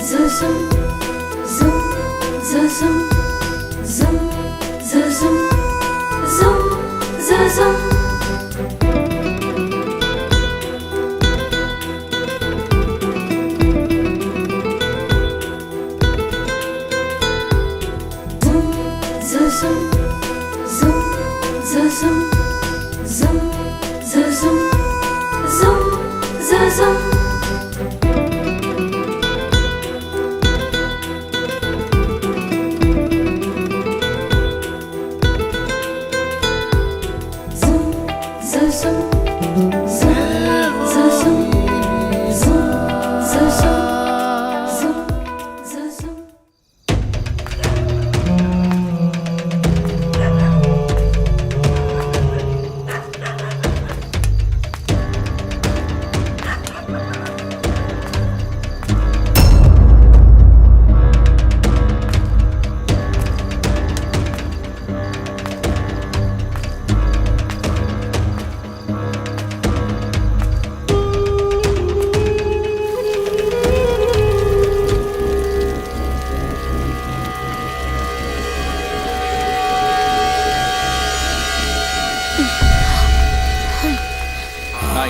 Zuzum, zum, zuzum, zum, zuzum, zum, zuzum. Zuzum, zum, zuzum, zum, zuzum, zum, zuzum.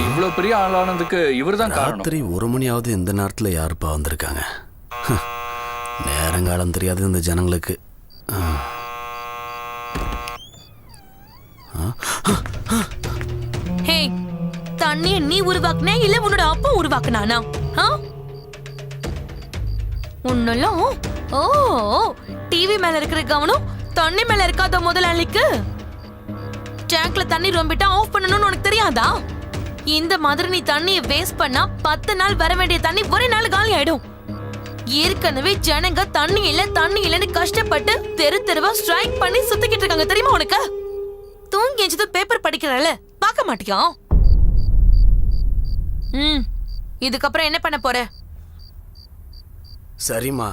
இவ்வளவு பெரிய ஆளானதுக்கு இவர்தான் காரணம். ராத்திரி 1 மணியாவது இந்த நேரத்துல யாருப்பா வந்திருக்காங்க? நேரங்காலம் தெரியாது இந்த ஜனங்களுக்கு. ஹே, தண்ணிய நீ உருவாக்குன இல்ல உன்னோட அப்பா உருவாக்குனானா? உன்னெல்லாம் ஓ டிவி மேல இருக்கிற கவனம் தண்ணி மேல இருக்காத முதலாளிக்கு. டேங்க்ல தண்ணி ரொம்பிட்டா ஆஃப் பண்ணணும்னு உனக்கு தெரியாதா? இந்த மாதிரி நீ தண்ணியை வேஸ்ட் பண்ணா 10 நாள் வர வேண்டிய தண்ணி ஒரே நாள் காலி ஆயிடும். ஏற்கனவே ஜனங்க தண்ணி இல்லன்னு கஷ்டப்பட்டு தெரு தெருவா ஸ்ட்ரைக் பண்ணி சுத்திக்கிட்டு இருக்காங்க தெரியுமா உனக்கு? தூங்கி எஞ்சது பேப்பர் படிக்கிறல பார்க்க மாட்டியா? இதுக்கப்புறம் என்ன பண்ண போற? சரிம்மா,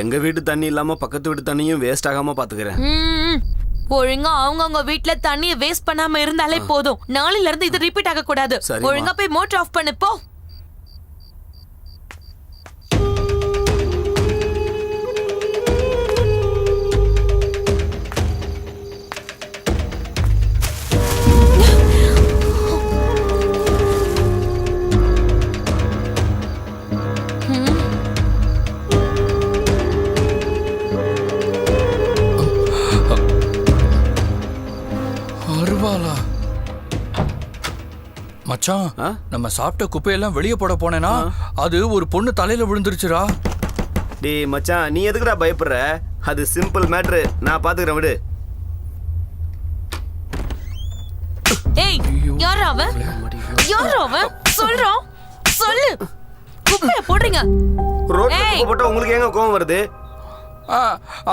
எங்க வீட்டு தண்ணி இல்லாம பக்கத்து வீட்டு தண்ணியும் வேஸ்ட் ஆகாம பாத்துக்கிறேன். ஒழுங்கா அவங்க வீட்ல தண்ணிய வேஸ்ட் பண்ணாம இருந்தாலே போதும். நாளையில இருந்து இது ரிப்பீட் ஆக கூடாது. ஒழுங்கா போய் மோட்டர் ஆஃப் பண்ணு போ. மச்சான், நம்ம சாப்பிட்ட குப்பையெல்லாம் வெளியே போட போனேனா அது ஒரு பொண்ணு தலையில விழுந்துருச்சுடா. டேய் மச்சான், நீ எதுக்குடா பயப்படுற? அது சிம்பிள் மேட்ரு, நான் பாத்துக்கிறேன் விடு. ஏய், யார் அவன்? சொல்றோம் சொல்லு. குப்பைய போடுறீங்க. ரோட்ல குப்பை போட்டா உங்களுக்கு ஏங்க கோவம் வருது?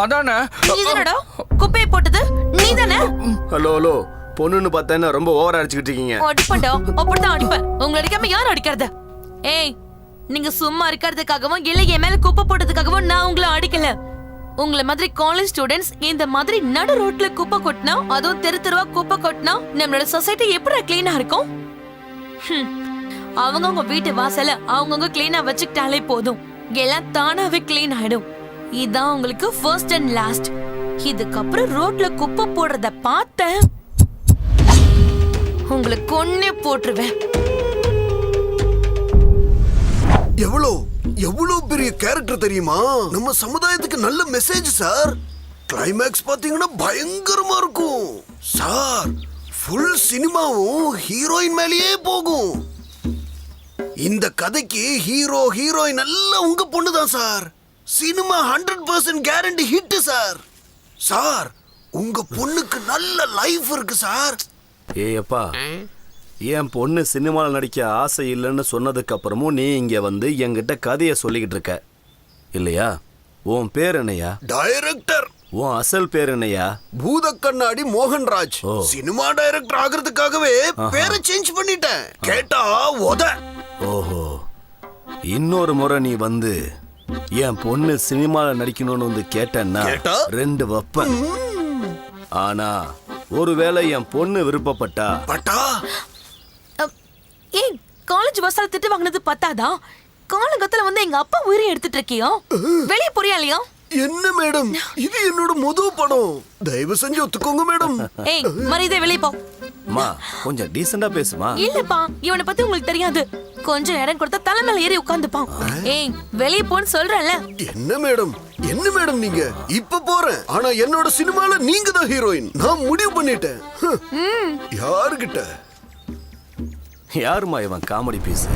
அதானே. நீதானடா குப்பைய போட்டது? நீதானே? ஹலோ, பொண்ணுன்னு பார்த்தா ரொம்ப ஓவரா அடிச்சுக்கிட்டு இருக்கீங்க. அடிப்பண்டா, அப்படிதான் அடிப்பேன். உங்களை அடிக்காம யார் அடிக்கிறது? ஏய், நீங்க சும்மா இருக்கிறதுக்காகவும் இல்ல என் மேல குப்பை போட்டதுக்காகவும் நான் உங்களை அடிக்கல. உங்களை மாதிரி காலேஜ் ஸ்டூடெண்ட்ஸ் இந்த மாதிரி நடு ரோட்ல குப்பை கொட்டினா, அதுவும் தெரு தெருவா குப்பை கொட்டினா நம்மளோட சொசைட்டி எப்படி கிளீனா இருக்கும்? அவங்கவுங்க வீட்டு வாசல அவங்கவுங்க கிளீனா வச்சுக்கிட்டாலே போதும், எல்லாம் தானாவே கிளீன் ஆயிடும். இதான் உங்களுக்கு ஃபர்ஸ்ட் அண்ட் லாஸ்ட். இதுக்கப்புறம் ரோட்ல குப்பை போடுறத பார்த்தேன் உங்களை கொன்னே போட்டுருவேன். எவ்வளவு பெரிய கேரக்டர் தெரியுமா? நம்ம சமுதாயத்துக்கு நல்ல மெசேஜ் சார். கிளைமேக்ஸ் பாத்தீங்கன்னா பயங்கரமா இருக்கும் சார். ஃபுல் சினிமாவும் ஹீரோயின் மேலேயே போகும். இந்த கதைக்கு ஹீரோ ஹீரோயின் எல்லாம் உங்க பொண்ணுதான் sir. Cinema 100% guarantee hit sir. Sir, உங்க பொண்ணுக்கு நல்ல லைஃப் இருக்கு சார். ஏப்பா, என் பொண்ணு சினிமாவில் நடிக்க ஆசை இல்லைன்னு சொன்னதுக்கு அப்புறமும் நீ இங்க வந்து என்கிட்ட கதையை சொல்லிக்கிட்டு இருக்க இல்லையா? உன் பேர் என்னையா? டைரக்டர். உன் அசல் பேர் என்னையா? பூத கண்ணாடி மோகன்ராஜ். சினிமா டைரக்டர் ஆகிறதுக்காகவே பேரை சேஞ்ச் பண்ணிட்டேன். கேட்டா உத. ஓஹோ, இன்னொரு முறை நீ வந்து என் பொண்ணு சினிமாவில் நடிக்கணும்னு வந்து கேட்டேன்னா 2 வைப்பேன். ஆனா ஒருவேளை என் பொண்ணு விருப்பப்பட்டா ஏய், காலேஜ் வாசல் திட்டு வாங்கினது பத்தாதா? காலங்கத்துல வந்து எங்க அப்பா உயிரை எடுத்துட்டு இருக்கியோ வெளியே போறியா இல்லையா? என்ன மேடம், இது என்னோட முதல் படம். தயவு செஞ்சு ஒத்துக்கோங்க மேடம். ஏய் மரியாதை வெளியே போ. மா கொஞ்சம் டீசெண்டா பேசுமா. இல்லப்பா, இவனை பத்தி உங்களுக்கு தெரியாது. கொஞ்சம் இடம் கொடுத்தா தலை மேல ஏறி உட்கார்ந்துப்பான். ஏய் வெளியே போன்னு சொல்றேன்ல. என்ன மேடம் நீங்க? இப்ப போறேன், ஆனா என்னோட சினிமால நீங்க தான் ஹீரோயின். நான் முடிவு பண்ணிட்டேன். யாருகிட்ட? யாருமா இவன் comedy piece?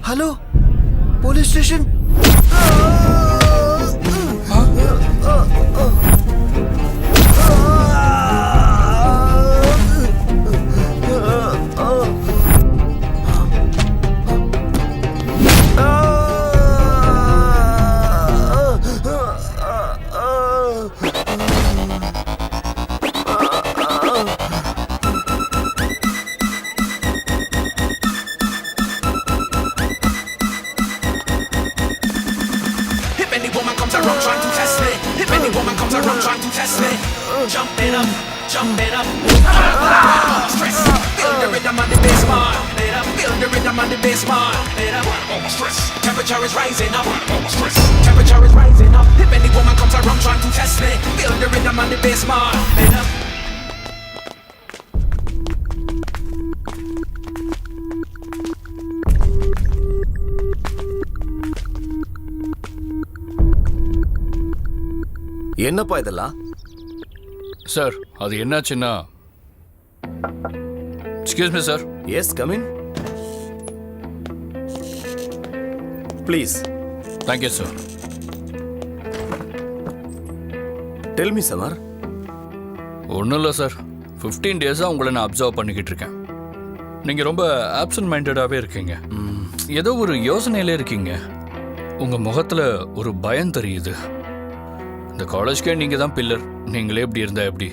Hello, police station. If any woman comes around trying to test me, if any woman comes around trying to test me, jump it up, jump it up. Stress, feel the rhythm on the bass bar. Feel the rhythm on the bass bar. Stress, temperature is rising up. Stress, temperature is rising up. If any woman comes around trying to test me, feel the rhythm on the bass bar. என்னப்பா இதெல்லாம்? Sir அது என்னாச்சுன்னா, excuse me sir. Yes come in please. Thank you sir. Tell me Samar. ஒன்றும் இல்லை sir, 15 டேஸாக உங்களை நான் observe பண்ணிக்கிட்டு இருக்கேன். நீங்கள் ரொம்ப ஆப்சன்ட் மைண்டடாகவே இருக்கீங்க. ஏதோ ஒரு யோசனையிலே இருக்கீங்க. உங்கள் முகத்தில் ஒரு பயம் தெரியுது. இந்த காலேஜ்க்கே நீங்கள் தான் பில்லர். நீங்களே இப்படி இருந்தால் எப்படி?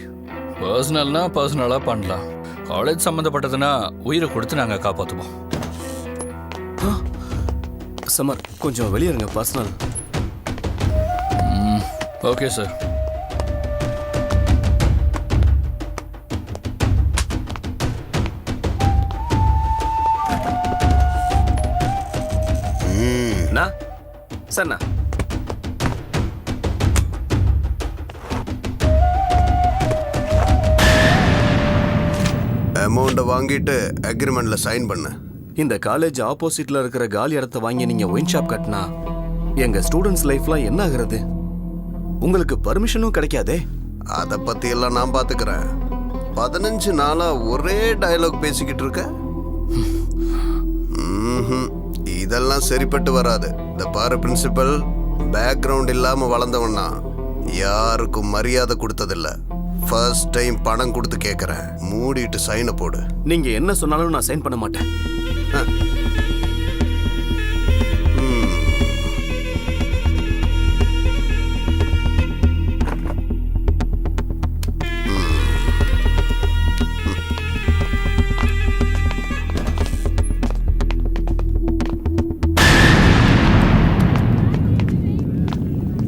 பர்சனல்னா பர்சனலாக பண்ணலாம். காலேஜ் சம்மந்தப்பட்டதுன்னா உயிரை கொடுத்து நாங்கள் காப்பாற்றுவோம். சமர் கொஞ்சம் வெளியே இருங்க, பர்சனல். Okay sir. சன்னா அமௌண்ட வாங்கிட்டு அக்ரிமெண்ட்ல சைன் பண்ண. இந்த காலேஜ் ஆப்போசிட்ல இருக்கிற காலி இடத்தை வாங்கி நீங்க ஒயின் ஷாப் கட்டினா எங்க ஸ்டூடெண்ட்ஸ் லைஃப்லாம் என்ன ஆகுறது? உங்களுக்கு பர்மிஷனும் கிடைக்காதே. அத பத்தி எல்லாம் நான் பாத்துக்கிறேன். 15 நாளா ஒரே டயலாக் பேசிக்கிட்டு இருக்க. இதெல்லாம் சரிப்பட்டு வராது. இந்த பாரு பிரின்சிபல், பேக்ரவுண்ட் இல்லாம வளர்ந்தவன்னா யாருக்கும் மரியாதை கொடுத்ததில்ல. ஃபர்ஸ்ட் டைம் பணம் கொடுத்து கேட்கறேன். மூடிட்டு சைனை போடு. நீங்க என்ன சொன்னாலும் நான் சைன் பண்ண மாட்டேன்.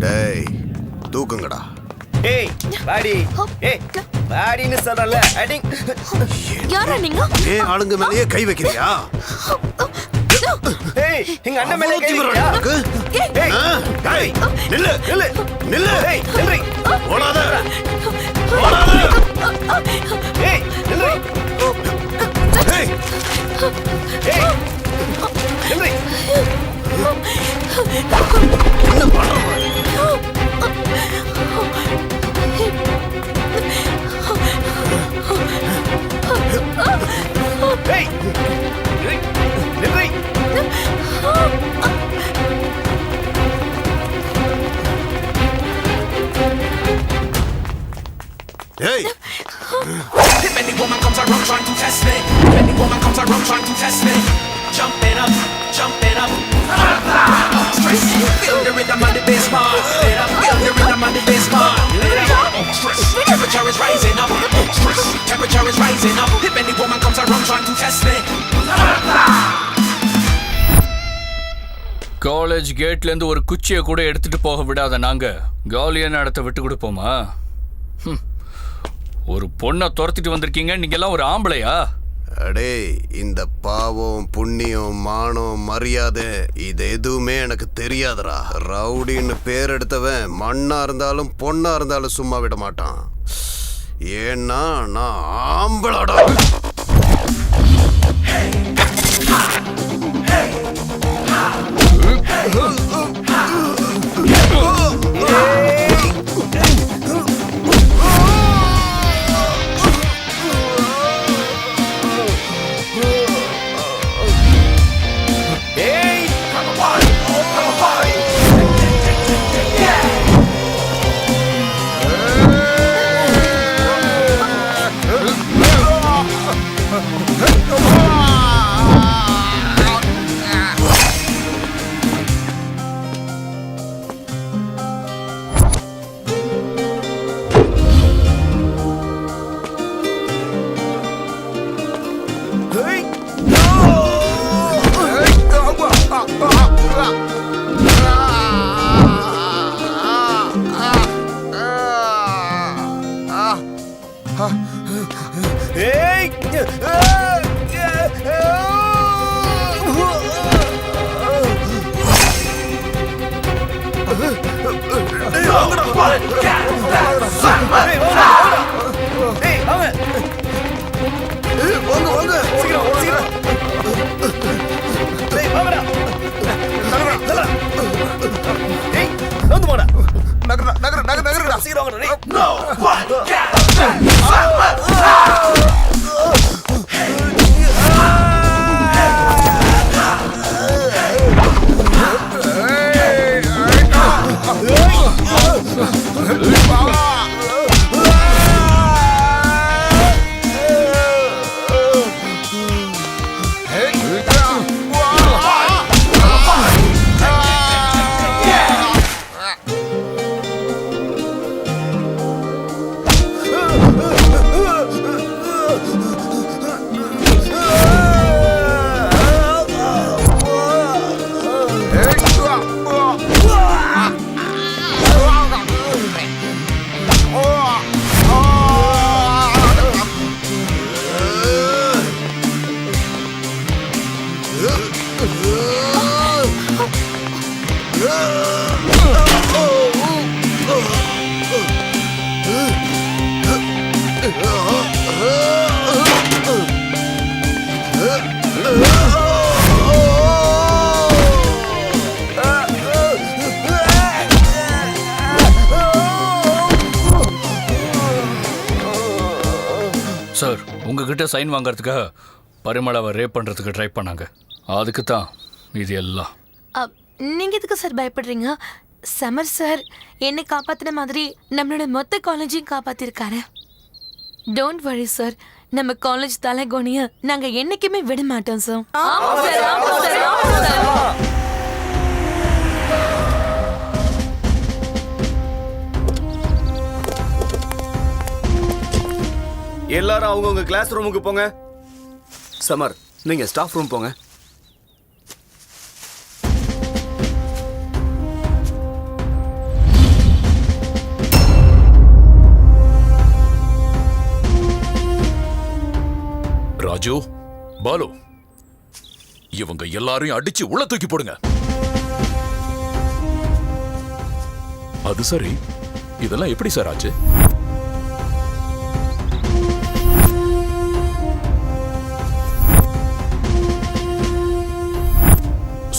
டேய் தூக்குங்கடா. ஏய் வாடி, ஏய் வாடின்னு சொல்றல. அடிங். யாரா நீங்க? ஏய் ஆளுங்க மேலயே கை வைக்கிறியா? ஏய் எங்க அண்ணன் மேல கை வைக்கிறியா? ஏய் டேய் நில்லு நில்லு நில்லு. ஏய் நில்லு. ஓடாத ஓடாத. ஏய் நில்லு. ஏய் ஏய் நில்லு. என்ன பண்ற? ஏய் நில்லு. ஏய் If any woman comes around trying to test me, if any woman comes around trying to test me, jump it up, jump it up. Stress, feel the rhythm on the bass bar. Feel the rhythm on the bass bar. Stress, temperature is rising up. Stress, temperature is rising. easing up. If any woman comes around trying to test me, college கேட்லேருந்து ஒரு குச்சியை கூட எடுத்துட்டு போக விடாத நாங்க காலியான இடத்த விட்டு கொடுப்போமா? ஒரு பொண்ணை துரத்திட்டு வந்திருக்கீங்க, நீங்கெல்லாம் ஒரு ஆம்பளையா? அடே, இந்த பாவம் புண்ணியம் மானம் மரியாதை இது எதுவுமே எனக்கு தெரியாதுடா. ரவுடின்னு பேர் எடுத்தவன் மண்ணா இருந்தாலும் பொண்ணா இருந்தாலும் சும்மா விட மாட்டான். ஏன்னா நான் ஆம்பளடா. சார், உங்ககிட்ட சைன் வாங்கறதுக்காக பரிமளாவை ரேப் பண்றதுக்கு ட்ரை பண்ணாங்க. அதுக்கு தான் இது எல்லாம். நீங்க எதுக்கு சார் பயப்படுறீங்க? சமர் சார் என்னை காப்பாத்தின மாதிரி நம்மளோட மொத்த காலேஜையும் காப்பாத்திருக்காரு. டோன்ட் வரி சார், நம்ம காலேஜ் தலைகோணிய நாங்க என்னைக்குமே விட மாட்டோம் சார். எல்லாரும் அவங்கவுங்க கிளாஸ் ரூமுக்கு போங்க. சமர், நீங்க ஸ்டாஃப் ரூம் போங்க. ராஜு, பாலு, இவங்க எல்லாரையும் அடிச்சு உள்ள தூக்கி போடுங்க. அது சரி, இதெல்லாம் எப்படி சார் ஆச்சு?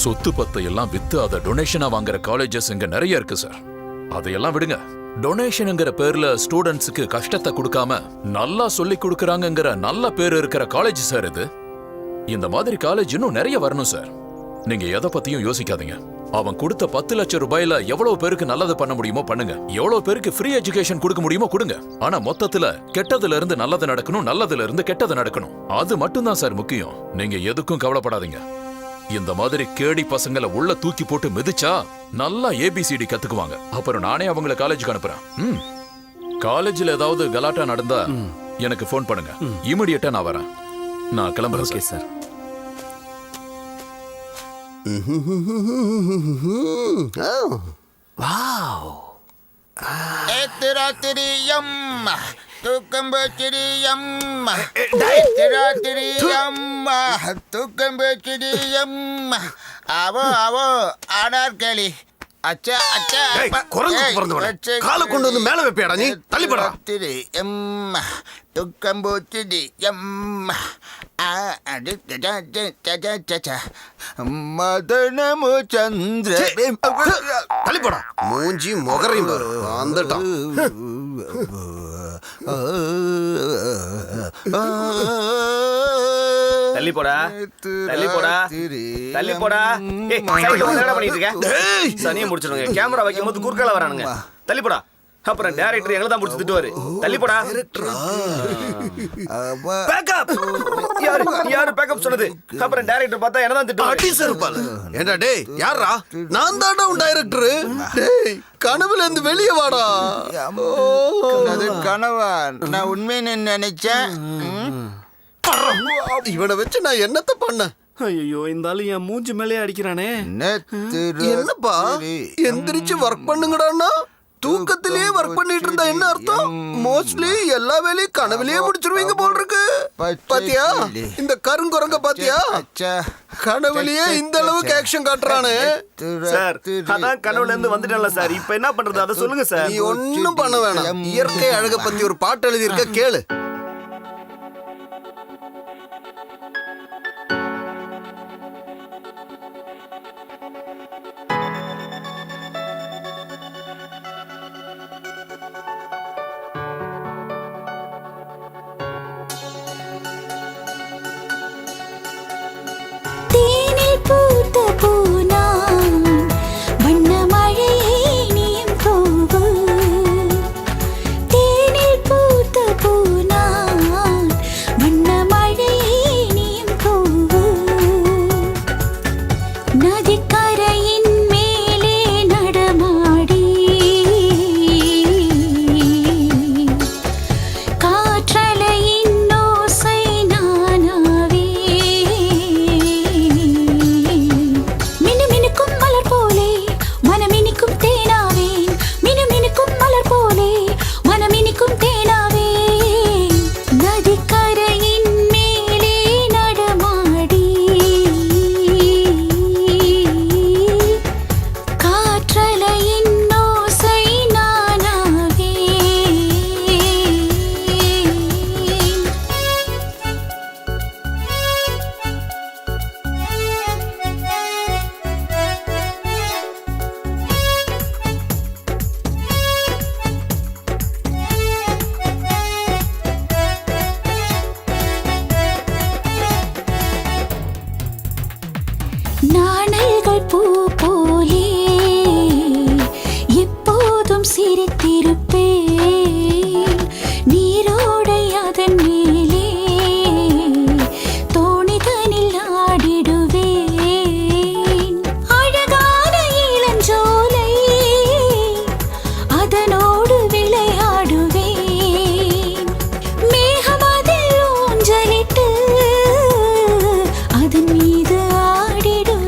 சொத்து பத்தை எல்லாம் வித்து அதை டொனேஷனா வாங்குற காலேஜஸ் இங்க நிறைய இருக்கு சார். அதையெல்லாம் விடுங்க. டொனேஷன்ங்கிற பேர்ல ஸ்டூடெண்ட்ஸுக்கு கஷ்டத்தை கொடுக்காம நல்லா சொல்லி கொடுக்கறாங்கங்கிற நல்ல பேர் இருக்கிற காலேஜ் சார் இது. இந்த மாதிரி காலேஜ் இன்னும் நிறைய வரணும் சார். நீங்க எதை பத்தியும் யோசிக்காதீங்க. அவன் கொடுத்த 10 லட்சம் ரூபாயில எவ்வளவு பேருக்கு நல்லது பண்ண முடியுமோ பண்ணுங்க. எவ்வளவு பேருக்கு ஃப்ரீ எஜுகேஷன் கொடுக்க முடியுமோ கொடுங்க. ஆனா மொத்தத்துல கெட்டதுல இருந்து நல்லது நடக்கணும், நல்லதுல இருந்து கெட்டது நடக்கணும். அது மட்டும்தான் சார் முக்கியம். நீங்க எதுக்கும் கவலைப்படாதீங்க. இந்த மாதிரி கேடி பசங்களை உள்ள தூக்கி போட்டு மிதிச்சா நல்லா ஏபிசிடி கத்துக்குவாங்க. அப்புறம் நானே அவங்கள காலேஜுக்கு அனுப்புறேன். காலேஜ்ல ஏதாவது கலாட்டா நடந்தா எனக்கு ஃபோன் பண்ணுங்க. இமிடியேட்டா நான் வரேன். நான் கிளம்புறேன் ஓகே சார். சார். வாவ். ராத்திரியம்மா தூக்கம் போச்சிரியம்மா ராத்திரியம்மா தூக்கம் போச்சிரியம்மா அவோ அவோ அனார்கலி அச்சா அச்சா ஏய், குரங்கு பிறந்தவனே. காலை கொண்டு வந்து மேல வைப்பியாடா நீ? தள்ளி போடா. எம்மா தூக்கம் போச்சுடி எம்மா மதனமு சந்திர தள்ளி போடா. மூஞ்சி முகரையும் பாரு. வந்துட்டான். தள்ளி போடா. தள்ளி போடா. தள்ளி போடா. ஏய், சைடுல வந்து என்னடா பண்ணிட்டு இருக்க? டேய், சனியை முடிச்சிடுங்க. கேமரா வைக்கும்போது குறுக்கால வரானுங்க. தள்ளி போடா. அப்புறம் டைரக்டர் எங்களை தான் முடிச்சு திட்டுவாரு. தள்ளி போடா. பேக்கப். யாரு பேக்கப் சொன்னது? அப்புறம் டைரக்டர் பார்த்தா என்னதான் திட்டுவாரு. அடி செருப்பால. ஏண்டா டேய், யாரா? நான் தான்டா உன் டைரக்டர். டேய், கனவுல இருந்து வெளியே வாடா. அது கனவா? நான் உண்மைன்னு நினைச்சேன். இவனை வச்சு நான் என்னத்த பண்ண? ஐயோ, இந்த ஆளு என் மூஞ்சி மேலே அடிக்கிறானே. என்னப்பா எந்திரிச்சு ஒர்க் பண்ணுங்கடான்னா தூக்கத்திலேயே ஒர்க் பண்ணிட்டு இருந்தா என்ன அர்த்தம்? மோஸ்ட்லி எல்லா வேலையும் கனவுலயே முடிச்சிருவீங்க போல் இருக்கு. பாத்தியா இந்த கருங்குரங்க? பாத்தியா கனவுலயே இந்த அளவுக்கு ஆக்ஷன் காட்டுறானே. சார், அதான் கனவுல இருந்து வந்துட்டேன்ல சார். இப்போ என்ன பண்றது அதை சொல்லுங்க சார். நீ ஒன்னும் பண்ண வேணாம். இயற்கை அழக பத்தி ஒரு பாட்டு எழுதி இருக்க, கேளு. தேனில் பூத்த பூனான் வண்ண மழையே நீயும் தூவு. தேனில் பூத்த பூனான் வண்ண மழையே நீயும் தூவு. நதிக்கரையின் மேலே நடமாடி காற்றலையின் ஓசை நானாவே. மினுமினுக்கும் மலர் போலே மனமினிக்கும் தேனாவேன். மினுமினுக்கும் மலர் போலே மனமினிக்கும் தேனாவேன். நதிக்கரையின் மேலே நடமாடி காற்றலையின் ஓசை நானாவே. நாணல்கள் பூ போலே எப்போதும் சிரித்திருப்பேன். நீரோடை அதன் மேலே தோணிதனில் ஆடிடுவேன். அழகான இளஞ்சோலை அதனோடு விளையாடுவேன். மேகமதில் ஊஞ்சலிட்டு அதன் மீது ஆடிடுவேன்.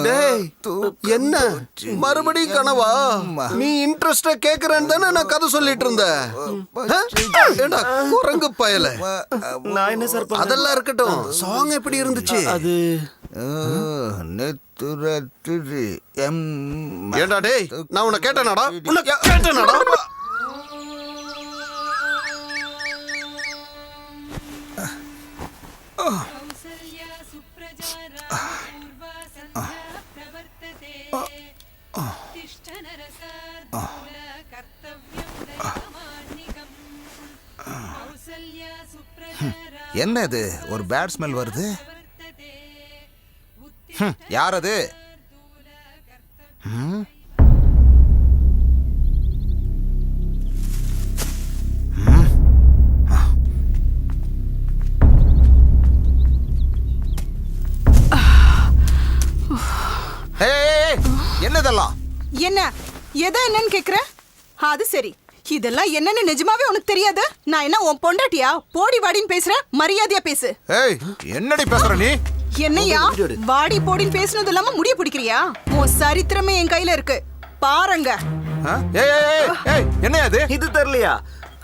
டேய் என்ன மறுபடியும் கனவா? நீ இன்ட்ரெஸ்டா கேக்குறேன்னு தானே நான் கதை சொல்லிட்டு இருந்தேன். ஏண்டா குரங்கு பயல. நான் என்ன சார் பண்ணேன்? அதெல்லாம் இருக்கட்டும், சாங் எப்படி இருந்துச்சு? அது நெத்துரத்துரி ஏண்டா டேய், நான் உன்னை கேட்டேனாடா? உன்னை கேட்டேனாடா? என்ன இது ஒரு பேட் ஸ்மெல் வருது? யார் அது? என்னதெல்லாம்? என்ன எதை என்னன்னு கேக்குற? அது சரி, இதெல்லாம் என்னன்னு நிஜமாவே உனக்கு தெரியாது? நான் என்ன உன் பொண்டாட்டியா? போடி வாடின்னு பேசுற, மரியாதையா பேசு. ஏய், என்னடி பேசுற நீ? என்னையா வாடி போடின்னு பேசுனது இல்லாம முடிய பிடிக்கிறியா? உன் சரித்திரமே என் கையில இருக்கு, பாருங்க. என்ன அது? இது தெரியலையா?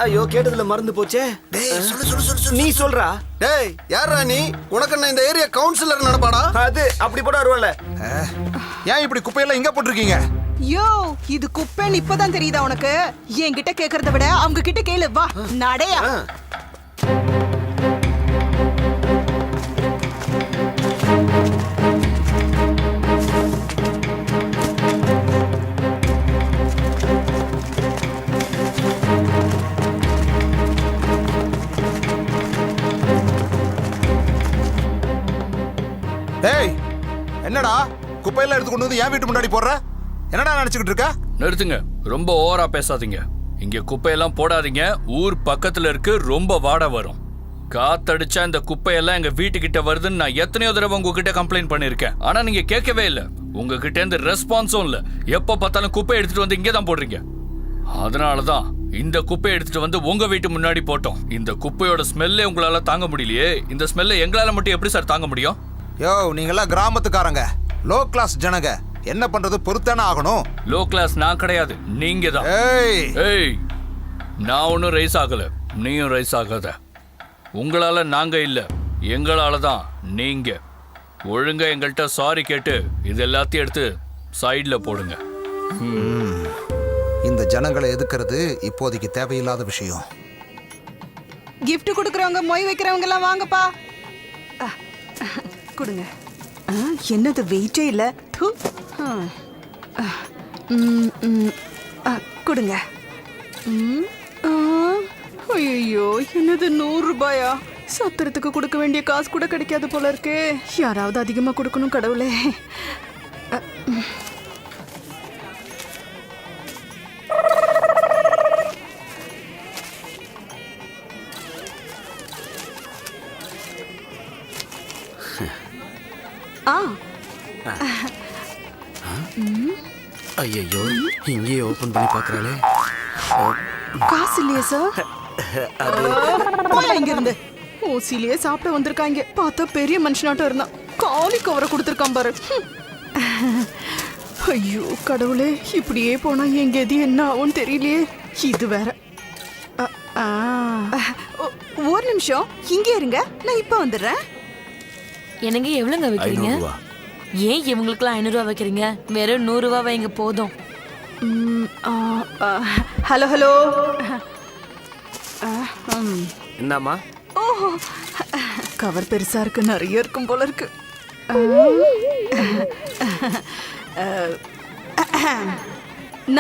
ஐயோ, கேட்டதுல மறந்து போச்சே. டேய் சொல்லு. நீ சொல்றா. டேய் யாரா நீ? உனக்கு என்ன இந்த ஏரியா கவுன்சிலர் நடப்பாடா? அது அப்படி போட வருவல. ஏன் இப்படி குப்பையெல்லாம் இங்க போட்டுருக்கீங்க? யோ, இது குப்பைன்னு இப்பதான் தெரியுதா உனக்கு? என்கிட்ட கேக்குறத விட அவங்க கிட்ட கேளு. வா நடையா. டேய், என்னடா குப்பையெல்லாம் எடுத்து கொண்டு வந்து என் வீட்டு முன்னாடி போடுற? என்னடா நினைச்சுக்கிட்டு இருக்க? நிறுத்துங்க, ரொம்ப ஓவரா பேசாதீங்க. இங்க குப்பையெல்லாம் போடாதீங்க, ஊர் பக்கத்துல இருக்கு, ரொம்ப வாடை வரும். காத்தடிச்சா இந்த குப்பையெல்லாம் எங்க வீட்டுக்கிட்ட வருதுன்னு நான் எத்தனையோ தடவை உங்ககிட்ட கம்ப்ளைண்ட் பண்ணிருக்கேன். ஆனா நீங்க கேட்கவே இல்லை. உங்ககிட்ட இருந்து ரெஸ்பான்ஸும் இல்ல. எப்ப பார்த்தாலும் குப்பை எடுத்துட்டு வந்து இங்கே தான் போடுறீங்க. அதனாலதான் இந்த குப்பையை எடுத்துட்டு வந்து உங்க வீட்டு முன்னாடி போட்டோம். இந்த குப்பையோட ஸ்மெல்லே உங்களால தாங்க முடியலையே. இந்த ஸ்மெல்லை எங்களால மட்டும் எப்படி சார் தாங்க முடியும்? யோ, நீங்கெல்லாம் கிராமத்துக்காரங்க, லோ கிளாஸ் ஜனங்க. என்ன பண்றது? பொறுத்தானே ஆகணும். லோ கிளாஸ் நான் கிடையாது, நீங்க தான். ஏய், நான் ஒன்னும் ரைஸ் ஆகல, நீயும் ரைஸ் ஆகாத. உங்களால நாங்க இல்ல, எங்களால தான் நீங்க. ஒழுங்கா எங்கள்கிட்ட சாரி கேட்டு இது எல்லாத்தையும் எடுத்து சைட்ல போடுங்க. இந்த ஜனங்களை எதுக்குறது இப்போதைக்கு தேவையில்லாத விஷயம். கிஃப்ட் கொடுக்கறவங்க, மொய் வைக்கிறவங்க எல்லாம் வாங்கப்பா. கொடுங்க. என்னது வெயிட்டே இல்ல. கொடுங்க. ஐயோ, என்னது 100 ரூபாயா? சத்திரத்துக்கு கொடுக்க வேண்டிய காசு கூட கிடைக்காது போல இருக்கு. யாராவது அதிகமா கொடுக்கணும் கடவுளே. ஐயோ, இங்கேயே ஓபன் பண்ணி பாக்குறாளே. காசு இல்லையா சார்? இங்க இருந்து ஓசிலேயே சாப்பிட வந்திருக்காங்க. பார்த்தா பெரிய மனுஷனாட்டம் இருந்தான். காலி கவரை கொடுத்துருக்கான் பாரு. ஐயோ கடவுளே, இப்படியே போனா எங்க எது என்ன ஆகும் தெரியலையே. இது வேற. ஒரு நிமிஷம் இங்கே இருங்க, நான் இப்ப வந்துடுறேன். என்னங்க எவ்வளோங்க வைக்கிறீங்க? ஏன் இவங்களுக்குலாம் 500 ரூபா வைக்கிறீங்க? வெறும் 100 ரூபா வைங்க போதும். Hello hello. என்னம்மா? ஓஹோ, கவர் பெருசா இருக்கு, நிறைய இருக்கும் போல இருக்கு.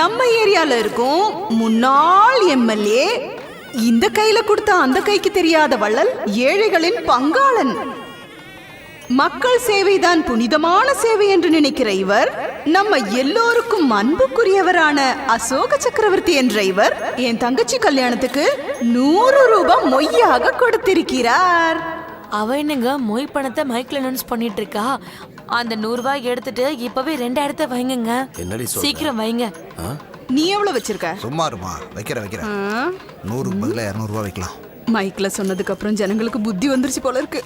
நம்ம ஏரியால இருக்கும் முன்னாள் எம்எல்ஏ, இந்த கையில கொடுத்த அந்த கைக்கு தெரியாத வள்ளல், ஏழைகளின் பங்காளன். மக்கள் சேவைதான் புனிதமான சேவை என்று நினைக்கிற இவர், நம்ம எல்லோருக்கும் அன்புக்குரியவரான அசோக சக்கரவர்த்தி என்ற இவர் என் தங்கச்சி கல்யாணத்துக்கு 100 ரூபாய் மொய்யாக கொடுத்திருக்கிறார். அவ என்னங்க மொய் பணத்தை மைக்ல அனௌன்ஸ் பண்ணிட்டு இருக்கா? அந்த 100 ரூபாய் எடுத்துட்டு இப்பவே 2000 வைங்க. சீக்கிரம் வைங்க. நீ எவ்வளவு வச்சிருக்க? சும்மா இருமா, வைக்கிறேன் 100க்கு பதிலா 200 ரூபாய் வைக்கலாம். மைக்ல சொன்னதுக்கு அப்புறம் ஜனங்களுக்கு புத்தி வந்துருச்சு போல இருக்கு.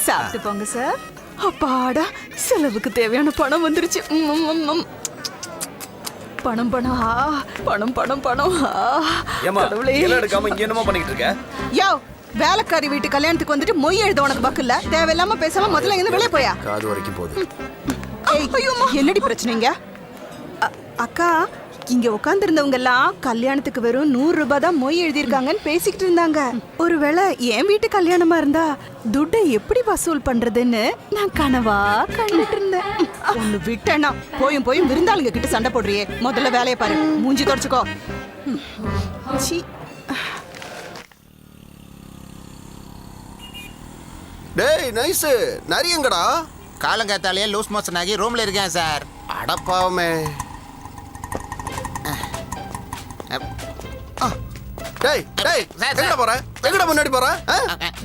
சாப்பிட்டு போங்க சார். அப்பாடா, செலவுக்கு தேவையான பணம் வந்துருச்சு. பணம் பணம் ஆ, பணம் பணம் பணம் ஆ. ஏமா கடவுளே. எல்லாம் எடுக்காம இங்க என்னமா பண்ணிட்டு இருக்க? யோ, வேலைக்காரி வீட்டு கல்யாணத்துக்கு வந்துட்டு மொய் எழுத உனக்கு பக்கு இல்ல. தேவையில்லாம பேசாம முதல்ல இருந்து வெளியே போயா. காது வரைக்கும் போகுது. என்னடி பிரச்சனைங்க? அக்கா, இங்க உட்கார்ந்து இருந்தவங்க எல்லாம் கல்யாணத்துக்கு வெறும் 100 ரூபாய் தான் மொய் எழுதியிருக்காங்கன்னு பேசிக்கிட்டு இருந்தாங்க. ஒருவேளை என் வீட்டு கல்யாணமா இருந்தா துட்டை எப்படி வசூல் பண்றதுன்னு நான் கனவா கண்டுட்டு இருந்தேன். ஒண்ணு விட்டேன்னா போயும் போயும் விருந்தாளுங்க கிட்ட சண்டை போடுறியே. முதல்ல வேலையை பாரு, மூஞ்சி தொடச்சுக்கோ. சீ. டேய் நைஸ், நரியங்கடா. காலங்காத்தாலேயே லூஸ் மோஷன் ஆகி ரூம்ல இருக்கேன் சார். அடப்பாவமே. டேய் டேய், எங்கடா போற? எங்கடா முன்னாடி போற?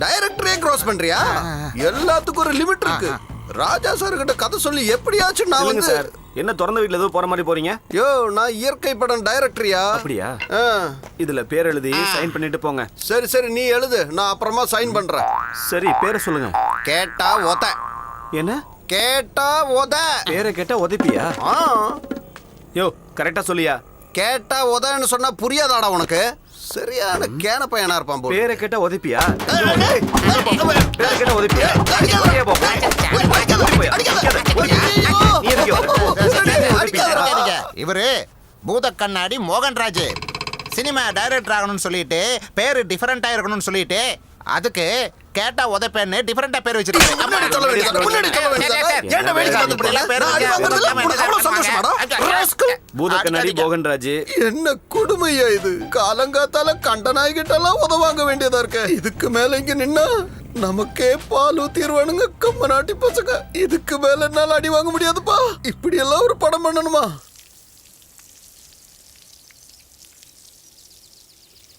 டைரக்டரே கிராஸ் பண்றியா? எல்லாத்துக்கும் ஒரு லிமிட் இருக்கு. ராஜா சார் கிட்ட கதை சொல்லி எப்படியாச்சும் நான் வந்து சார், என்ன திறந்த வீட்ல ஏதோ போற மாதிரி போறீங்க? யோ, நான் இயற்கை படம் டைரக்டரியா. அப்படியா? இதுல பேர் எழுதி சைன் பண்ணிட்டு போங்க. சரி சரி, நீ எழுது, நான் அப்புறமா சைன் பண்றேன். சரி, பேரை சொல்லுங்க. கேட்டா ஒத. என்ன? கேட்டா ஒத. பேரை கேட்டா உதைப்பியா? யோ, கரெக்டா சொல்லியா? கேட்டா உதன்னு சொன்னா புரியாதாடா உனக்கு? சரியான கேன பையனா இருப்பான் போல. பேரை கேட்டா உதைப்பியா? பேரை கேட்டா உதைப்பியா? இவரு பூத கண்ணாடி மோகன்ராஜ். சினிமா டைரக்டர் ஆகணும்னு சொல்லிட்டு பேரு டிஃபரெண்டா இருக்கணும்னு சொல்லிட்டு அதுக்கு கேட்டா உதைப்பேன்னு டிஃபரெண்டா பேர் வச்சிருக்காரு. பூத கண்ணாடி மோகன்ராஜ். என்ன கொடுமையா இது? காலங்காத்தால கண்ட நாய்கிட்டெல்லாம் உதவாங்க வேண்டியதா இருக்க. இதுக்கு மேல இங்க நின்னா நமக்கே பால் ஊத்திடுவானுங்க கம்ம நாட்டி பசங்க. இதுக்கு மேல என்னால அடி வாங்க முடியாதுப்பா. இப்படி எல்லாம் ஒரு படம் பண்ணணுமா?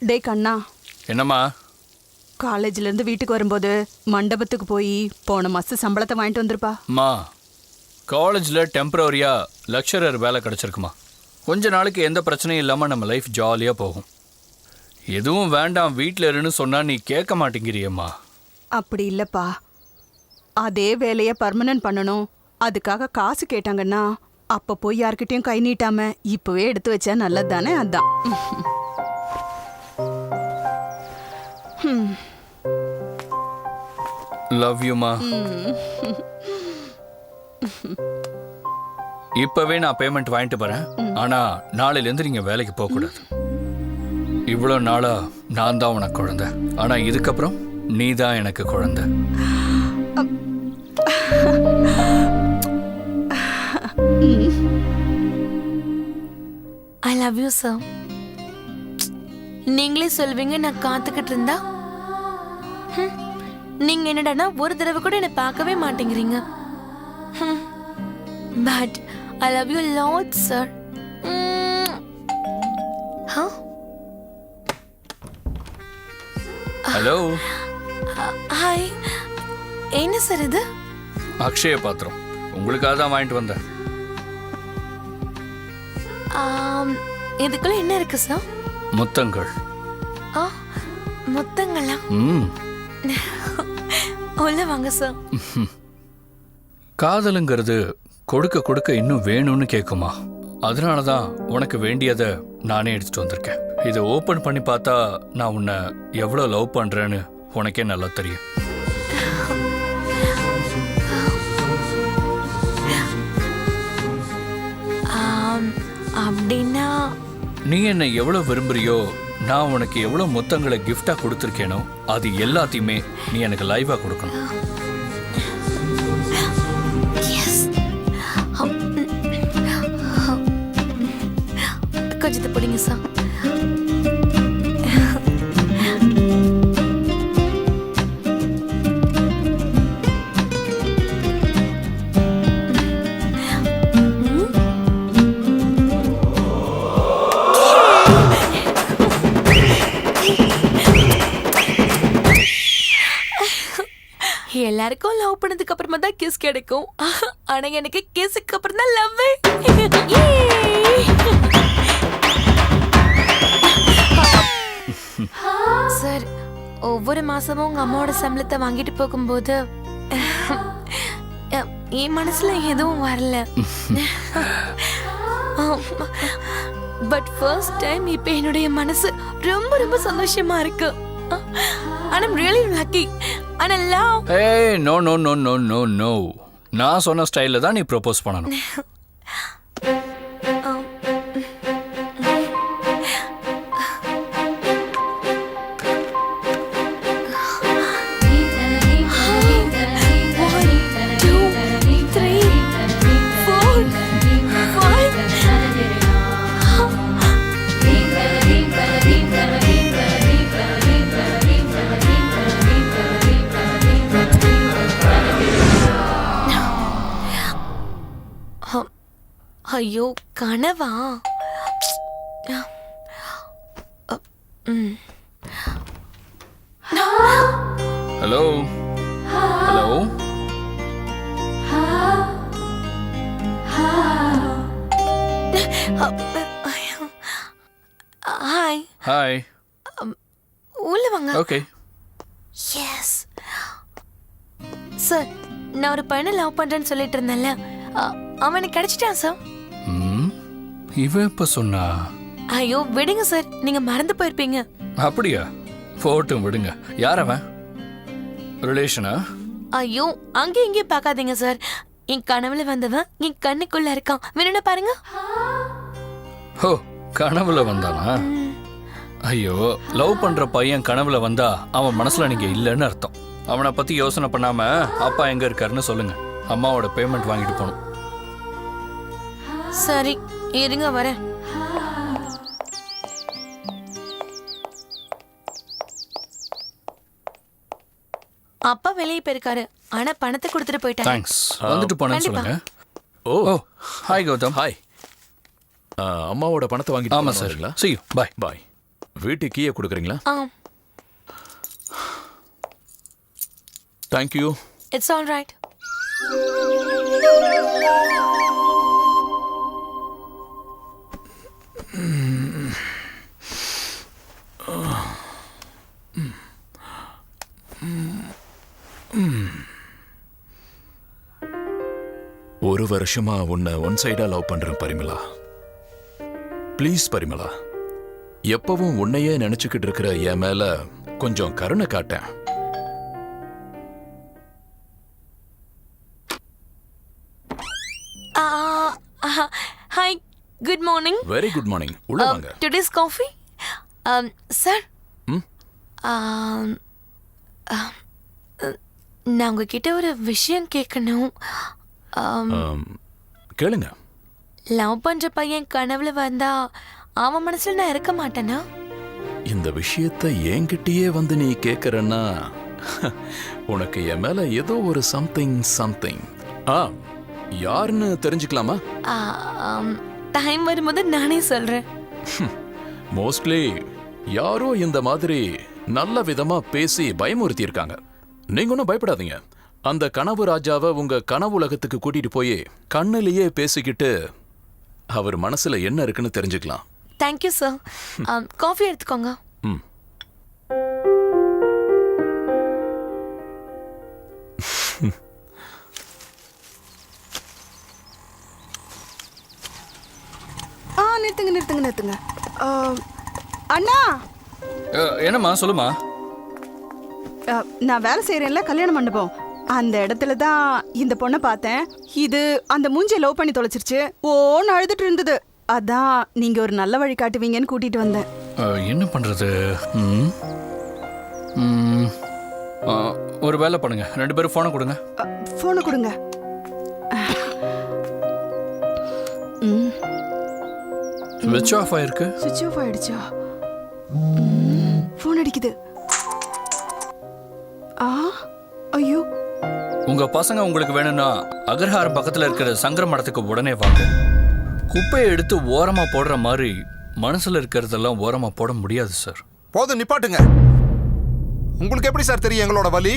டே கண்ணா. என்னம்மா? காலேஜ்ல இருந்து வீட்டுக்கு வரும்போது மண்டபத்துக்கு போய் போன மாசம் சம்பளத்தை வாங்கிட்டு வந்துருப்பா. அம்மா, காலேஜில் டெம்பரரியாக லெக்சரர் வேலை கிடச்சிருக்குமா. கொஞ்ச நாளைக்கு எந்த பிரச்சனையும் இல்லாமல் நம்ம லைஃப் ஜாலியாக போகும். எதுவும் வேண்டாம் வீட்டில் இருன்னு சொன்னால் நீ கேட்க மாட்டேங்கிறியம்மா. அப்படி இல்லப்பா, அதே வேலையை பர்மனன்ட் பண்ணணும். அதுக்காக காசு கேட்டாங்கன்னா அப்ப போய் யார்கிட்டயும் கை நீட்டாம இப்பவே எடுத்து வச்சா நல்லது தானே. அதான். லவ் யூமா. இப்பவே நான் பேமெண்ட் வாங்கிட்டு போறேன். ஆனா நாளையிலேருந்து நீங்க வேலைக்கு போக கூடாது. இவ்வளோ நாளா நான் தான் உனக்கு குழந்தை. ஆனா இதுக்கப்புறம் நீ தான் எனக்கு குழந்தை. ஐ லவ் யூ சார். நீங்களே சொல்வீங்க நான் காத்துக்கிட்டு இருந்தா. நீங்க என்னடா ஒரு தடவை கூட என்ன பார்க்கவே மாட்டேங்கிறீங்க. But I love you lot sir. Hello. Hi. என்ன சார் இது? அக்ஷய பாத்திரம் உங்களுக்காக தான் வாங்கிட்டு வந்தேன். இதுக்குள்ள என்ன இருக்கு சார்? முத்தங்கள். முத்தங்களா? உள்ள வாங்க சார். காதலுங்கிறது கொடுக்க கொடுக்க இன்னும் வேணும்னு கேட்குமா. அதனால தான் உனக்கு வேண்டியதை நானே எடுத்துட்டு வந்திருக்கேன். இதை ஓப்பன் பண்ணி பார்த்தா நான் உன்னை எவ்வளோ லவ் பண்ணுறேன்னு உனக்கே நல்லா தெரியும். அப்படின்னா நீ என்னை எவ்வளோ விரும்புறியோ, நான் உனக்கு எவ்வளோ முத்தங்களை கிஃப்டா கொடுத்துருக்கேனோ அது எல்லாத்தையுமே நீ எனக்கு லைவா கொடுக்கணும். கொஞ்சத்தை பிடிங்க சார். எல்லாருக்கும் லவ் பண்ணதுக்கு அப்புறமா தான் கிஸ் கிடைக்கும். ஆனா எனக்கு கிஸ்க்கு அப்புறம் தான் லவ். சார், ஒவ்வொரு மாசமும் உங்க அம்மாவோட சம்பளத்தை வாங்கிட்டு போகும்போது என் மனசுல எதுவும் வரல. பட் ஃபர்ஸ்ட் டைம் இப்போ என்னுடைய மனசு ரொம்ப ரொம்ப சந்தோஷமா இருக்கு. and I'm really lucky and I love. ஏய் no no no no no no, நான் சொன்ன ஸ்டைலில் தான் நீ ப்ரோபோஸ் பண்ணணும். ஐயோ கனவா? Hello hello, hi. ஹாய். உள்ள வாங்க. ஓகே. எஸ் சார், நான் ஒரு பையனை லவ் பண்றேன்னு சொல்லிட்டு இருந்தேன்ல, அவனுக்கு கிடைச்சிட்டான் சார். இவ இப்ப சொன்னா? ஐயோ விடுங்க சார், நீங்க மறந்து போயிருப்பீங்க. அப்படியா? போட்டும் விடுங்க. யார் அவன்? ரிலேஷனா? ஐயோ அங்கே இங்கே பார்க்காதீங்க சார், என் கனவுல வந்தவன் என் கண்ணுக்குள்ள இருக்கான். வேணும்னா பாருங்க. ஹோ, கனவுல வந்தானா? ஐயோ, லவ் பண்ற பையன் கனவுல வந்தா அவன் மனசுல நீங்க இல்லைன்னு அர்த்தம். அவனை பத்தி யோசனை பண்ணாம அப்பா எங்க இருக்காருன்னு சொல்லுங்க. அம்மாவோட பேமெண்ட் வாங்கிட்டு போகணும். சரி இருங்க வரேன். அப்பா வெளியே போயிருக்காரு, ஆனா பணத்தை கொடுத்துட்டு போயிட்டாங்க. தேங்க்ஸ். வந்துட்டு போனேன்னு சொல்லுங்க. ஓ ஹாய் கௌதம். ஹாய். அம்மாவோட பணத்தை வாங்கிட்டு ஆமா சார். See you. Bye. பாய். வீட்டுக்கு கீயை கொடுக்குறீங்களா? தேங்க்யூ. It's all right. ஒரு வருஷமா உன்னை ஒன் சைடா லவ் பண்றேன் பரிமளா. ப்ளீஸ் பரிமளா, எப்பவும் உன்னையே நினைச்சுக்கிட்டு இருக்கிற என் மேல கொஞ்சம் கருணை காட்டேன். Hi, good morning. Very good morning. உள்ள வாங்க. Today's coffee sir. நான் உங்ககிட்ட ஒரு விஷயம் கேட்கணும். கேளுங்க. லவ் பண்ற பையன் கனவுல வந்தா அவன் மனசுல நான் இருக்க மாட்டேனா? இந்த விஷயத்தை என்கிட்டயே வந்து நீ கேட்கறன்னா உனக்கு என் மேல ஏதோ ஒரு சம்திங். யாருன்னு தெரிஞ்சுக்கலாமா? டைம் வரும்போது நானே சொல்றேன். மோஸ்ட்லி யாரோ இந்த மாதிரி நல்ல விதமா பேசி பயமுறுத்தி இருக்காங்க. நீங்க ஒன்றும் பயப்படாதீங்க. அந்த கனவு ராஜாவை உங்க கனவு உலகத்துக்கு கூட்டிட்டு போய் கண்ணிலேயே பேசிக்கிட்டு அவர் மனசுல என்ன இருக்குன்னு தெரிஞ்சுக்கலாம். Thank you sir. காஃபி எடுத்துக்கோங்க. நிறுத்துங்க. அண்ணா, என்னம்மா சொல்லுமா? நான் வேலை செய்யறேன்ல கல்யாண மண்டபம், அந்த இடத்துல தான் இந்த பொண்ணை பார்த்தேன். இது அந்த மூஞ்சியை லவ் பண்ணி தொலைச்சிருச்சு. ஓன்னு அழுதுட்டு இருந்தது. அதான் நீங்க ஒரு நல்ல வழி காட்டுவீங்கன்னு கூட்டிட்டு வந்தேன். என்ன பண்றது? ஒரு வேலை பண்ணுங்க, 2 பேரும் போனை கொடுங்க. போனை கொடுங்க. ஸ்விட்ச் ஆஃப் ஆயிருக்கு. ஸ்விட்ச் ஆஃப் ஆயிடுச்சா? போன் அடிக்குது. ஐயோ, உங்க பசங்க உங்களுக்கு வேணும்னா அகர்ஹாரம் பக்கத்துல இருக்கிற சங்கர மடத்துக்கு உடனே வாங்க. குப்பையை எடுத்து ஓரமா போடுற மாதிரி மனசுல இருக்கிறதெல்லாம் ஓரமா போட முடியாது சார். போதும், நிப்பாட்டுங்க. உங்களுக்கு எப்படி சார் தெரியும் எங்களோட வலி?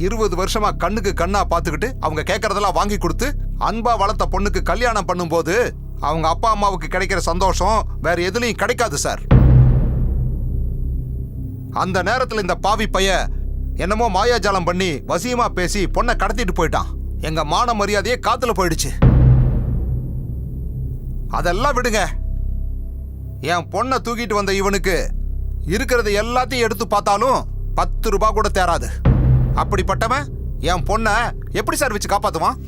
20 வருஷமா கண்ணுக்கு கண்ணா பார்த்துக்கிட்டு அவங்க கேட்கறதெல்லாம் வாங்கி கொடுத்து அன்பா வளர்த்த பொண்ணுக்கு கல்யாணம் பண்ணும்போது அவங்க அப்பா அம்மாவுக்கு கிடைக்கிற சந்தோஷம் வேற எதுலையும் கிடைக்காது சார். அந்த நேரத்தில் இந்த பாவி பைய என்னமோ மாயாஜாலம் பண்ணி வசியமா பேசி பொண்ணை கடத்திட்டு போயிட்டான். எங்க மான மரியாதையே காத்துல போயிடுச்சு. அதெல்லாம் விடுங்க. என் பொண்ணை தூக்கிட்டு வந்த இவனுக்கு இருக்கிறது எல்லாத்தையும் எடுத்து பார்த்தாலும் 10 ரூபாய் கூட தேராது. அப்படிப்பட்டவன் என் பொண்ணை எப்படி சார் வச்சு காப்பாத்துவான்?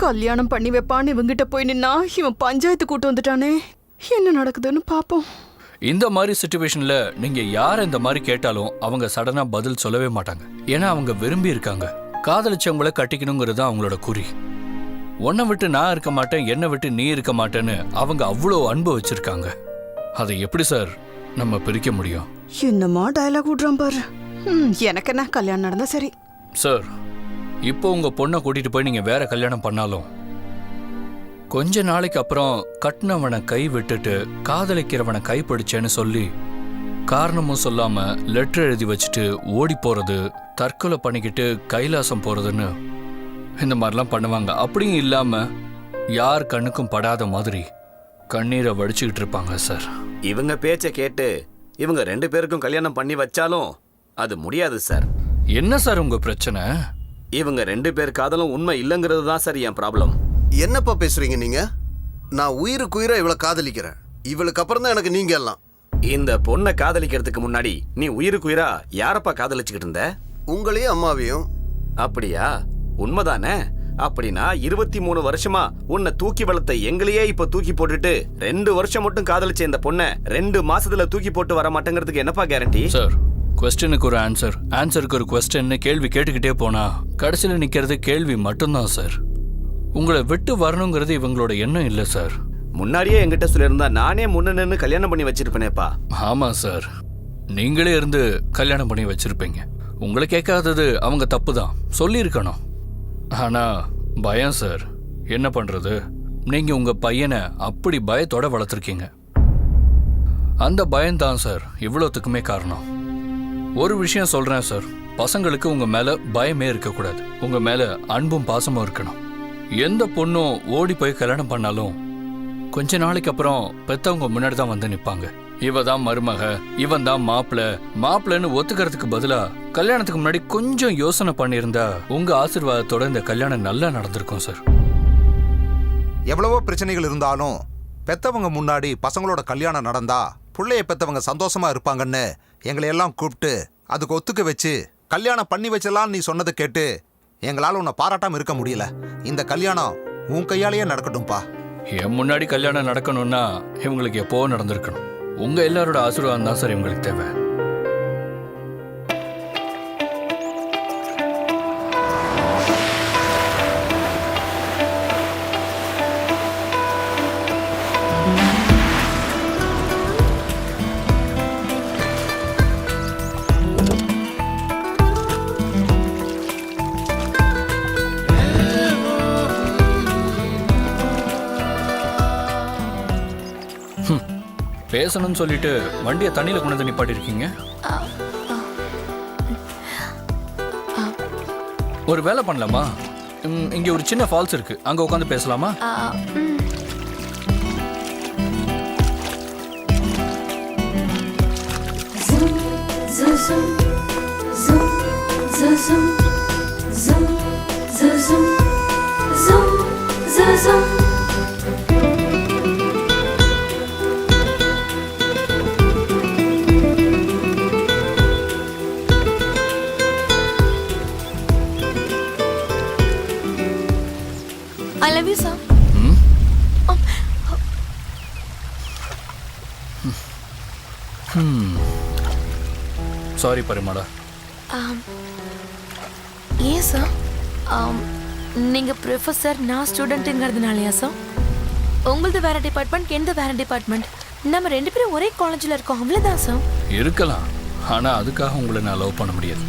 கல்யாணம் பண்ணி வைப்பான்னு இவங்கிட்ட போய் நின்னா இவன் பஞ்சாயத்து கூட்டு வந்துட்டானே. என்ன நடக்குதுன்னு பாப்போம். இந்த மாதிரி சுச்சுவேஷன்ல நீங்க யார் இந்த மாதிரி கேட்டாலும் அவங்க சடனா பதில் சொல்லவே மாட்டாங்க. ஏன்னா அவங்க விரும்பி இருக்காங்க. காதலிச்சவங்கள கட்டிக்கணுங்கிறது அவங்களோட குறி. உன்னை விட்டு நான் இருக்க மாட்டேன், என்னை விட்டு நீ இருக்க மாட்டேன்னு அவங்க அவ்வளோ அன்பு வச்சிருக்காங்க. அதை எப்படி சார் நம்ம பிரிக்க முடியும்? என்னமா டயலாக் விடுறான் பாரு. எனக்கு என்ன, கல்யாணம் நடந்தா சரி. சார், இப்போ உங்க பொண்ணை கூட்டிட்டு போய் நீங்க வேற கல்யாணம் பண்ணாலும் கொஞ்ச நாளைக்கு அப்புறம் கட்டினவனை கை விட்டுட்டு காதலிக்கிறவனை கைப்பிடிச்சேன்னு சொல்லி காரணமும் சொல்லாம லெட்டர் எழுதி வச்சுட்டு ஓடி போறது, தற்கொலை பண்ணிக்கிட்டு கைலாசம் போறதுன்னு இந்த மாதிரிலாம் பண்ணுவாங்க. அப்படியும் இல்லாம யார் கண்ணுக்கும் படாத மாதிரி கண்ணீரை வடிச்சுக்கிட்டு இருப்பாங்க சார். இவங்க பேச்சை கேட்டு இவங்க 2 பேருக்கும் கல்யாணம் பண்ணி வச்சாலும் அது முடியாது சார். என்ன சார் உங்க பிரச்சனை? இவங்க 2 பேர் காதலும் உண்மை இல்லைங்கிறது தான் சார் என் ப்ராப்ளம். என்னப்பா பேசுறீங்க நீங்க? நான் உயிருக்குயிரா இவளை காதலிக்கிறேன். இவளுக்கு அப்புறம் தான் எனக்கு நீங்க எல்லாம். இந்த பொண்ணை காதலிக்கிறதுக்கு முன்னாடி நீ உயிருக்குயிரா யாரப்பா காதலிச்சுக்கிட்டு இருந்த? உங்களையும் அம்மாவையும். அப்படியா? உண்மைதானே? அப்படின்னா 23 வருஷமா உன்னை தூக்கி வளர்த்த எங்களையே இப்ப தூக்கி போட்டுட்டு 2 வருஷம் மட்டும் காதலிச்ச இந்த பொண்ணை 2 மாசத்துல தூக்கி போட்டு வர மாட்டேங்கிறதுக்கு என்னப்பா கேரண்டி? சார், கொஸ்டினுக்கு ஒரு ஆன்சர், ஆன்சருக்கு ஒரு கொஸ்டின், கேள்வி கேட்டுக்கிட்டே போனா கடைசியில் நிக்கிறது கேள்வி மட்டும்தான் சார். உங்களை விட்டு வரணுங்கிறது இவங்களோட எண்ணம் இல்லை சார். முன்னாடியே என்கிட்ட சொல்லியிருந்தா நானே முன்ன நின்று கல்யாணம் பண்ணி வச்சிருப்பேனேப்பா. ஆமா சார், நீங்களே இருந்து கல்யாணம் பண்ணி வச்சிருப்பீங்க. உங்களை கேட்காதது அவங்க தப்பு தான், சொல்லியிருக்கணும். ஆனா பயம் சார், என்ன பண்றது? நீங்க உங்க பையனை அப்படி பயத்தோட வளர்த்துருக்கீங்க. அந்த பயம்தான் சார் இவ்வளோத்துக்குமே காரணம். ஒரு விஷயம் சொல்றேன் சார், பசங்களுக்கு உங்க மேல பயமே இருக்கக்கூடாது, உங்க மேல அன்பும் பாசமும் இருக்கணும். எந்த பொண்ணும் ஓடி போய் கல்யாணம் பண்ணாலும் கொஞ்ச நாளைக்கு அப்புறம் பெத்தவங்க முன்னாடி தான் வந்து நிப்பாங்க. இவ தான் மருமக, இவன் தான் மாப்பிள்ளைன்னு ஒத்துக்கிறதுக்கு பதிலா கல்யாணத்துக்கு முன்னாடி கொஞ்சம் யோசனை பண்ணியிருந்தா உங்க ஆசீர்வாதத்தோட இந்த கல்யாணம் நல்லா நடந்திருக்கும் சார். எவ்வளவோ பிரச்சனைகள் இருந்தாலும் பெத்தவங்க முன்னாடி பசங்களோட கல்யாணம் நடந்தா புள்ளைய பெத்தவங்க சந்தோஷமா இருப்பாங்கன்னு எங்களை எல்லாம் கூப்பிட்டு அதுக்கு ஒத்துக்க வச்சு கல்யாணம் பண்ணி வச்சலாம் நீ சொன்னதை கேட்டு எங்களால் உன்னை பாராட்டாம இருக்க முடியல. இந்த கல்யாணம் உன் கையாலேயே நடக்கட்டும்பா. என் முன்னாடி கல்யாணம் நடக்கணும்னா இவங்களுக்கு எப்போ நடந்திருக்கணும். உங்க எல்லாரோட ஆசீர்வாதம் தான் சார் இவங்களுக்கு தேவை. பேசணும்னு சொல்லிட்டு வண்டியை தண்ணியில கொண்டு வந்து நிப்பாட்டி இருக்கீங்க. ஒரு வேலை பண்ணலாமா? இங்க ஒரு சின்ன ஃபால்ஸ் இருக்கு, அங்க உட்காந்து பேசலாமா? I love you, sir. Sorry Parimala. ஏன் சார்? நீங்க ப்ரொஃபஸர், நான் ஸ்டூடெண்ட்டுங்கிறதுனாலயா சார்? உங்களது வேற டிபார்ட்மெண்ட், எந்த வேற டிபார்ட்மெண்ட், நம்ம 2 பேரும் ஒரே காலேஜில் இருக்கோம், அவ்வளோதான் சார். இருக்கலாம், ஆனா அதுக்காக உங்களை நான் லவ் பண்ண முடியாது.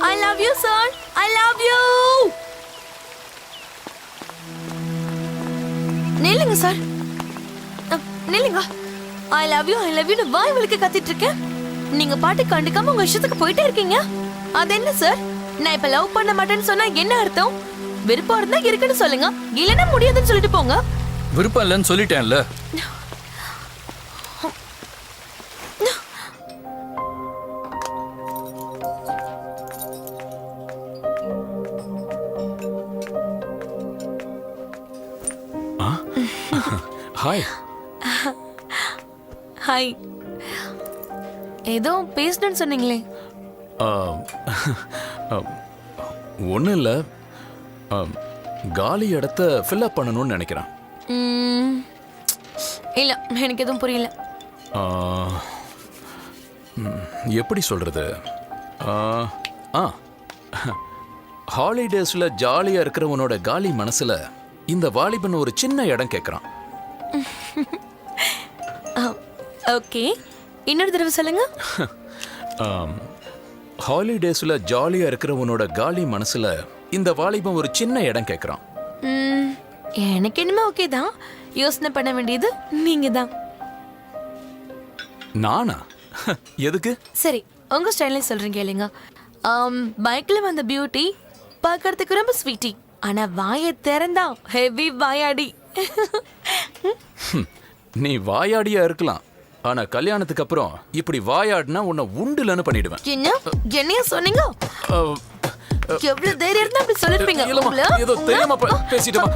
I love you, sir. I love you. நில்லுங்க சார், நில்லுங்க. I love you, I love you வாய் வலிக்க கத்திட்டு இருக்கேன். நீங்க பாட்டு கண்டுக்காம உங்க இஷ்டத்துக்கு போயிட்டே இருக்கீங்க. அது என்ன சார்? நான் இப்ப லவ் பண்ண மாட்டேன்னு சொன்னா என்ன அர்த்தம்? விருப்பம் இருந்தா இருக்குன்னு சொல்லுங்க, இல்லைன்னா முடியாதுன்னு சொல்லிட்டு போங்க. விருப்பம் இல்லைன்னு சொல்லிட்டேன்ல. ஹாய். ஹாய். ஏதோ பேசணும்னு சொன்னீங்களே. ஒன்றும் இல்லை, காலி இடத்த ஃபில்அப் பண்ணணும்னு நினைக்கிறேன். இல்ல, எனக்கு எதுவும் புரியல. எப்படி சொல்றது? ஹாலிடேஸ்ல ஜாலியா இருக்கிறவனோட காலி மனசுல இந்த வாலிபன் ஒரு சின்ன இடம் கேட்கறான். ஓகே, இன்னொரு தடவை சொல்லுங்க. ஹாலிடேஸ்ல ஜாலியா இருக்கிறவனோட காலி மனசுல இந்த வாலிபன் ஒரு சின்ன இடம் கேட்கறான். எனக்கு என்னமோ ஓகே தான். யோசனை பண்ண வேண்டியது நீங்க தான். நானா? எதுக்கு? சரி, உங்க ஸ்டைல்ல சொல்றீங்க இல்லைங்க. பைக்ல வந்த பியூட்டி பார்க்கறதுக்கு ரொம்ப ஸ்வீட்டி, ஆனா வாயை திறந்தா ஹெவி வாயாடி. நீ வாயாடியா இருக்கலாம், ஆனா கல்யாணத்துக்கு அப்புறம் இப்படி வாயாடினா உன்னை உண்டுலன்னு பண்ணிடுவேன். என்னைய சொன்னீங்க? எவ்வளவு தைரியம் இருந்தா அப்படி சொல்லிருப்பீங்க? ஏதோ தெரியாம பேசிட்டோமா?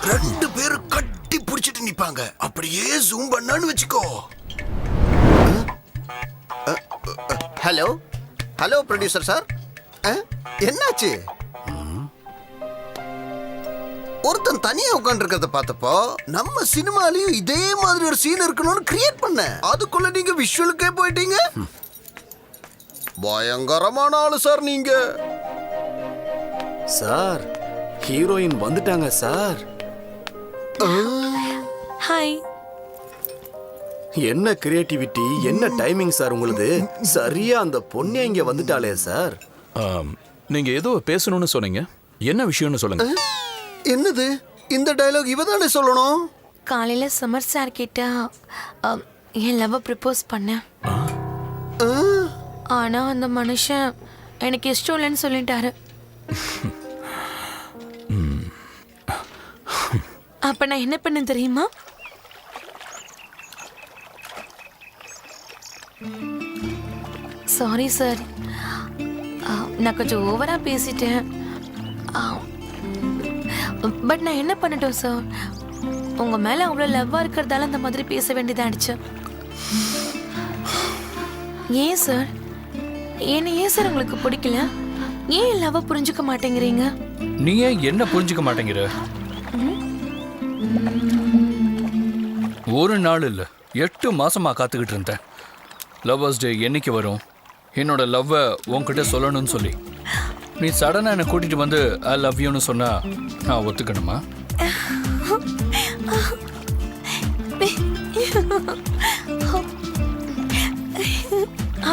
ரெண்டு பேரும் கட்டி புடிச்சிட்டு நிப்பாங்க. அப்படியே ஜூம் பண்ணான்னு வச்சுக்கோ. ஹலோ ஹலோ ப்ரொடியூசர் சார், என்னாச்சு? ஒருத்தன் தனியா உட்காந்துருக்கிறத பார்த்தப்போ நம்ம சினிமாலையும் இதே மாதிரி ஒரு சீன் இருக்கணும்னு கிரியேட் பண்ண. அதுக்குள்ள நீங்க விஷுவலுக்கே போயிட்டீங்க. பயங்கரமான ஆளு சார் நீங்க. சார், ஹீரோயின் வந்துட்டாங்க சார். ஹாய். என்ன கிரியேட்டிவிட்டி, என்ன டைமிங் சார் உங்களுது. சரியா அந்த பொண்ணே இங்க வந்துட்டாளே சார். நீங்க ஏதோ பேசணும்னு சொன்னீங்க, என்ன விஷயம்னு சொல்லுங்க. என்னது இந்த டயலாக்? இவ தானே சொல்லணும். காலையில சமர் சார் கிட்ட என் லவ் ப்ரப்போஸ் பண்ணேன். ஆனா அந்த மனுஷன் எனக்கு இஷ்டம் இல்லைன்னு சொல்லிட்டாரு. அப்ப நான் என்ன பண்ண தெரியுமா? சாரி சார், நான் கொஞ்சம் ஓவரா பேசிட்டேன். பட் நான் என்ன பண்ணட்டும் சார்? உங்க மேல அவ்வளவு லவ்வா இருக்கிறதால அந்த மாதிரி பேச வேண்டியதாயிடுச்சு. ஏன் சார், ஏன் சார் உங்களுக்கு பிடிக்கல? ஏன் லவ்வ புரிஞ்சுக்க மாட்டேங்கிறீங்க? நீ ஏன் என்ன புரிஞ்சுக்க மாட்டேங்கிற? ஒரு நாள் இல்ல 8 மாசமா காத்துக்கிட்டு இருந்தேன். லவ்வர்ஸ் டே என்னைக்கு வரும், என்னோட லவ்வை உன்கிட்ட சொல்லணும்னு சொல்லி. நீ சடனா என்னை கூட்டிட்டு வந்து ஐ லவ் யூன்னு சொன்னா நான் ஒத்துக்கணுமா?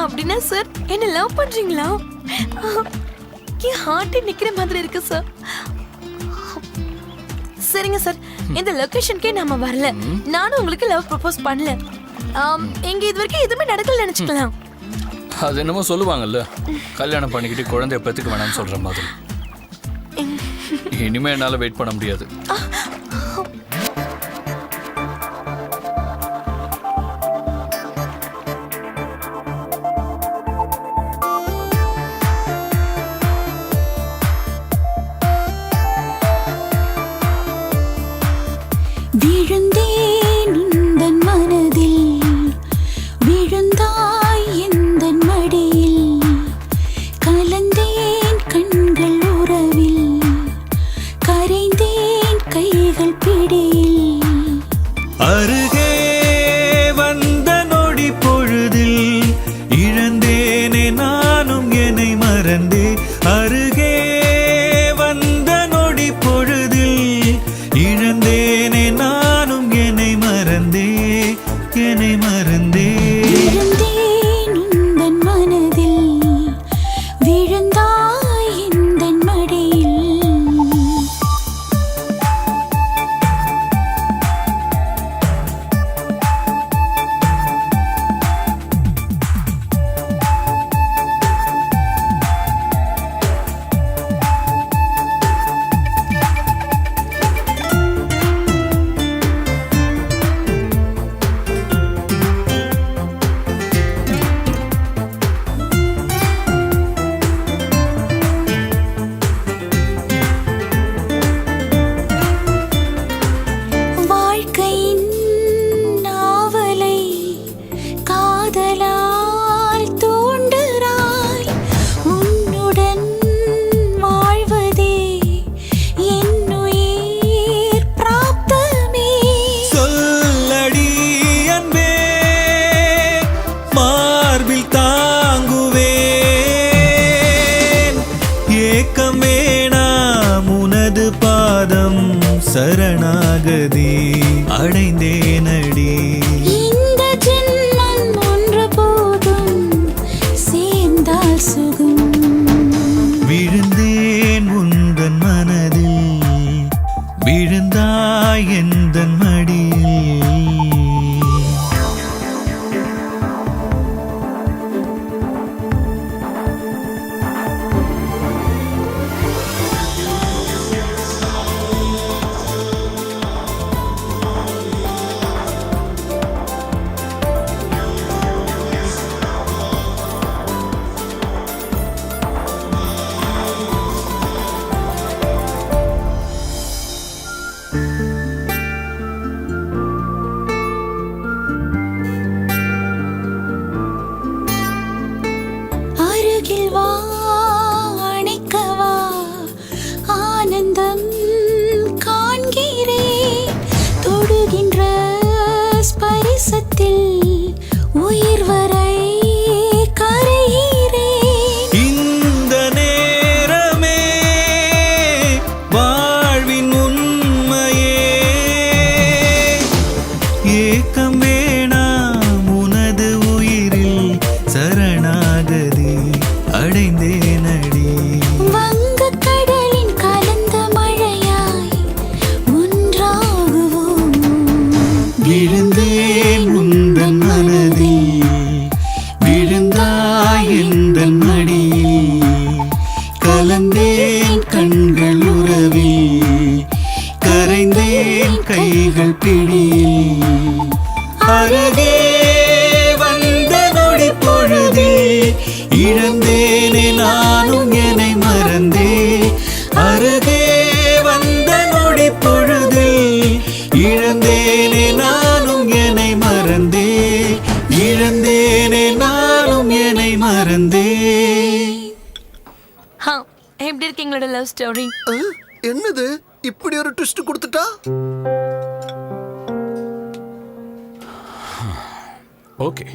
அப்படின்னா சார் என்ன லவ் பண்றீங்களா? என் ஹார்ட் நிக்கிற மாதிரி இருக்கு சார். சரிங்க சார், இந்த லொகேஷனுக்கே நாம வரல. நானும் உங்களுக்கு லவ் ப்ரப்போஸ் பண்ணல. எங்க இது வரைக்கும் எதுவுமே நடக்கல நினைச்சுக்கலாம். அது என்னமோ சொல்லுவாங்கல்ல, கல்யாணம் பண்ணிக்கிட்டு குழந்தைய பெற்றுக்க வேணாம்னு சொல்ற மாதிரி. இனிமே என்னால வெயிட் பண்ண முடியாது. விழுந்தேன் உந்தன் மனதில், விழுந்தாய் எந்தன் மடியில், கலந்தேன் கண்கள் உறவில், கரைந்தேன் கைகள் பிடியில். அருகே வந்த நொடி பொழுதில் இழந்தேனே நானும் என்னை மறந்தே. அருகே வந்த நொடி பொழுதில் இழந்தேனே நானும் என்னை மறந்தே, என்னை மறந்தே. விழுந்தேன் உந்தன் மனதில், விழுந்தாய் எந்தன் மடியில். பாசத்தில் உயிர் வரை கரைகிறேன். இந்த நேரமே வாழ்வின் உண்மையே, ஏக்கம் வேணாம் உனது உயிரில் சரணாகதி அடைந்தேனடி. வங்கக் கடலின் கலந்த மழையாய் ஒன்றாகுவோம். விழுந்தேன் உந்தன் மனதில், விழுந்தாய் எந்தன் மடியில், கலந்தேன் கண்கள் உறவில், கரைந்தேன் கைகள் பிடியில். அருகே வந்த நொடி பொழுதில் இழந்தேனே நானும் என்னை மறந்தே. அருகே வந்த நொடி பொழுதில் இழந்தேனே நானும் என்னை மறந்தே. இழந்தேனே நானும் என்னை மறந்தே. ஹா, எப்படி இருக்கு எங்களோட லவ் ஸ்டோரி? என்னது இப்படி ஒரு ட்விஸ்ட் கொடுத்துட்டா? ஓகே,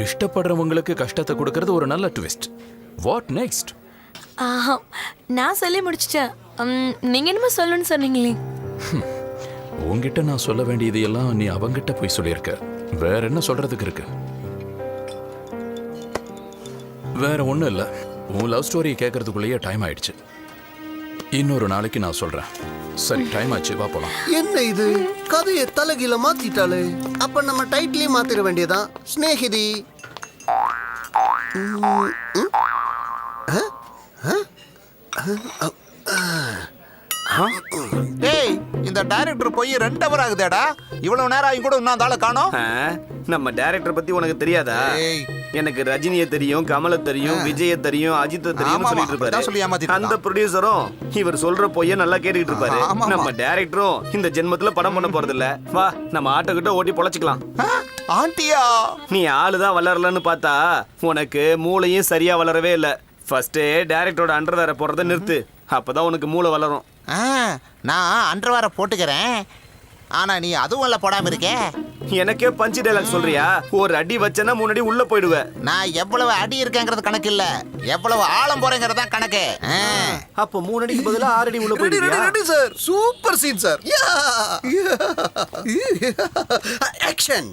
இஷ்டப்படுறவங்களுக்கு கஷ்டத்தை கொடுக்கறது ஒரு நல்ல ட்விஸ்ட். What next? ஆஹா, நான் சொல்லி முடிச்சிட்டேன். நீங்க என்னமோ சொல்லணும்னு சொன்னீங்களே. உன்கிட்ட நான் சொல்ல வேண்டியது எல்லாம் நீ அவங்கிட்ட போய் சொல்லியிருக்க. வேற என்ன சொல்றதுக்கு இருக்கு? வேற ஒண்ணும் இல்ல. உன் லவ் ஸ்டோரியை கேட்கறதுக்குள்ளேயே டைம் ஆயிடுச்சு. இன்னொரு நாளைக்கு நான் சொல்றேன். சரி, டைம் ஆச்சு, வா போலாம். என்ன இது கதையை தலைகீழ மாத்திட்டாளே. அப்ப நம்ம டைட்டிலே மாத்திர வேண்டியதான். ஸ்நேகிதி. டேய், இந்த டைரக்டர் போய் 2 hour ஆகுதேடா. இவ்வளவு நேரம் ஆகி கூட இன்னும் அந்த ஆளை காணோம். நம்ம டைரக்டர் பத்தி உனக்கு தெரியாதா? ஏய். எனக்கு ரஜினியை தெரியும், கமலை தெரியும், விஜயை தெரியும், அஜித்தை தெரியும் ஆமா, சொல்லிட்டு அப்படிதான் சொல்லி இருப்பாரு. ஏமாத்திட்டு அந்த ப்ரொடியூசரும் இவர் சொல்ற பொய்ய நல்லா கேட்டுக்கிட்டு இருப்பாரு. ஆமா. நம்ம டைரக்டரும் இந்த ஜென்மத்துல படம் பண்ண போறது இல்ல. வா, நம்ம ஆட்டோகிட்ட ஓட்டி பொழைச்சிக்கலாம். ஆண்டியா? நீ ஆளுதான் வளரலன்னு பார்த்தா உனக்கு மூளையும் சரியா வளரவே இல்ல. ஃபர்ஸ்ட் டைரக்டரோட அண்டர்வேரை போடுறத நிறுத்து, அப்பதான் உனக்கு மூளை வளரும். நான் அண்டர்வேரை போட்டுக்கிறேன். ஆனா நீ அதுவும் இல்ல போடாம இருக்கே. எனக்கே பஞ்சு டைலாக் சொல்றியா? ஒரு அடி வச்சனா 3 அடி உள்ள போயிடுவ. நான் எவ்வளவு அடி இருக்கேங்கிறது கணக்கு இல்ல, எவ்வளவு ஆழம் போறேங்கிறது தான் கணக்கு. அப்ப 3 அடிக்கு பதிலா 6 அடி உள்ள போயிடுவியா? Ready sir. Super scene sir. Action.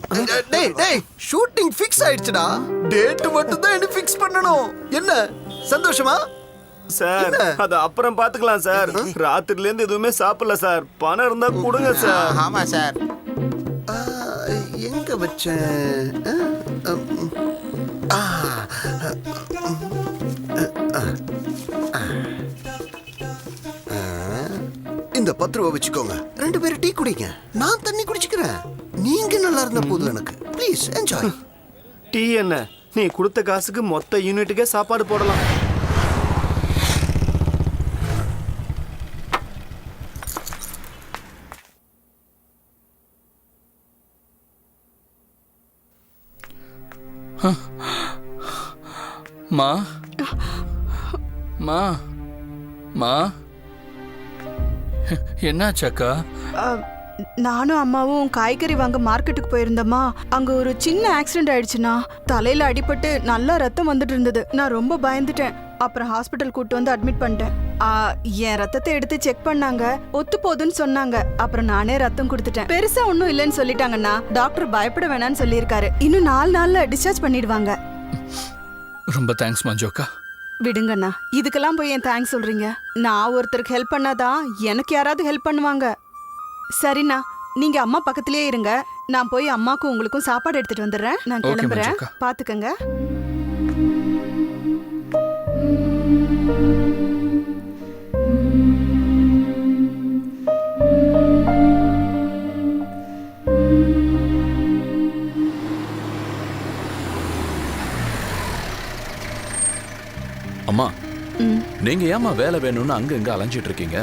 டேய் ஷூட்டிங் ஃபிக்ஸ் ஆயிடுச்சுடா. டேட் மட்டும் தான் இன்னும் ஃபிக்ஸ் பண்ணனும். என்ன சந்தோஷமா? சார், அது அப்புறம் பாத்துக்கலாம் சார். ராத்திரில இருந்து எதுவுமே சாப்பிடல சார். பணம் இருந்தா கொடுங்க சார். ஆமா சார். எங்க வச்சேன்? இந்த 10 ரூபா வச்சுக்கோங்க. 2 பேரும் டீ குடிங்க, நான் தண்ணி குடிச்சுக்கிறேன். நீங்க நல்லா இருந்த போதும் எனக்கு. Please enjoy. டீ என்ன, நீ கொடுத்த காசுக்கு மொத்த யூனிட்டுக்கே சாப்பாடு போடலாம். மா மா மா என்னாச்சக்கா? நானும் அம்மாவும் காய்கறி வாங்க மார்க்கெட்டுக்கு போயிருந்தோமா. அங்க ஒரு சின்ன ஆக்சிடென்ட் ஆயிடுச்சுண்ணா. தலையில அடிபட்டு நல்லா ரத்தம் வந்துட்டு இருந்தது. நான் ரொம்ப பயந்துட்டேன். அப்புறம் ஹாஸ்பிட்டல் கூட்டு வந்து அட்மிட் பண்ணிட்டேன். என் ரத்தத்தை எடுத்து செக் பண்ணாங்க, ஒத்து போகுதுன்னு சொன்னாங்க. அப்புறம் நானே ரத்தம் கொடுத்துட்டேன். பெருசா ஒன்றும் இல்லைன்னு சொல்லிட்டாங்கண்ணா. டாக்டர் பயப்பட வேணாம்னு சொல்லியிருக்காரு. இன்னும் 4 நாள்ல டிஸ்சார்ஜ் பண்ணிடுவாங்க. ரொம்ப தேங்க்ஸ் மஞ்சு அக்கா. விடுங்கண்ணா, இதுக்கெல்லாம் போய் ஏன் தேங்க்ஸ் சொல்றீங்க? நான் ஒருத்தருக்கு ஹெல்ப் பண்ணாதான் எனக்கு யாராவது ஹெல்ப் பண்ணுவாங்க. சரிண்ணா, நீங்க அம்மா பக்கத்திலேயே இருங்க. நான் போய் அம்மாக்கும் உங்களுக்கும் சாப்பாடு எடுத்துட்டு வந்துடுறேன். நான் Okay, கிளம்புறேன். மஞ்சு அக்கா. பாத்துக்கங்க. அம்மா, நீங்க ஏமா வேலை வேணும்னு அங்க இங்க அலைஞ்சிட்டு இருக்கீங்க?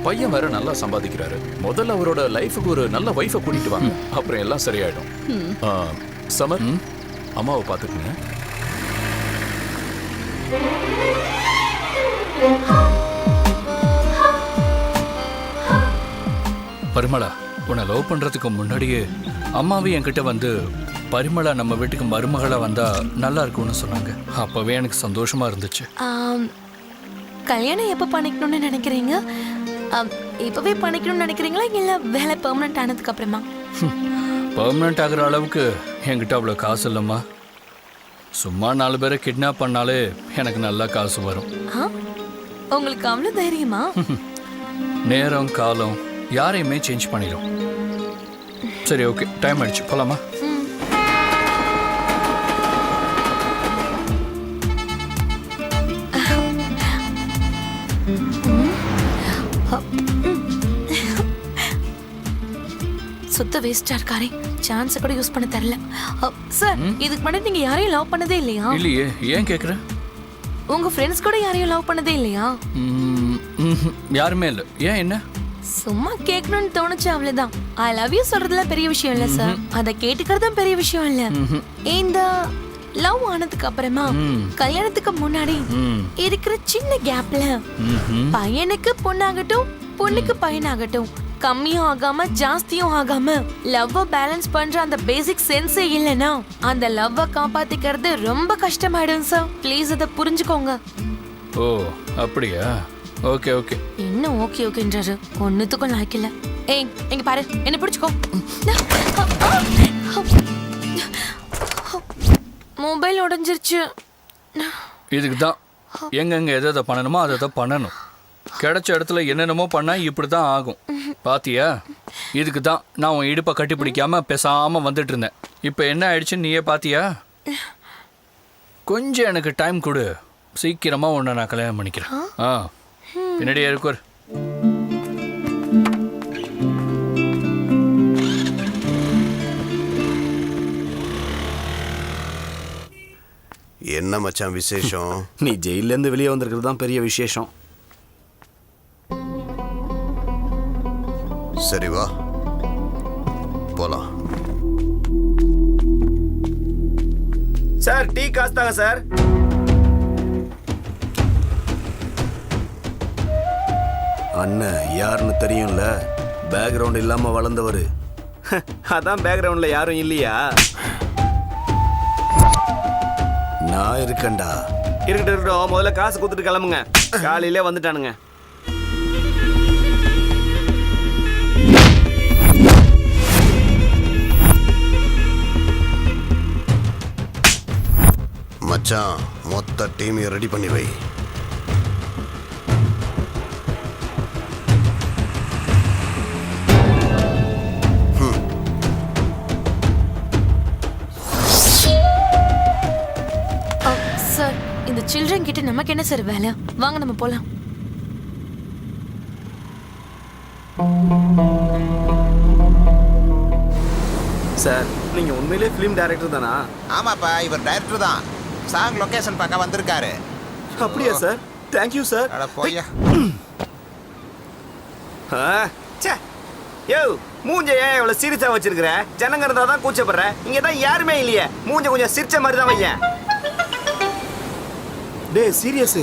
பையன் வேற நல்லா சம்பாதிக்கிறாரு. முதல்ல அவரோட லைஃபுக்கு ஒரு நல்ல வைஃபை கூட்டிட்டு வாங்க, அப்புறம் எல்லாம் சரியாயிடும். சமர், அம்மாவை பாத்துக்குங்க. பரிமளா, உன்னை லவ் பண்றதுக்கு முன்னாடியே அம்மாவே என்கிட்ட வந்து பரிமளா நம்ம வீட்டுக்கு மருமகளா வந்தா நல்லா இருக்கும்னு சொன்னாங்க. அப்பவே எனக்கு சந்தோஷமா இருந்துச்சு. கல்யாணம் எப்போ பண்ணிக்கணும்னு நினைக்கிறீங்க? இப்பவே பண்ணிக்கணும்னு நினைக்கிறீங்களா இல்லை வேலை பெர்மனன்ட் ஆனதுக்கு அப்புறமா? பெர்மனன்ட் ஆகிற அளவுக்கு என்கிட்ட அவ்வளோ காசு இல்லைம்மா. சும்மா 4 பேரை கிட்னாப் பண்ணாலே எனக்கு நல்லா காசு வரும். உங்களுக்கு அவ்வளோ தைரியமா? நேரம் காலம் யாரையுமே சேஞ்ச் பண்ணிடும். சரி, ஓகே, டைம் ஆயிடுச்சு, போலாமா? சுத்த வேஸ்டா இருக்காரே, சான்ஸ் கூட யூஸ் பண்ண தெரியல. சார், இதுக்கு முன்னாடி நீங்க யாரையும் லவ் பண்ணதே இல்லையா? இல்லையே, ஏன் கேக்குற? உங்க ஃப்ரெண்ட்ஸ் கூட யாரையும் லவ் பண்ணதே இல்லையா? யாருமே இல்லை. ஏன், என்ன? சும்மா கேட்கணும்னு தோணுச்சு, அவ்வளவுதான். ஐ லவ் யூ சொல்றதுல பெரிய விஷயம் இல்ல சார், அதை கேட்டுக்கிறதும் பெரிய விஷயம் இல்ல. இந்த லவ் ஆனதுக்கு அப்புறமா கல்யாணத்துக்கு முன்னாடி இருக்கிற சின்ன கேப்ல பையனுக்கு பொண்ணாகட்டும் பொண்ணுக்கு பையனாகட்டும் கம்மியும் ஆகாம ஜாஸ்தியும் ஆகாம லவ் பேலன்ஸ் பண்ற அந்த பேசிக் சென்ஸே இல்லைன்னா அந்த லவ் காப்பாத்திக்கிறது ரொம்ப கஷ்டமாயிடும் சார். ப்ளீஸ் அதை புரிஞ்சுக்கோங்க. ஓ, அப்படியா? Okay okay. இன்னும் ஓகே ஓகேன்றாரு, ஒன்னுத்துக்கும் லாய்க்கல. ஏய், இங்க பாரு, என்ன பிடிச்சுக்கோ. மொபைல் உடைஞ்சிருச்சு. இதுக்கு தான் எங்கெங்க எதை பண்ணணுமோ அதை தான் பண்ணணும். கிடைச்ச இடத்துல என்னென்னமோ பண்ணா இப்படி தான் ஆகும். பாத்தியா? இதுக்கு தான் நான் உன் இடுப்பை கட்டி பிடிக்காம பேசாம வந்துட்டு இருந்தேன். இப்போ என்ன ஆயிடுச்சுன்னு நீயே பாத்தியா? கொஞ்சம் எனக்கு டைம் கொடு, சீக்கிரமா உன்னை நான் கல்யாணம் பண்ணிக்கிறேன். பின்னாடியே இருக்கார். என்ன மச்சான் விசேஷம்? நீ ஜெயில இருந்து வெளியே வந்திருக்கிறது தான் பெரிய விசேஷம். சரி வா போலாம். சார், டீ காசு தாங்க சார். அண்ணன் யாருன்னு தெரியும்ல, பேக்ரவுண்ட் இல்லாம வளர்ந்தவர். அதான் பேக்ரவுண்ட்ல யாரும் இல்லையா? நான் இருக்கேன்டா. இருக்கட்டும், முதல்ல காசு கொடுத்துட்டு கிளம்புங்க. காலையிலே வந்துட்டானுங்க. மச்சான், மொத்த டீமையும் ரெடி பண்ணி வை. சார், இந்த சில்ட்ரன் கிட்ட நமக்கு என்ன சார் வேலை? வாங்க நம்ம போலாம். சார், நீங்க உண்மையிலே ஃபிலிம் டைரக்டர் தானா? ஆமாப்பா, இவர் டைரக்டர் தான். சாங் லொகேஷன் பார்க்க வந்திருக்காரு. அப்படியா சார்? Thank you sir. அட போய்யா. யோ, மூஞ்ச ஏன் இவ்வளவு சீரியஸா வச்சிருக்கிற? ஜனங்க இருந்தா தான் கூச்சப்படுற. இங்க தான் யாருமே இல்லையே. மூஞ்ச கொஞ்சம் சிரிச்ச மாதிரி தான் வையேன். டேய், சீரியஸ்,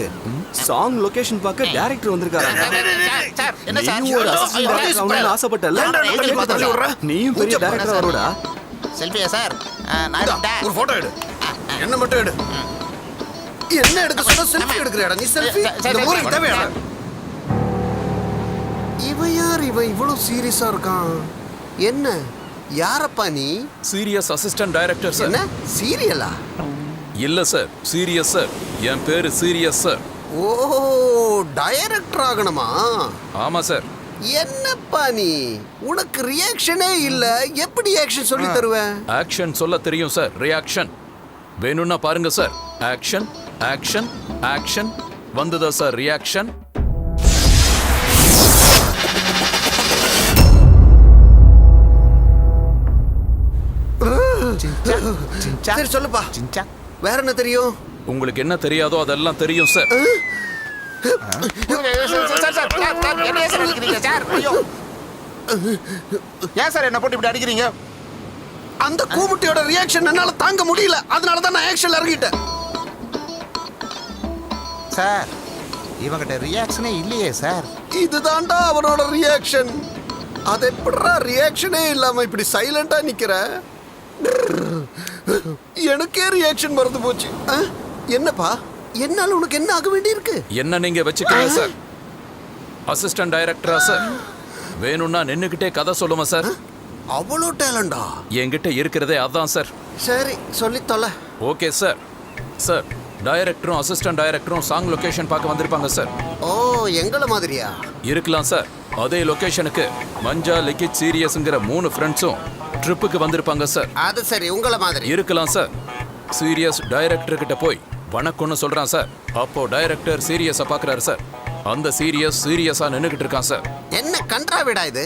சாங் லொகேஷன் பார்க்க டைரக்டர் வந்திருக்காரு. சார், என்ன சார்? நீயும் ஒரு அசிஸ்டன்ட் டைரக்டர் ஆகணும்னு ஆசைப்பட்டல. நீயும் பெரிய டைரக்டர் ஆகணும்டா. செல்ஃபியா சார்? நான் எடுத்தேன். ஒரு போட்டோ எடு. என்ன மட்டும் எடு. என்ன எடுக்க சொன்னா செல்ஃபி எடுக்கறடா நீ? செல்ஃபி இந்த ஊருக்கு தேவையா? இவன் யார்? இவன் இவ்வளவு சீரியஸா இருக்கான். என்ன யாரப்பா நீ? Serious assistant director sir. என்ன சீரியலா? இல்ல சார், சீரியஸ் சார். என் பேரு சீரியஸ் சார். ஓ, டைரக்டர் ஆகணுமா? ஆமா சார். என்னப்பா நீ? உனக்கு ரியாக்ஷனே இல்ல, எப்படி ஆக்ஷன் சொல்லி தருவேன்? ஆக்ஷன் சொல்ல தெரியும் சார், ரியாக்ஷன் வேணும்னா பாருங்க சார். ஆக்ஷன் ஆக்ஷன் ஆக்ஷன் வந்ததா சார் ரியாக்ஷன்? சரி சொல்லுப்பா. வேற என்ன தெரியும்? உங்களுக்கு என்ன தெரியாதோ அதெல்லாம் தெரியும் சார். ஏன் சார் என்ன போட்டு இப்படி அடிக்கிறீங்க? அந்த கூமுட்டியோட ரியாக்ஷன் என்னால தாங்க முடியல, அதனால தான் நான் ஆக்ஷன்ல இறங்கிட்டேன். சார், இவங்கிட்ட ரியாக்ஷனே இல்லையே சார். இதுதான்டா அவனோட ரியாக்ஷன். அது எப்படிடா ரியாக்ஷனே இல்லாம இப்படி சைலண்டா நிக்கிற? எனக்கே ரியாக்ஷன் மறந்து போச்சு. என்னப்பா, என்னால உனக்கு என்ன ஆக வேண்டியிருக்கு? என்ன நீங்க வச்சுக்கிறீங்க சார்? அசிஸ்டன்ட் டைரக்டரா சார்? வேணும்னா நின்னுக்கிட்டே கதை சொல்லுமா சார்? அவ்வளோ டேலண்டா என்கிட்ட இருக்கிறதே அதான் சார். சரி, சொல்லி தொலை. Okay sir. சார், டைரக்டரும் அசிஸ்டன்ட் டைரக்டரும் சாங் லொகேஷன் பார்க்க வந்திருப்பாங்க சார். ஓ, எங்கள மாதிரியா? இருக்கலாம் சார். அதே லொகேஷனுக்கு மஞ்சா, லிக்கிட், சீரியஸ்ங்கிற 3 ஃப்ரெண்ட்ஸும் ட்ரிப்புக்கு வந்திருப்பாங்க சார். அது சரி, உங்கள மாதிரி இருக்கலாம் சார். சீரியஸ் டைரக்டர் கிட்ட போய் வணக்கம்னு சொல்றான் சார். அப்போ டைரக்டர் சீரியஸா பாக்குறாரு சார். அந்த சீரியஸா நின்னுகிட்டு இருக்கான் சார். என்ன கன்றாவிடா இது?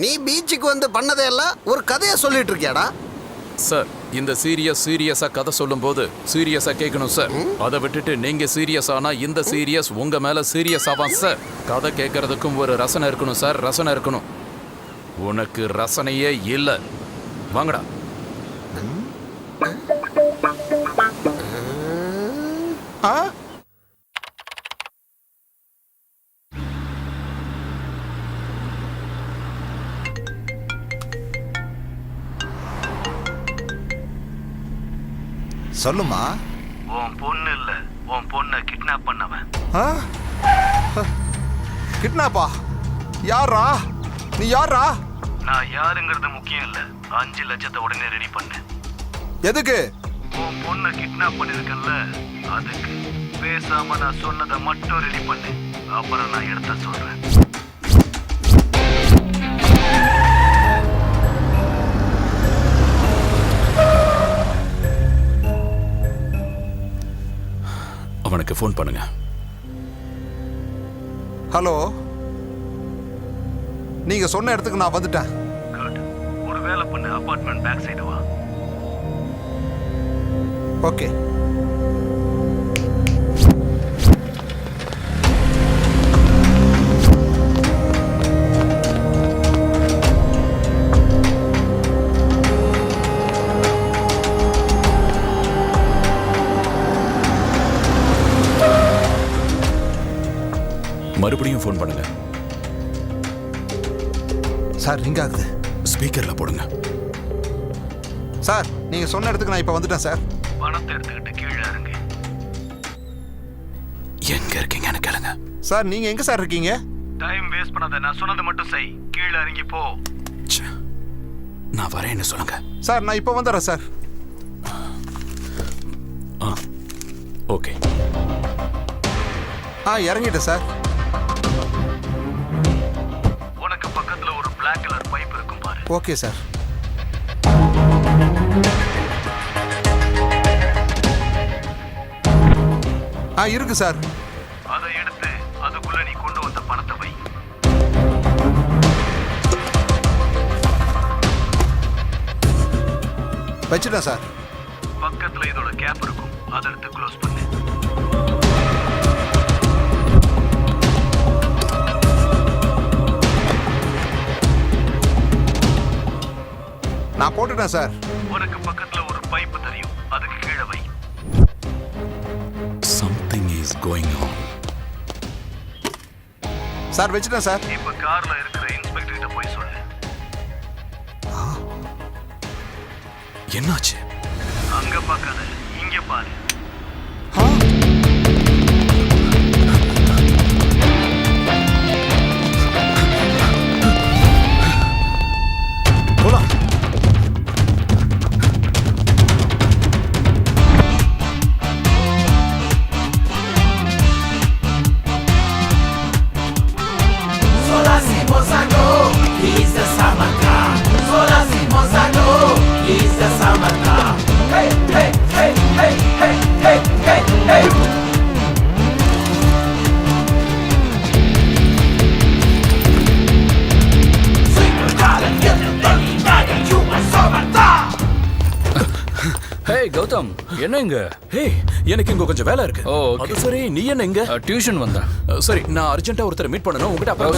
நீ பீச்சுக்கு வந்து பண்ணதையெல்லாம் ஒரு கதையா சொல்லிட்டு இருக்கியாடா? சார், இந்த சீரியஸா கதை சொல்லும்போது சீரியஸா கேட்கணும் சார். அதை விட்டுட்டு நீங்க சீரியஸ் ஆனா இந்த சீரியஸ் உங்க மேல சீரியஸ் ஆவான் சார். கதை கேட்கறதுக்கும் ஒரு ரசனை இருக்கணும் சார். ரசனை இருக்கணும். உனக்கு ரசனையே இல்ல. வாங்கடா. சொல்லுமா. உன் பொண்ணு இல்ல, உன் பொண்ணை கிட்னாப் பண்ணவன். கிட்னாப்பா? யாரா நீ? யாரா? நான் யாருங்கிறது முக்கியம் இல்ல. 5 லட்சத்தை உடனே ரெடி பண்ணு. எதுக்கு? உன் பொண்ணை கிட்னாப் பண்ணிருக்கல, அதுக்கு. பேசாம நான் சொன்னதை மட்டும் ரெடி பண்ணு. அப்புறம் நான் எடுத்த சொல்றேன். அவனுக்கு ஃபோன் பண்ணுங்க. ஹலோ, நீங்க சொன்ன இடத்துக்கு நான் வந்துட்டேன். குட். ஒரு வேலை பண்ணு, அபார்ட்மெண்ட் பேக் சைடு வா. ஓகே. மறுபடியும் ஃபோன் பண்ணுங்க. சார், ரிங் ஆகுது. ஸ்பீக்கர்ல போடுங்க. சார், நீங்க சொன்ன இடத்துக்கு நான் இப்ப வந்துட்டேன் சார். பணத்தை எடுத்துக்கிட்டு கீழே இறங்கு. எங்க இருக்கீங்கன்னு கேளுங்க. சார், நீங்க எங்க சார் இருக்கீங்க? டைம் வேஸ்ட் பண்ணாத, நான் சொன்னதை மட்டும் செய். கீழே இறங்கி போ. நான் வரேன்னு சொல்லுங்க. சார், நான் இப்ப வந்துடுறேன் சார். ஓகே. இறங்கிட்டேன் சார். உனக்கு பக்கத்துல ஒரு பிளாக் கலர் பைப் இருக்கும் பாரு. Okay sir. இருக்கு சார். அதை எடுத்து அதுக்குள்ள நீ கொண்டு வந்த பணத்தை வை. வச்சுட்டேன் சார். பக்கத்துல இதோட கேப் இருக்கும், அதை எடுத்து க்ளோஸ் பண்ணு. நான் போட்டுட்டேன் சார். உனக்கு பக்கத்துல ஒரு பைப் தெரியும், அதுக்கு கீழே வை. Something is going on. Sir, வச்சுட்டேன் சார். இப்ப கார்ல இருக்கிற இன்ஸ்பெக்டர் கிட்ட போய் சொல்லு. என்னாச்சு? அங்க பார்க்காத, இங்க பாரு. கௌதம், என்ன இங்க? ஹே, எனக்கு இங்க கொஞ்சம் வேலை இருக்கு. ஓ, okay. அது சரி, நீ என்ன இங்க? டியூஷன் வந்தேன். சரி, நான் அர்ஜென்ட்டா ஒருத்தர் மீட் பண்ணனும். உங்ககிட்ட அப்புறம்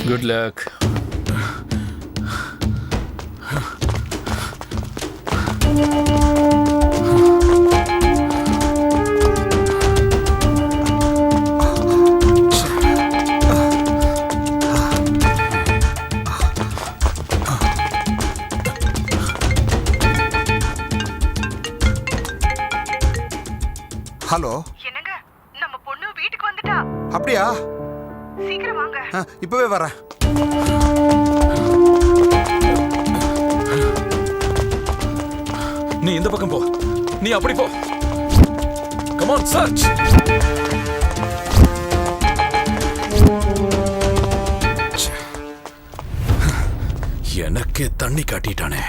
குட் லக். அப்படியா? சீக்கிரம் வாங்க. இப்பவே வரேன். நீ இந்த பக்கம் போ, நீ அப்படி போ. Come on, church. எனக்கே தண்ணி காட்டிட்டானே.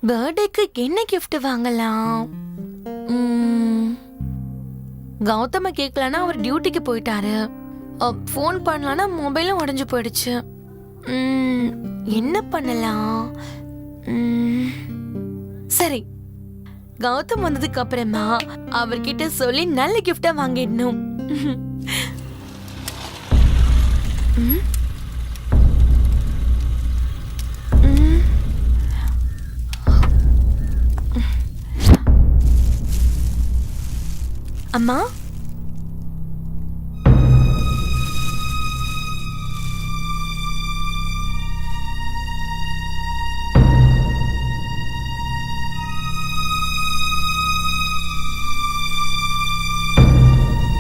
பர்த்டேக்கு என்ன gift வாங்கலாம்? கௌதம கேட்கலன்னா அவர் டியூட்டிக்கு போயிட்டாரு. ஃபோன் பண்ணலான்னா மொபைலும் உடஞ்சு போயிடுச்சு. என்ன பண்ணலாம்? சரி, கௌதம் வந்ததுக்கு அப்புறமா அவர்கிட்ட சொல்லி நல்ல கிஃப்டா வாங்கிடணும். அம்மா,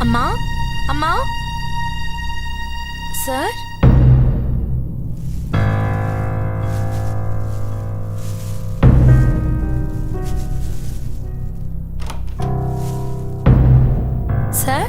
அம்மா, அம்மா, சார், சார்,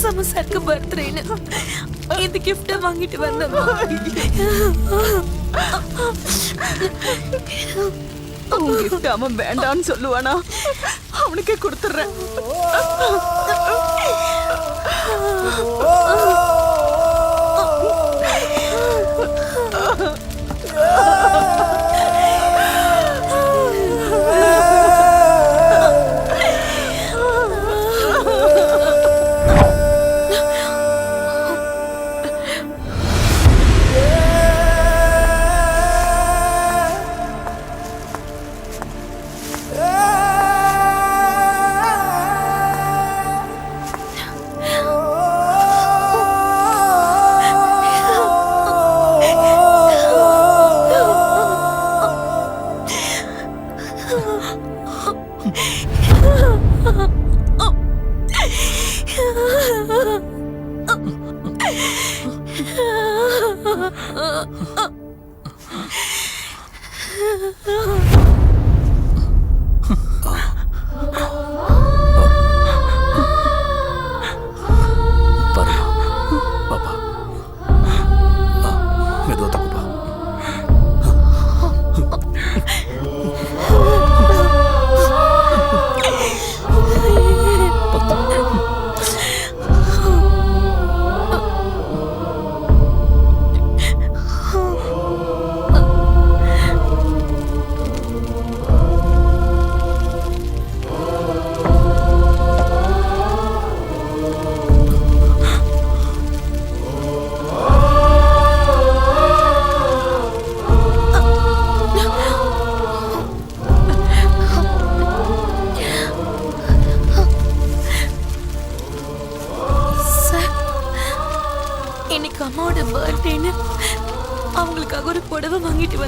சமசாருக்கு பர்த்டேன்னு இந்த கிஃப்ட வாங்கிட்டு வந்தேன். கிஃப்ட் அவன் வேண்டான்னு சொல்லுவானா? அவனுக்கே கொடுத்துறேன்.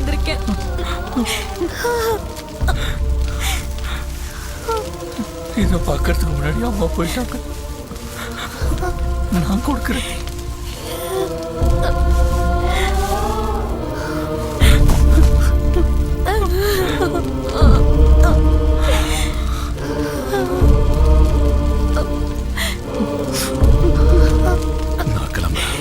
வந்திருக்கேன். இதை பார்க்கறதுக்கு முன்னாடி அம்மா போயிட்டாங்க. நான் கொடுக்குறேன். நான் கிளம்புறேன்.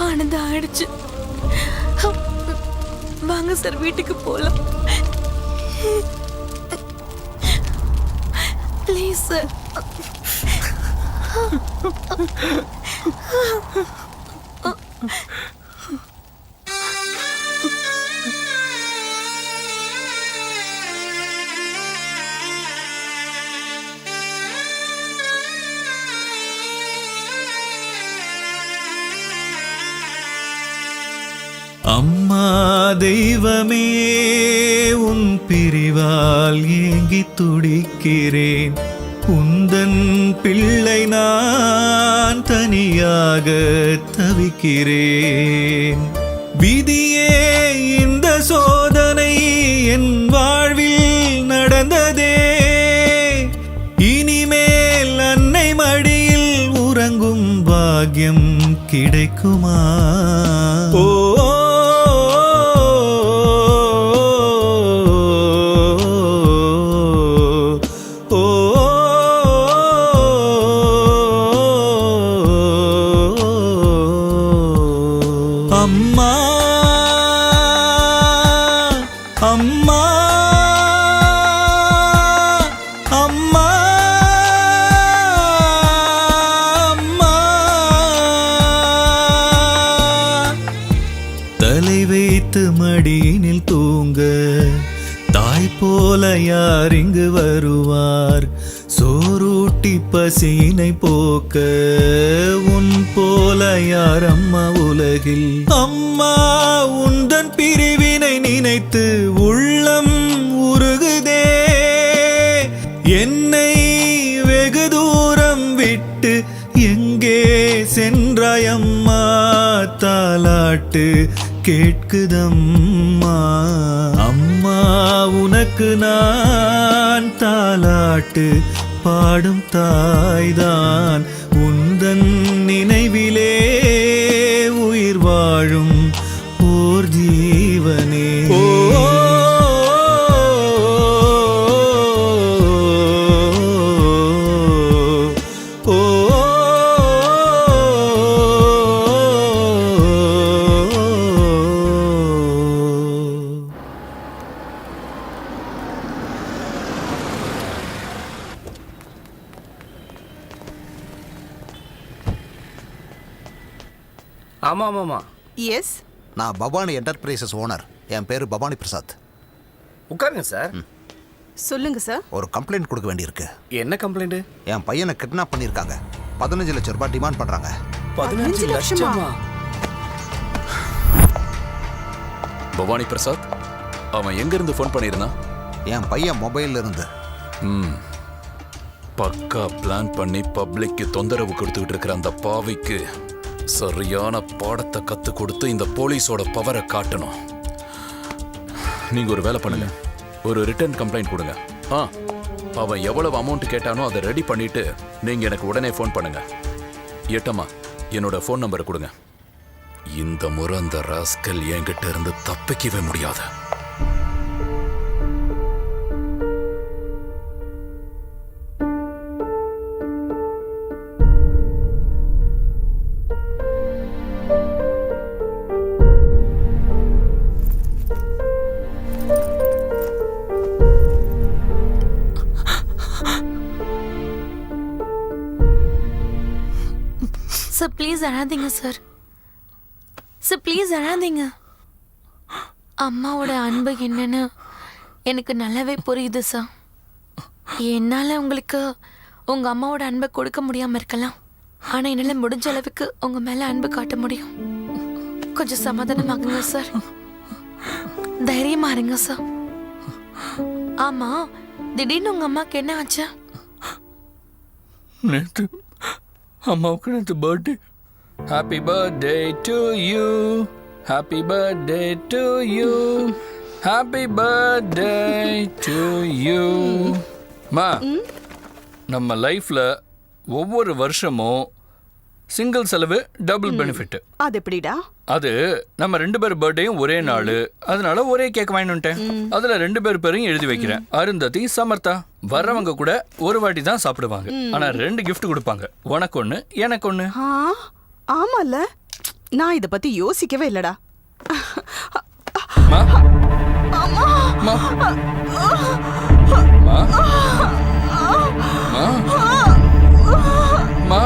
ஆனந்தம் ஆயிடுச்சு. வாங்க சார், வீட்டுக்கு போலாம். Please sir. அம்மா தெய்வமே, உன் பிரிவால் ஏங்கி துடிக்கிறேன். உந்தன் பிள்ளை நான் தனியாக தவிக்கிறேன். விதியே, இந்த சோதனை என் வாழ்வில் நடந்ததே. இனிமேல் அன்னை மடியில் உறங்கும் பாக்கியம் கிடைக்குமா? ஓ அம்மா அம்மா அம்மா அம்மா, தலை வைத்து மடியினில் தூங்க தாய் போல யார் இங்கு வருவார்? சோரூட்டி பசியினை போக்க உன் போல யார் அம்மா உலகில்? அம்மா, உந்தன் பிரிவினை நினைத்து உள்ளம் உருகுதே. என்னை வெகு தூரம் விட்டு எங்கே சென்றாய் அம்மா? தாலாட்டு கேட்குதம்மா. அம்மா, உனக்கு நான் தாலாட்டு பாடும் தாய்தான். உந்தன் நினைவிலே உயிர் வாழும் ஓர் ஜீவனே. ஓ ஆமா ஆமாமா. எஸ், நான் பவானி என்டர்பிரைசஸ் ஓனர். என் பேரு பவானி பிரசாத். உட்காருங்க சார். சொல்லுங்க சார். ஒரு கம்ப்ளைண்ட் கொடுக்க வேண்டியிருக்கு. என்ன கம்ப்ளைண்ட்? என் பையனை கிட்னாப் பண்ணியிருக்காங்க. 15 லட்சம் ரூபாய் டிமாண்ட் பண்றாங்க. 15 லட்சமா? பவானி பிரசாத், அவன் எங்க இருந்து ஃபோன் பண்ணியிருந்தான்? என் பையன் மொபைல்ல இருந்து. பக்கா பிளான் பண்ணி பப்ளிக்கு தொந்தரவு கொடுத்துக்கிட்டு இருக்கிற அந்த பாவிக்கு சரியான பாடத்தை கத்து கொடுத்து இந்த போலீஸோட பவரை காட்டணும். நீங்க ஒரு வேலை பண்ணுங்க, ஒரு ரிட்டர்ன் கம்ப்ளைண்ட் கொடுங்க. அவன் எவ்வளவு அமௌண்ட் கேட்டானோ அதை ரெடி பண்ணிட்டு நீங்க எனக்கு உடனே ஃபோன் பண்ணுங்க. ஏட்டம்மா, என்னோட ஃபோன் நம்பரை கொடுங்க. இந்த முறை அந்த ராஸ்கல் என்கிட்ட இருந்து தப்பிக்கவே முடியாது. சார் ப்ளீஸ் அழாதீங்க சார். சார் ப்ளீஸ் அழாதீங்க. அம்மாவோட அன்பு என்னன்னு எனக்கு நல்லாவே புரியுது சார். என்னால் உங்களுக்கு உங்கள் அம்மாவோட அன்பை கொடுக்க முடியாமல் இருக்கலாம், ஆனால் என்னால் முடிஞ்ச அளவுக்கு உங்கள் மேலே அன்பு காட்ட முடியும். கொஞ்சம் சமாதானமாகுங்க சார், தைரியமாக இருங்க சார். ஆமாம், திடீர்னு உங்கள் அம்மாவுக்கு என்ன ஆச்சு? நேற்று அம்மாவுக்கு நேற்று birthday. Happy birthday to you, happy birthday to you, happy birthday to you. மா, நம்ம லைஃப்ல ஒவ்வொரு வருஷமும் சிங்கிள் செலவு டபுள் பெனிஃபிட். அது எப்படிடா? அது நம்ம 2 பேர் பர்த்டேயும் ஒரே நாள், அதனால ஒரே கேக் வாங்கிட்டேன். அதுல 2 பேர் பேரையும் எழுதி வைக்கிறேன். அருந்ததி, சமர்த்தா. வர்றவங்க கூட ஒரு வாட்டி தான் சாப்பிடுவாங்க, ஆனா 2 கிஃப்ட் கொடுப்பாங்க. உனக்கு ஒண்ணு, எனக்கு ஒண்ணு. ஆமால, நான் இத பத்தி யோசிக்கவே இல்லடா. மா, மா, மா, மா, மா.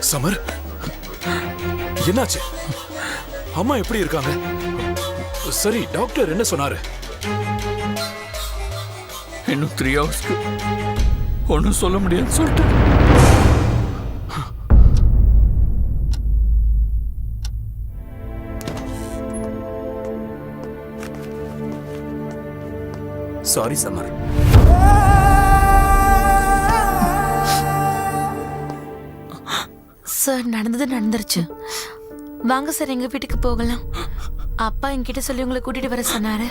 சமர், என்னாச்சு? அம்மா எப்படி இருக்காங்க? சரி, டாக்டர் என்ன சொன்னாரு? இன்னும் 3 ஹவர்ஸ்க்கு ஒன்றும் சொல்ல முடியாதுன்னு சொல்லிட்டு. சாரி சமர். சார், நடந்தது நடந்துருச்சு. வாங்க சார், எங்க வீட்டுக்கு போகலாம். அப்பா என்கிட்ட சொல்லி உங்களை கூட்டிட்டு வர சொன்னாரு.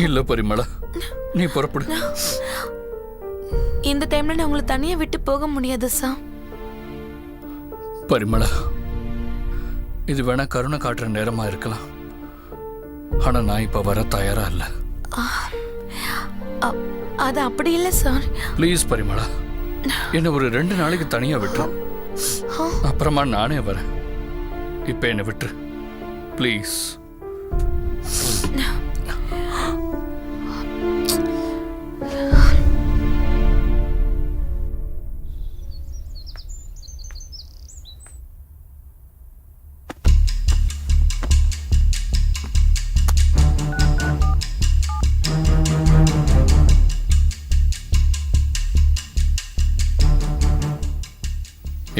இல்ல பரிமளா, நீ புறப்படு. இந்த டைம்ல நான் உங்களை தனியா விட்டு போக முடியாது சார். பரிமளா, இது வேணா கருணை காட்டுற நேரமா இருக்கலாம், ஆனா நான் இப்ப வர தயாரா இல்ல. அது அப்படி இல்ல சார். ப்ளீஸ் பரிமளா, என்ன ஒரு 2 நாளைக்கு தனியா விட்டுரு. அப்புறமா நானே வரேன். இப்ப என்ன விட்டுரு ப்ளீஸ்.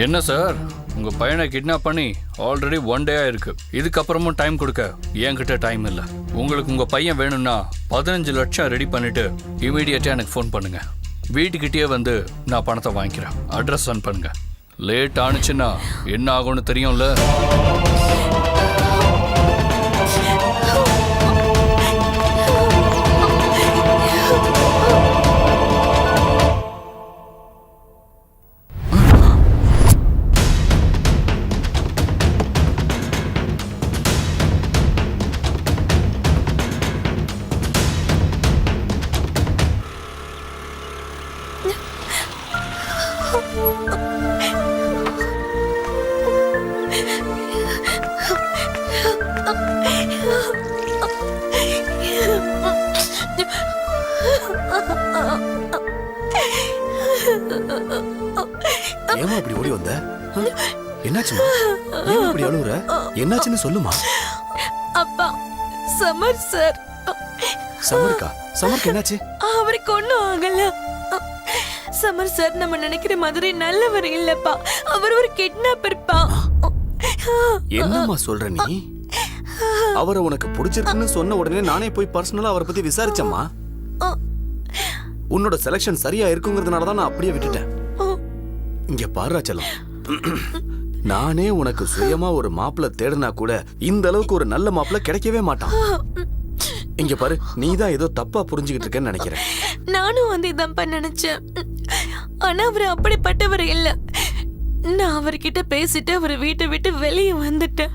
என்ன சார், உங்க பையனை கிட்னாப் பண்ணி ஆல்ரெடி 1 டே ஆயிருக்கு. இதுக்கப்புறமும் டைம் கொடுக்க என்கிட்ட டைம் இல்லை. உங்களுக்கு உங்க பையன் வேணும்னா 15 லட்சம் ரெடி பண்ணிட்டு இமீடியட்டா எனக்கு ஃபோன் பண்ணுங்க. வீட்டுக்கிட்டே வந்து நான் பணத்தை வாங்கிக்கிறேன். அட்ரஸ் சென்ட் பண்ணுங்க. லேட் ஆனிச்சுன்னா என்ன ஆகும்னு தெரியும்ல. ஏமா இப்படி ஓடி வந்த? என்னாச்சுமா? ஏன் இப்படி அழுகுற? என்னாச்சுன்னு சொல்லுமா. அப்பா, சமர் சார். சமருக்கா? சமருக்கு என்னாச்சு? அவருக்கு ஒண்ணும் ஆகல. சமர் சார் நம்ம நினைக்கிற மாதிரி நல்லவர் இல்லப்பா. அவர் ஒரு கிட்னாப்பர்ப்பா. என்னம்மா சொல்ற நீ? அவரை உனக்கு பிடிச்சிருக்குன்னு சொன்ன உடனே நானே போய் பர்சனலா அவரை பத்தி விசாரிச்சம்மா. உன்னோட செலக்ஷன் சரியா இருக்குங்கிறதுனால தான் நான் அப்படியே விட்டுட்டேன். இங்க பாரு செல்லம், நானே உனக்கு சுயமா ஒரு மாப்பிள்ளை தேடினா கூட இந்த அளவுக்கு ஒரு நல்ல மாப்பிள்ளை கிடைக்கவே மாட்டான். இங்க பாரு, நீ தான் ஏதோ தப்பா புரிஞ்சுக்கிட்டு இருக்கேன்னு நினைக்கிறேன். நானும் வந்து இதான் நினைச்சேன். ஆனா அவர் அப்படிப்பட்டவர் இல்ல. நான் அவர்கிட்ட பேசிட்டு அவர் வீட்டை விட்டு வெளியே வந்துட்டேன்.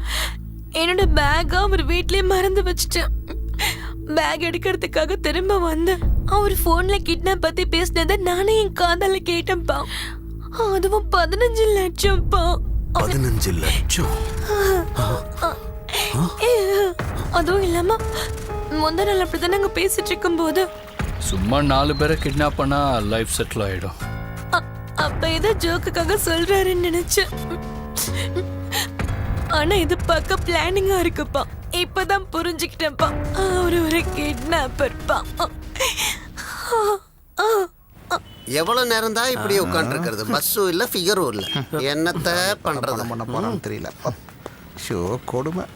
என்னோட பேக் அவர் வீட்லயே மறந்து வச்சுட்டேன். பேக் எடுக்கிறதுக்காக திரும்ப வந்தேன். அவர் போன்ல கிட்னாப் பத்தி பேசினதை நானே என் காதால கேட்டேன்ப்பா. அதுவும் 15 லட்சம்ப்பா. 15 லட்சம்? அதுவும் இல்லாம முந்தா நாள் அப்படிதான் நாங்க பேசிட்டு இருக்கும் போது சும்மா 4 பேரை கிட்னாப் பண்ணா லைஃப் செட்டில் ஆயிடும். அப்ப ஏதோ ஜோக்குக்காக சொல்றாருன்னு நினைச்சேன். ஆனா இது பக்க பிளானிங்கா இருக்குப்பா. இப்பதான் புரிஞ்சுக்கிட்டேன்ப்பா, அவரு ஒரு கிட்னாப்பர்ப்பா. எவ்வளவு நேரம் தான் இப்படியே உட்கார்ந்து இருக்கிறது? பஸ்ஸும் இல்ல, ஃபிகரும் இல்ல. என்னத்த பண்றது? பண்ண போறான்னு தெரியல. ஷோ கொடுமை.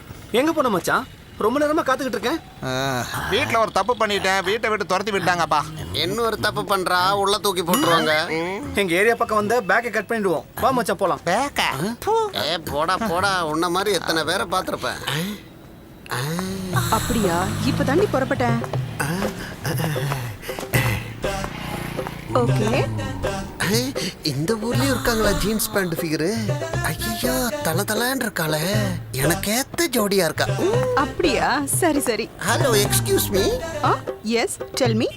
எங்க போன மச்சான்? ரொம்ப நேரமா காத்துக்கிட்டு இருக்கேன். வீட்டில் ஒரு தப்பு பண்ணிட்டேன், வீட்டை விட்டு துரத்தி விட்டாங்கப்பா. இன்னொரு தப்பு பண்றா, உள்ள தூக்கி போட்டுருவாங்க. எங்க ஏரியா பக்கம் வந்த பேக்கை கட் பண்ணிடுவோம். வா மச்சான் போலாம். பேக்கா? போடா போடா, உன்ன மாதிரி எத்தனை பேரை பார்த்திருப்பேன். அப்படியா? இப்ப நீ புறப்பட்டேன். ஓகே. இந்த ஊர்லயும் இருக்காங்களா ஜீன்ஸ் பேண்ட் ஃபிகரு? ஐயா, தல தலன்னு இருக்காளே, எனக்கு ஏத்த ஜோடியா இருக்கா. அப்படியா? சரி சரி. Hello, excuse me. Yes, tell me.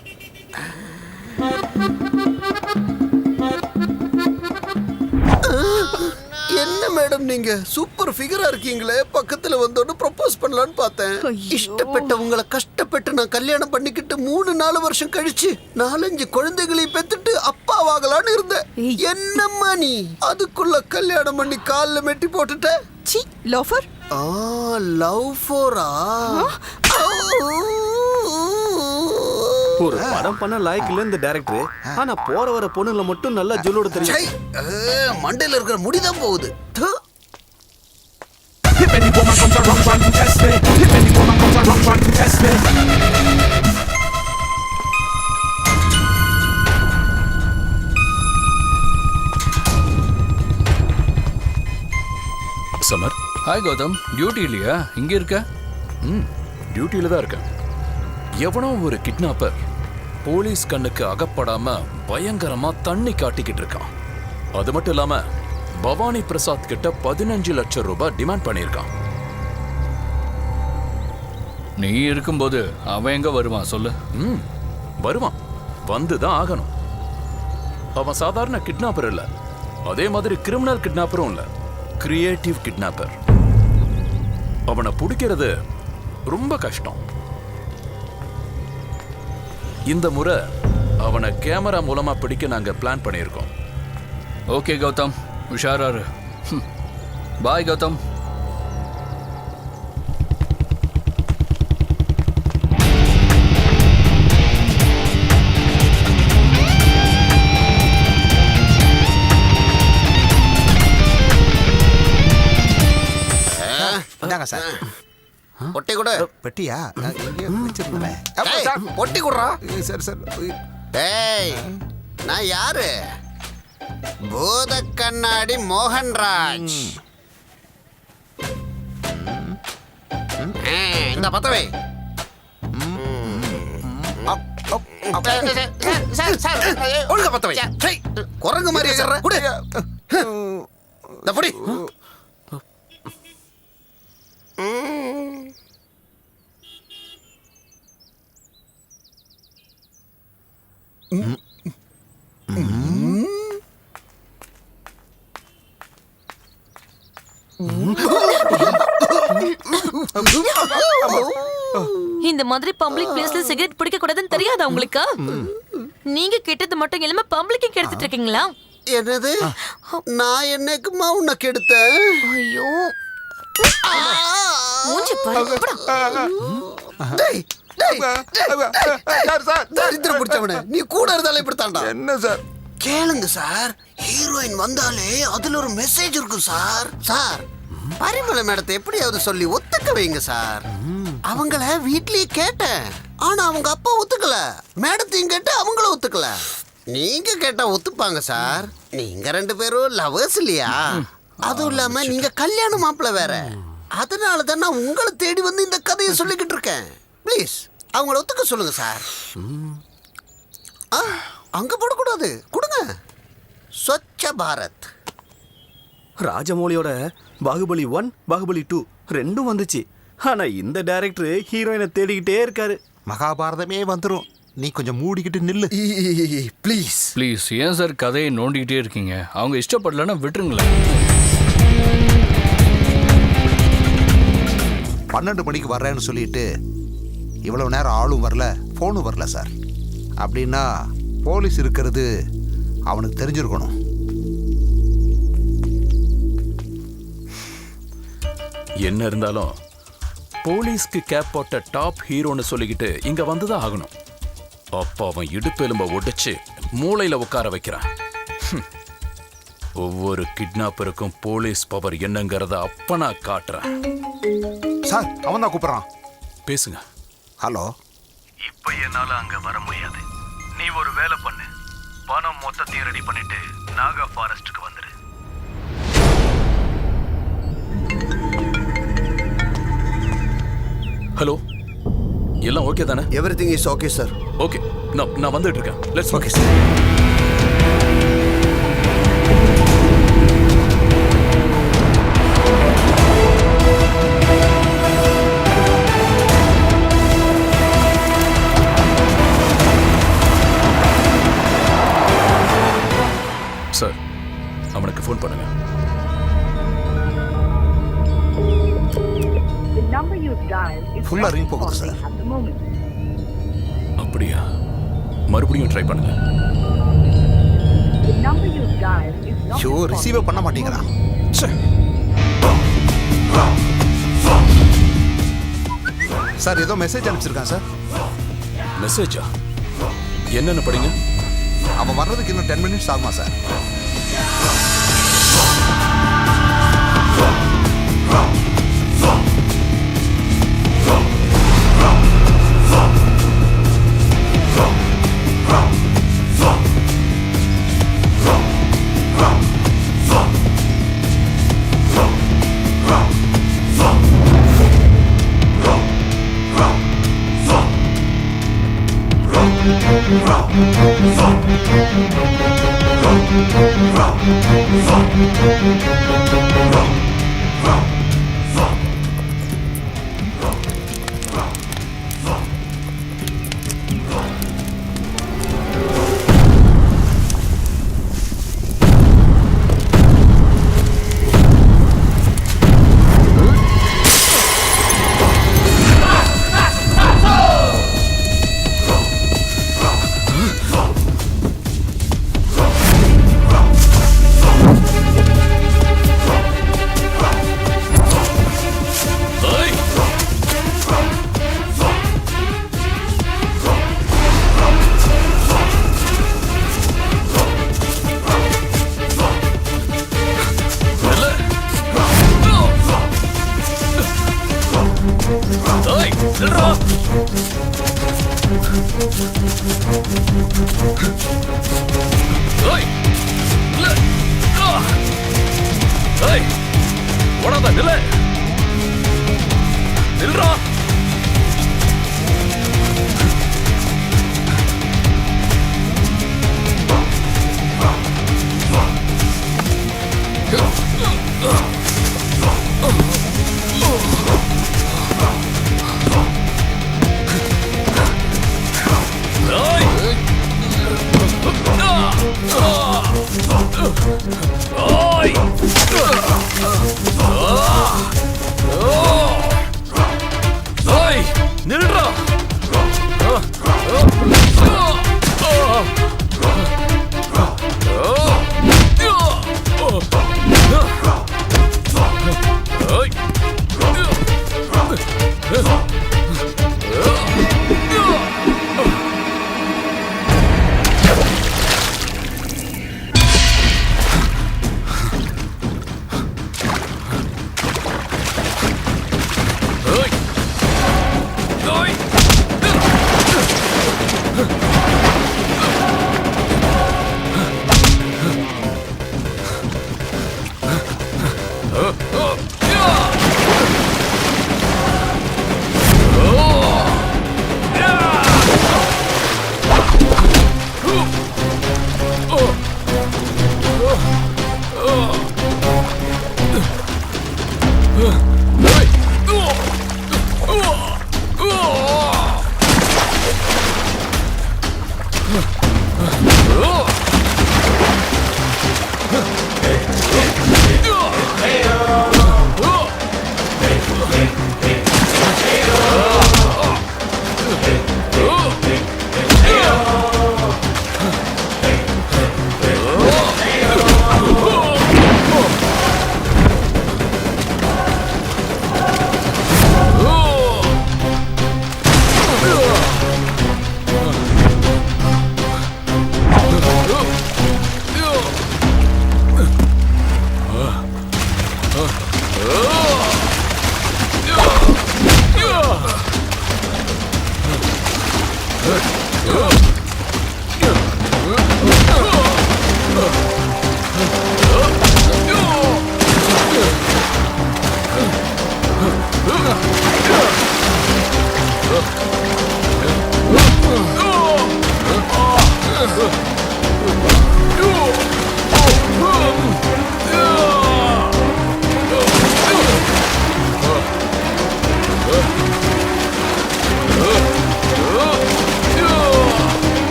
என்ன மேடம் நீங்க சூப்பர் ஃபிகரா இருக்கீங்களே, பக்கத்துல வந்தோன்னு ப்ரப்போஸ் பண்ணலான்னு பார்த்தேன். இஷ்டப்பட்ட உங்களை கஷ்டப்பட்டு நான் கல்யாணம் பண்ணிக்கிட்டு 3-4 வருஷம் கழிச்சு 4-5 குழந்தைகளையும் பெத்துட்டு அப்பாவாகலான்னு இருந்தேன். என்னம்மா நீ அதுக்குள்ள கல்யாணம் பண்ணி கால்ல மெட்டி போட்டுட்ட? சி, லோஃபர். லவ் ஃபோரா? ஒரு படம் பண்ண லாய்க்கு இல்ல இந்த டைரக்டர். ஆனா போற வர பொண்ணுல மட்டும் நல்லா ஜொல்லோட தெரியும். மண்டையில இருக்கிற முடிதான் போகுது. If any woman comes around trying to test me, if any woman comes around trying to test me. Samar. Hi Gautam, duty இல்லையா? இங்க இருக்க? டியூட்டியில தான் இருக்கேன். எவனோ ஒரு கிட்னாப்பர் போலீஸ் கண்ணுக்கு அகப்படாம பயங்கரமா தண்ணி காட்டிக்கிட்டு இருக்கான். அது மட்டும் இல்லாம பவானி பிரசாத் கிட்ட 15 லட்சம் ரூபாய் டிமாண்ட் பண்ணியிருக்கான். நீ இருக்கும்போது அவன் எங்க வருவான் சொல்லு? வருவான், வந்துதான் ஆகணும். அவன் சாதாரண கிட்னாப்பர் இல்ல, அதே மாதிரி கிரிமினல் கிட்னாப்பரும் இல்ல, கிரியேட்டிவ் கிட்னாப்பர். அவனை பிடிக்கிறது ரொம்ப கஷ்டம். இந்த முறை அவனை கேமரா மூலமா பிடிக்க நாங்க பிளான் பண்ணியிருக்கோம். ஓகே கௌதம், உஷாராரு. பாய் கௌதம். இந்தாங்க சார். ஒட்டி கூட. பெட்டியா? எங்கேயோ வச்சிருந்தேன். ஒட்டி கொடுறா. சரி சார். டேய், நான் யாரு? பூத கண்ணாடி மோகன்ராஜ். இந்த பத்தவை. ஒழுங்க பத்தவை. குரங்கு மாதிரி குடு. இந்த பொடி. இந்த மாதிரி பப்ளிக் பிளேஸ்ல சிகரெட் பிடிக்க கூடாதுன்னு தெரியாதா உங்களுக்கு? நீங்க கெட்டது மட்டும் இல்லாம பப்ளிக்கும் கெடுத்துட்டு இருக்கீங்களா? என்னது? நான் என்னைக்குமா உன்னை கெடுத்தேன்? ஐயோ, மூஞ்சி பாரு. டேய், டேய், தரித்திரம் பிடிச்சவனே, நீ கூட இருந்தாலே இப்படித்தான்டா. என்ன சார்? கேளுங்க சார், ஹீரோயின் வந்தாலே அதுல ஒரு மெசேஜ் இருக்கும் சார். சார், பரிமள மேடத்தை எப்படியாவது சொல்லி ஒத்துக்க வைங்க சார். அவங்கள வீட்லயே கேட்டேன், ஆனா அவங்க அப்பா ஒத்துக்கல. மேடத்தையும் கேட்டு அவங்கள ஒத்துக்கல. நீங்க கேட்டா ஒத்துப்பாங்க சார். நீங்க 2 பேரும் லவர்ஸ் இல்லையா? அதுவும் இல்லாம நீங்க கல்யாண மாப்பிள்ள வேற. அதனால தான் நான் உங்களை தேடி வந்து இந்த கதையை சொல்லிக்கிட்டு இருக்கேன். ப்ளீஸ் அவங்கள ஒத்துக்க சொல்லுங்க சார். அங்க போடக்கூடாது, கொடுங்க. ஸ்வச்ச பாரத். ராஜமௌலியோட பாகுபலி 1, பாகுபலி 2 ரெண்டும் வந்துச்சு. ஆனா இந்த டைரக்டர் ஹீரோயினை தேடிக்கிட்டே இருக்காரு. மகாபாரதமே வந்துரும். நீ கொஞ்சம் மூடிக்கிட்டு நில்லு ப்ளீஸ். ப்ளீஸ் ஏன் சார் கதையை நோண்டிக்கிட்டே இருக்கீங்க? அவங்க இஷ்டப்படலன்னா விட்டுருங்களேன். 12 மணிக்கு வர்றேன்னு சொல்லிட்டு இவ்வளவு நேரம் ஆளும் வரல, ஃபோனும் வரல சார். அப்படின்னா போலீஸ் இருக்கிறது அவனுக்கு தெரிஞ்சிருக்கணும். என்ன இருந்தாலும் போலீஸ்க்கு கேப் போட்ட டாப் ஹீரோன்னு சொல்லிக்கிட்டு இங்க வந்துதான் ஆகணும். அப்ப அவன் இடுப்பெலும்ப ஒடிச்சு மூளையில உட்கார வைக்கிறான். ஒவ்வொரு கிட்னாப்பருக்கும் போலீஸ் பவர் என்னங்கிறத அப்ப நான் காட்டுறேன். சார் அவன் தான் கூப்பிடுறான். பேசுங்க. ஹலோ. இப்ப என்னால அங்க வர முடியாது. நீ ஒரு வேலை பண்ணு. பணம் மொத்தத்தையும் ரெடி பண்ணிட்டு நாகா ஃபாரஸ்டுக்கு வந்துரு. ஹலோ, எல்லாம் ஓகே தானே? Everything is okay sir. Okay, நான் வந்துட்டு இருக்கேன். Let's okay sir. சார், அவனுக்கு ஃபோன் பண்ணுங்க. ஃபுல்லா ரிங் போகுது சார். அப்படியா? மறுபடியும் ட்ரை பண்ணுங்க. ஐயோ, ரிசீவே பண்ண மாட்டேங்கிறான். சார் ஏதோ மெசேஜ் அனுப்பிச்சிருக்கான் சார். மெசேஜா? என்னென்ன படிங்க? அவன் வர்றதுக்கு இன்னும் 10 மினிட்ஸ் ஆகுமா சார்?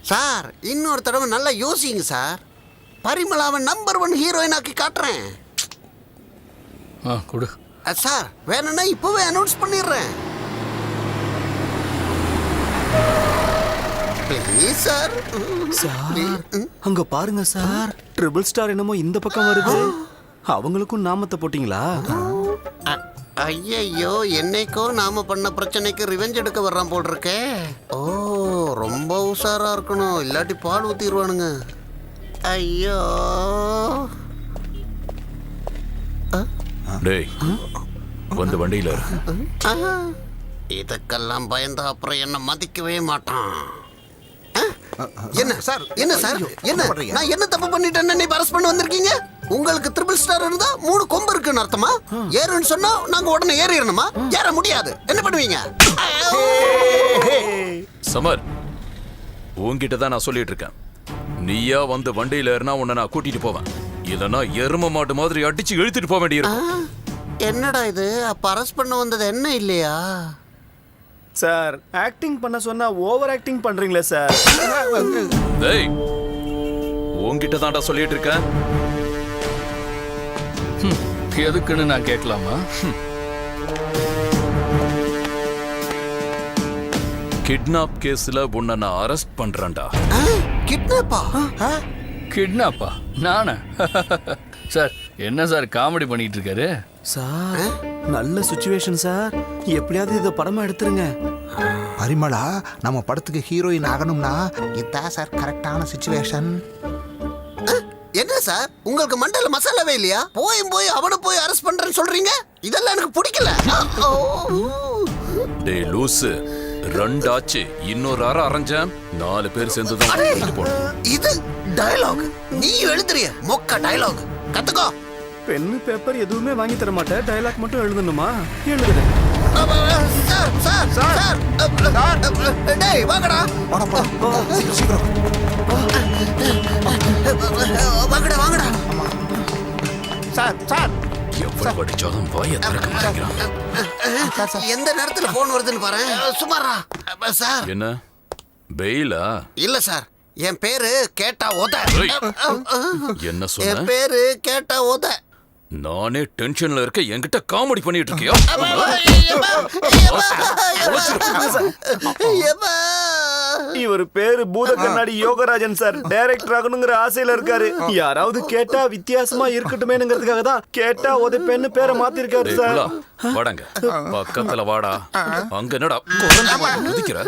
சார் இன்னொரு தடவை நல்லா யோசிங்க சார். பரிமளாவை நம்பர் 1 ஹீரோயின் ஆக்கி காட்டுறேன். கொடு. சார் வேணும்னா இப்பவே அனௌன்ஸ் பண்ணிடுறேன். Please sir. சார் அங்க பாருங்க சார், ட்ரிபிள் ஸ்டார் என்னமோ இந்த பக்கம் வருது. அவங்களுக்கும் நாமத்தை போட்டீங்களா? ஐயையோ, என்னைக்கோ நாம பண்ண பிரச்சனைக்கு ரிவெஞ்ச் எடுக்க வர்றான் போல் இருக்கே. ஓ, ரொம்ப உஷாரா இருக்கணும், இல்லாட்டி பால் ஊத்திடுவானுங்க. ஐயோ. டேய் வந்து வண்டியில இதுக்கெல்லாம் பயந்தா அப்புறம் என்ன மதிக்கவே மாட்டான். என்ன சார், என்ன சார், என்ன நான் என்ன தப்பு பண்ணிட்டேன்னு நீ அரஸ்ட் பண்ண வந்திருக்கீங்க? உங்களுக்கு ட்ரிபிள் ஸ்டார் இருந்தா 3 கொம்பு இருக்குன்னு அர்த்தமா? ஏறுன்னு சொன்னா நாங்க உடனே ஏறிடணுமா? ஏற முடியாது. என்ன பண்ணுவீங்க? சமர், உன்கிட்ட தான் நான் சொல்லிட்டு இருக்கேன். நீயா வந்து வண்டியில ஏறினா உன்னை நான் கூட்டிட்டு போவேன். இல்லைன்னா எரும மாட்டு மாதிரி அடிச்சு இழுத்துட்டு போக வேண்டியிருக்கும். என்னடா இது, அப்ப அரஸ்ட் பண்ண வந்தது என்ன இல்லையா? சார் ஆக்டிங் பண்ண சொன்னா ஓவர் ஆக்டிங் பண்றீங்களே சார். டேய் உன்கிட்ட தான்டா சொல்லிட்டு இருக்கேன். எதுக்குன்னு நான் கேட்கலாமா? கிட்னாப் கேஸ்ல உன்னை நான் அரெஸ்ட் பண்றேன்டா. கிட்னாப்பா? கிட்னாப்பா? நானா? சார் என்ன சார் காமெடி பண்ணிட்டு இருக்காரு? சார் நல்ல சுச்சுவேஷன் சார், எப்படியாவது இதை படமா எடுத்துருங்க. பரிமளா நம்ம படத்துக்கு ஹீரோயின் ஆகணும்னா இதான் சார் கரெக்டான சிச்சுவேஷன். என்ன சார் உங்களுக்கு மண்டல மசாலாவே இல்லையா? போய் அவனை போய் அரெஸ்ட் பண்றேன்னு சொல்றீங்க? இதெல்லாம் எனக்கு பிடிக்கல. டேய் லூசு, 2 ஆச்சு, இன்னொரு அரை அரைஞ்சேன். 4 பேர் சேர்ந்து தான் போனோம். இது டயலாக் நீ எழுதுறிய மொக்க டயலாக். கத்துக்கோ. பென்னு பேப்பர் எதுவுமே வாங்கி தர மாட்டேன், டயலாக் மட்டும் எழுதணுமா? எழுதுறேன். சார் சார் சார் டேய் வாங்கடா. சீக்கிரம் வாங்கடா வாங்கடா. சார் சார் எவ்வளவு அடிச்சாலும் வாயை திறக்க மாட்டேங்கிறான். எந்த நேரத்துல போன் வருதுன்னு பாரு. சுமாரா சார். என்ன பெயிலா? இல்ல சார், என் பேரு கேட்டா ஓத. என்ன என் சொன்ன? பேரு கேட்டா ஓத. நானே டென்ஷன்ல இருக்க, என்கிட்ட காமெடி பண்ணிட்டு இருக்கியா? இவர் பேரு பூத கண்ணாடி யோகராஜன் சார். டைரக்டர் ஆகணுங்கிற ஆசையில இருக்காரு. யாராவது கேட்டா வித்தியாசமா இருக்கட்டுமேங்கிறதுக்காக தான் கேட்டா உதைப்பேன்னு பேரை மாத்திருக்காரு டேய் சார். புள்ளா, வாடாங்க பக்கத்துல வாடா. அங்க என்னடா குதிக்கிற?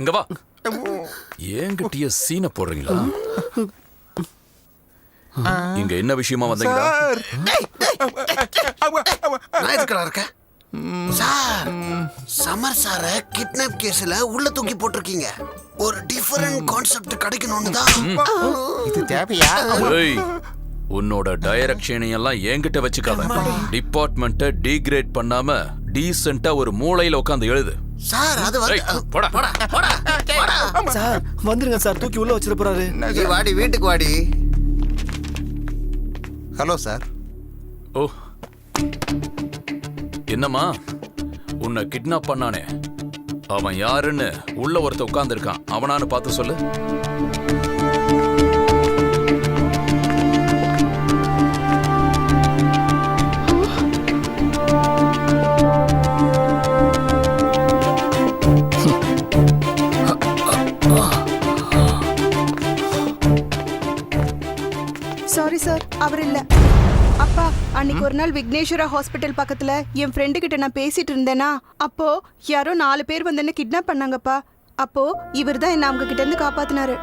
இங்க வா. ஏங்கிட்டிய சீனை போடுறீங்களா? இங்க என்ன விஷயமா வந்தீங்களா? நான் எதுக்குடா இருக்கேன் சார்? சமர் சார கிட்னாப் கேஸ்ல உள்ள தூக்கி போட்டிருக்கீங்க. ஒரு டிஃபரண்ட் கான்செப்ட் கிடைக்கணும்னு தான். இது தேவையா? ஏய், உன்னோட டைரக்ஷனை எல்லாம் என்கிட்ட வச்சுக்காத. டிபார்ட்மெண்ட்டை டீக்ரேட் பண்ணாம டீசென்ட்டா ஒரு மூலையில உட்கார்ந்து எழுது. சார் அது வந்து ஏய், போடா. போடா போடா போடா. சார் வந்துருங்க சார், தூக்கி உள்ள வச்சிட போறாரு. நீ வாடி, வீட்டுக்கு வாடி. Hello sir. ஓ, என்னம்மா உன்னை கிட்னாப் பண்ணானே, அவன் யாருன்னு உள்ள ஒருத்த உட்கார்ந்து இருக்கான். அவனான்னு பார்த்து சொல்லு. சாரி சார், அவர் இல்ல. அப்பா, அன்னைக்கு ஒரு நாள் விக்னேஸ்வரா ஹாஸ்பிட்டல் பக்கத்துல என் ஃப்ரெண்டு கிட்ட நான் பேசிட்டு இருந்தேனா, அப்போ யாரோ 4 பேர் வந்து என்ன கிட்னாப் பண்ணாங்கப்பா. அப்போ இவர் தான் என்ன அவங்க கிட்ட இருந்து காப்பாத்தினாரு.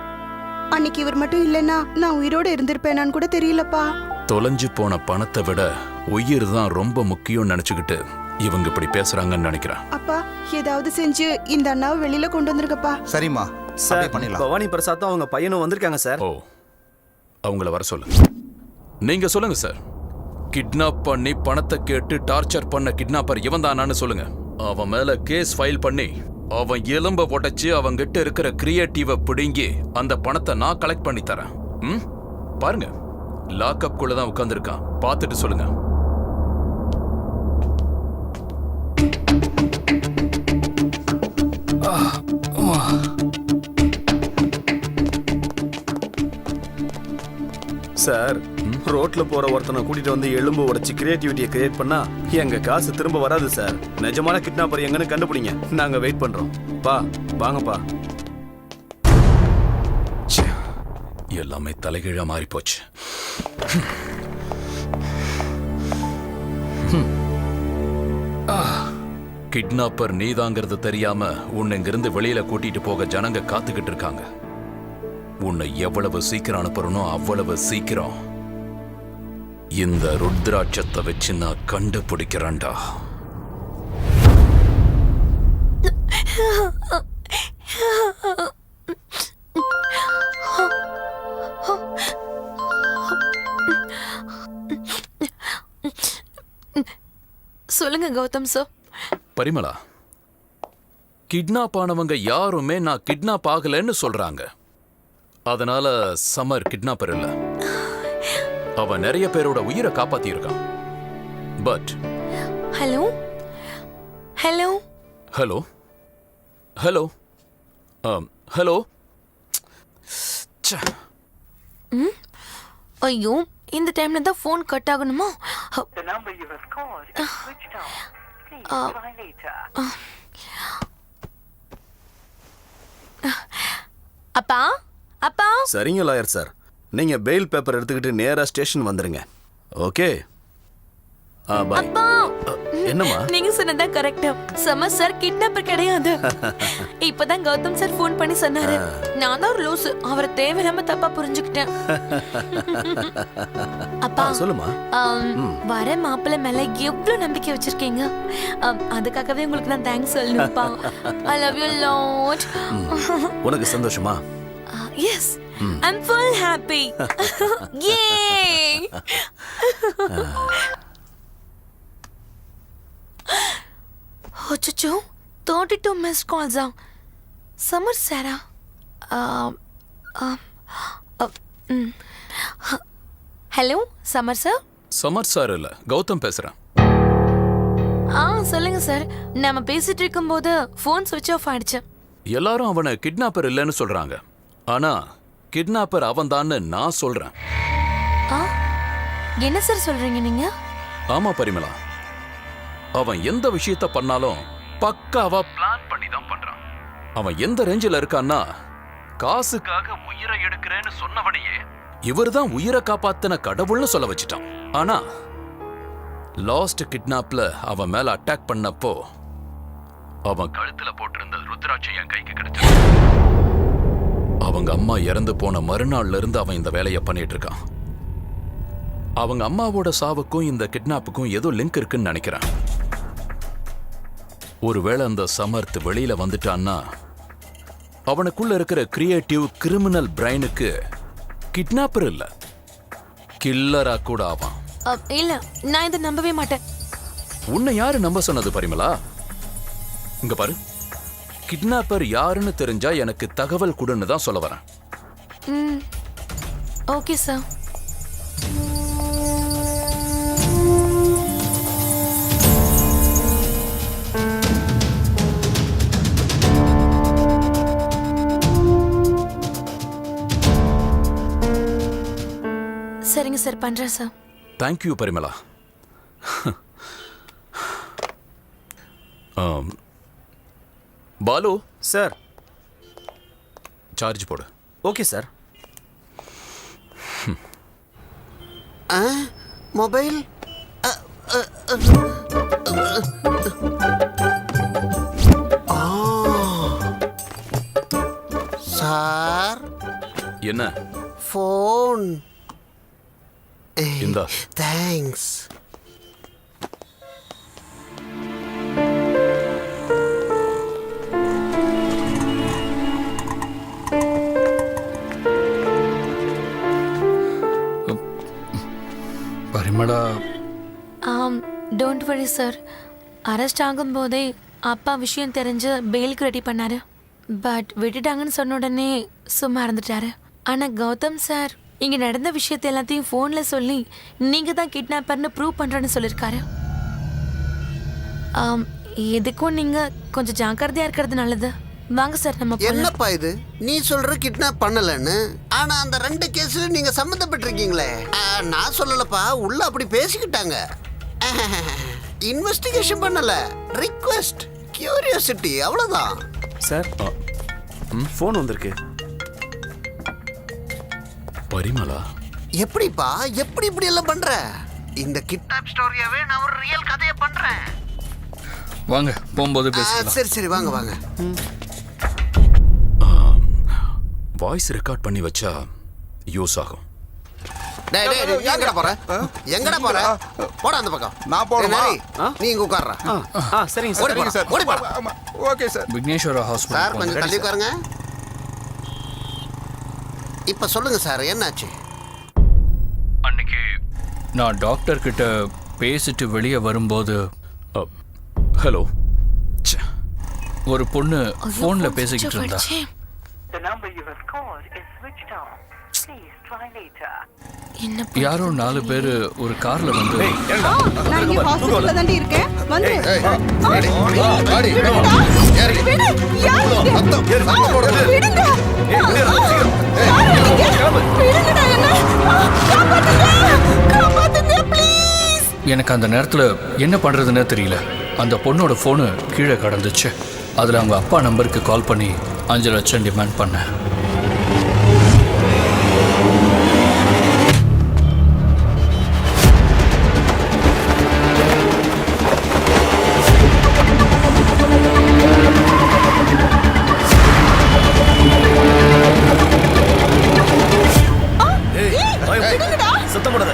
அன்னைக்கு இவர் மட்டும் இல்லைன்னா நான் உயிரோட இருந்திருப்பேனான்னு கூட தெரியலப்பா. தொலைஞ்சு போன பணத்தை விட உயிர் தான் ரொம்ப முக்கியம் நினைச்சுக்கிட்டு இவங்க இப்படி பேசுறாங்கன்னு நினைக்கிறேன். அப்பா ஏதாவது செஞ்சு இந்த அண்ணாவை வெளியில கொண்டு வந்திருக்கப்பா. சரிம்மா சார் பண்ணிடலாம். பவானி பிரசாத்தும் அவங்க பையனும் வந்திருக்காங்க சார். ஓ, அவங்கள வர சொல்லு. நீங்க சொல்லுங்க சார். கிட்னாப் பண்ணி பணத்தை கேட்டு டார்ச்சர் பண்ண கிட்னாப்பர் இவன் தானான்னு சொல்லுங்க. அவன் மேல கேஸ் ஃபைல் பண்ணி அவன் எலும்ப உடைச்சு அவங்கிட்ட இருக்கிற கிரியேட்டிவ பிடுங்கி அந்த பணத்தை நான் கலெக்ட் பண்ணி தரேன். ம், பாருங்க, லாக்அப் குள்ள தான் உட்கார்ந்துருக்கான். பார்த்துட்டு சொல்லுங்க. சார், ரோட்ல போற ஒருத்தனை கூட்டிட்டு வந்து எலும்பு உடைச்சு கிரியேட்டிவிட்டியை கிரியேட் பண்ணா எங்க காசு திரும்ப வராது சார். நிஜமான கிட்னாப்பர் எங்கன்னு கண்டுபிடிங்க. நாங்க வெயிட் பண்றோம். பா வாங்கப்பா. எல்லாமே தலைகீழா மாறி போச்சு. கிட்னாப்பர் நீதாங்கிறது தெரியாம உன்னை இங்கிருந்து வெளியில கூட்டிட்டு போக ஜனங்க காத்துக்கிட்டு இருக்காங்க. உன்னை எவ்வளவு சீக்கிரம் அனுப்புறனோ அவ்வளவு சீக்கிரம் இந்த ருத்ராட்சத்தை வச்சு நான் கண்டுபிடிக்கிறேன்டா. சொல்லுங்க கௌதம் சார். பரிமளா, கிட்னாப் ஆனவங்க யாருமே நான் கிட்னாப் ஆகலன்னு சொல்றாங்க. அதனால சமர் கிட்னாப்பர் இல்ல. அவன் நிறைய பேரோட உயிரை காப்பாத்தி இருக்கான். But hello hello hello hello hello. ஐயோ, இந்த டைம்ல தான் ஃபோன் கட் ஆகணுமா? அப்பா அப்பா. சரிங்க லாயர் சார், நீங்க பெயில் பேப்பர் எடுத்துக்கிட்டு நேரா ஸ்டேஷன் வந்துருங்க. ஓகே. பாய். அப்பா, என்னம்மா? நீங்க சொன்னதா கரெக்ட். சமர் சார் கிட்னாப்பர் கிடையாது. இப்பதான் கௌதம் சார் ஃபோன் பண்ணி சொன்னாரு. நான் தான் ஒரு லூஸ். அவரை தேவையில்லாம தப்பா புரிஞ்சுக்கிட்டேன். அப்பா சொல்லுமா. வர மாப்பிள்ளை மேல எவ்வளவு நம்பிக்கை வச்சிருக்கீங்க. அதுக்காகவே உங்களுக்கு நான் தேங்க்ஸ் சொல்லணும்ப்பா. I love you lot. உனக்கு சந்தோஷமா? Yes, I'm full happy. Yay! அச்சச்சோ, 32 missed calls. Summer Sarah. Hello, Summer sir? சமர் சார் இல்ல, கௌதம் பேசுறேன். சொல்லுங்க சார். நம்ம பேசிட்டு இருக்கும்போது ஃபோன் ஸ்விட்ச் ஆஃப் ஆயிடுச்சு. எல்லாரும் அவனை கிட்னாப்பர் இல்லைன்னு சொல்றாங்க. ஆனா கிட்னாப்பர் அவன் தான்னு நான் சொல்றேன். என்ன சார் சொல்றீங்க நீங்க? ஆமா பரிமளா, அவன் எந்த விஷயத்த பண்ணாலும் பக்காவா பிளான் பண்ணி தான் பண்றான். அவன் எந்த ரேஞ்சில இருக்கான்னா, காசுக்காக உயிரை எடுக்கிறேன்னு சொன்னவனையே இவர்தான் உயிரை காப்பாத்தின கடவுள்னு சொல்ல வச்சிட்டான். ஆனா லாஸ்ட் கிட்னாப்ல அவன் மேல அட்டாக் பண்ணப்போ அவன் கழுத்துல போட்டிருந்த ருத்ராட்சம் என் கைக்கு கிடைச்சது. அவங்க அம்மா இறந்து போன மறுநாள்ல இருந்து அவன் இந்த வேலையை பண்ணிட்டு இருக்கான். அவங்க அம்மாவோட சாவுக்கும் இந்த கிட்னாப்புக்கும் ஏதோ லிங்க் இருக்குன்னு நினைக்கிறேன். ஒருவேளை அந்த சமர்த் வெளியில வந்துட்டான்னா அவனுக்குள்ள இருக்கிற கிரியேட்டிவ் கிரிமினல் பிரைனுக்கு கிட்னாப்பர் இல்ல, கில்லரா கூட ஆவான். இல்ல, நான் இதை நம்பவே மாட்டேன். உன்னை யாரு நம்ப சொன்னது பரிமளா? இங்க பாரு, கிட்னாப்பர் யாருன்னு தெரிஞ்சா எனக்கு தகவல் கொடுன்னு தான் சொல்ல வரேன். Okay sir. சரிங்க சார், பண்றேன் sir. Thank you Parimala. Balu sir, charge போடு. Okay sir. மொபைல் சார், என்ன ஃபோன். இந்தா. Thanks. Parimala, don't worry sir. Arrest ஆகும்போதே அப்பா விஷயம் தெரிஞ்சு பெயிலுக்கு ரெடி பண்ணாரு. பட் விட்டுட்டாங்கன்னு சொன்ன உடனே சும்மா இருந்துட்டாரு. ஆனா கௌதம் சார் இங்க நடந்த விஷயத்தை எல்லாத்தையும் ஃபோன்ல சொல்லி நீங்க தான் கிட்னாப்பர்னு ப்ரூவ் பண்றேன்னு சொல்லியிருக்காரு. எதுக்கும் நீங்க கொஞ்சம் ஜாக்கிரதையா இருக்கிறது நல்லது. வாங்க சார் நம்ம போலாம். என்னப்பா இது, நீ சொல்ற கிட்னாப் பண்ணலன்னு, ஆனா அந்த 2 கேஸ்ல நீங்க சம்மந்தப்பட்டிருக்கீங்களே. நான் சொல்லலப்பா, உள்ள அப்படி பேசிக்கிட்டாங்க. இன்வெஸ்டிகேஷன் பண்ணல, ரிக்வெஸ்ட், கியூரியாசிட்டி, அவ்வளவுதான். சார் ஃபோன் வந்திருக்கு. பரிமளா எப்படிப்பா, எப்படி இப்படி எல்லாம் பண்ற? இந்த கிட்னாப் ஸ்டோரியாவே நான் ஒரு ரியல் கதையை பண்றேன். வாங்க போகும்போது பேசலாம். சரி சரி, வாங்க வாங்க. வாய்ஸ் ரெக்கார்ட் பண்ணி வச்சா யூஸ் ஆகும். டேய் டேய், எங்கடா போற? எங்கடா போற? போடா அந்த பக்கம். நான் போறேன். நீ இங்க உட்கார்றா. சரிங்க ஓடி சார். போடா, சார். ஓடி போடா. Okay sir. Vigneshwara sir hospital கொஞ்சம் தள்ளி உட்காருங்க. இப்ப சொல்லுங்க சார், என்னாச்சு? அன்னைக்கு நான் டாக்டர் கிட்ட பேசிட்டு வெளியே வரும்போது ஹலோ. ஒரு பொண்ணு ஐயோ, ஃபோன்ல phone பேசிக்கிட்டு switch off இருந்தா. ஆயிடுச்சே. The number you have called is switched off. Please try later. என்ன யாரோ 4 பேரு ஒரு கார்ல வந்து நான் இங்க ஹாஸ்பிடல்ல தாண்டி இருக்கேன். வந்து எனக்கு அந்த நேரத்துல என்ன பண்றதுன்னே தெரியல. அந்த பொண்ணோட போனு கீழே கடந்துச்சு. அதுல அவங்க அப்பா நம்பருக்கு கால் பண்ணி 5 லட்சம் டிமாண்ட் பண்ணேன். சத்தம் போடாத.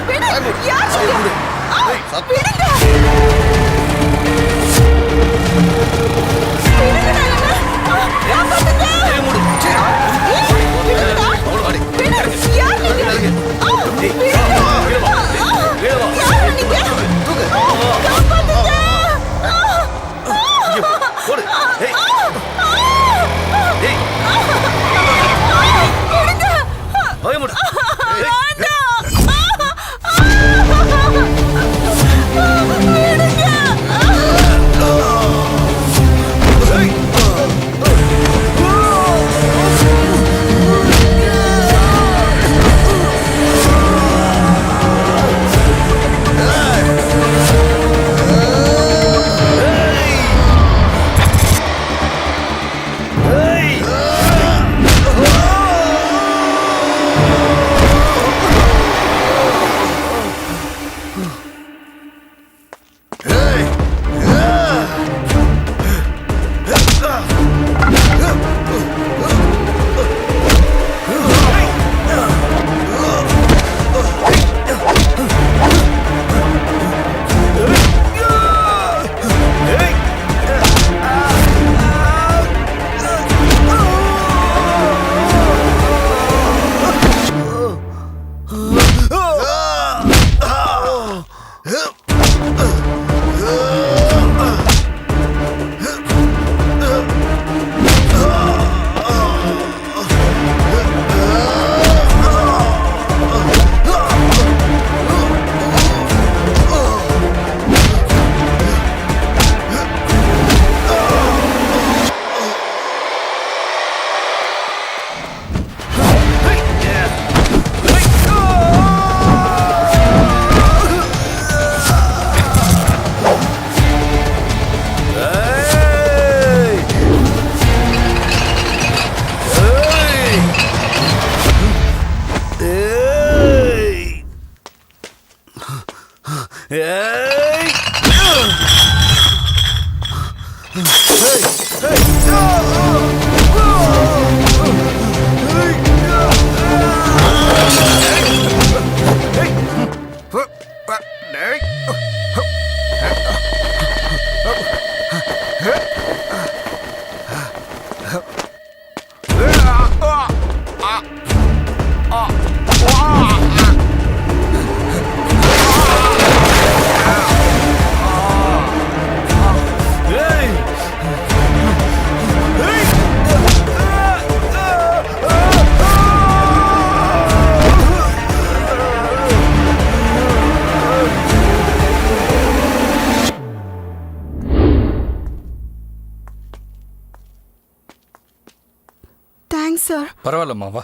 Thanks sir. பரவாயில்லம்மா வா.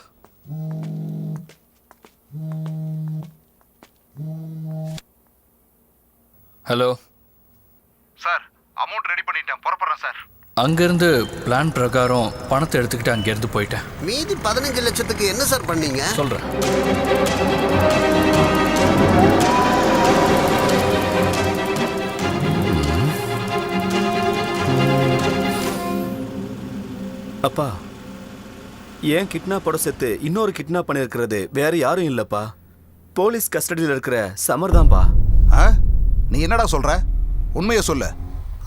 ஹலோ சார், அமௌண்ட் ரெடி பண்ணிட்டேன், புறப்படுறேன் சார். அங்கேருந்து பிளான் பிரகாரம் பணத்தை எடுத்துக்கிட்டு அங்கேருந்து போயிட்டேன். மீதி 15 லட்சத்துக்கு என்ன சார் பண்ணீங்க? சொல்கிறேன். அப்பா, ஏன் கிட்னாப்போட சேர்த்து இன்னொரு கிட்னாப் பண்ணியிருக்கிறது வேற யாரும் இல்லப்பா, போலீஸ் கஸ்டடியில் இருக்கிற சமர் தான்ப்பா. ஆ? நீ என்னடா சொல்ற? உண்மையை சொல்லு.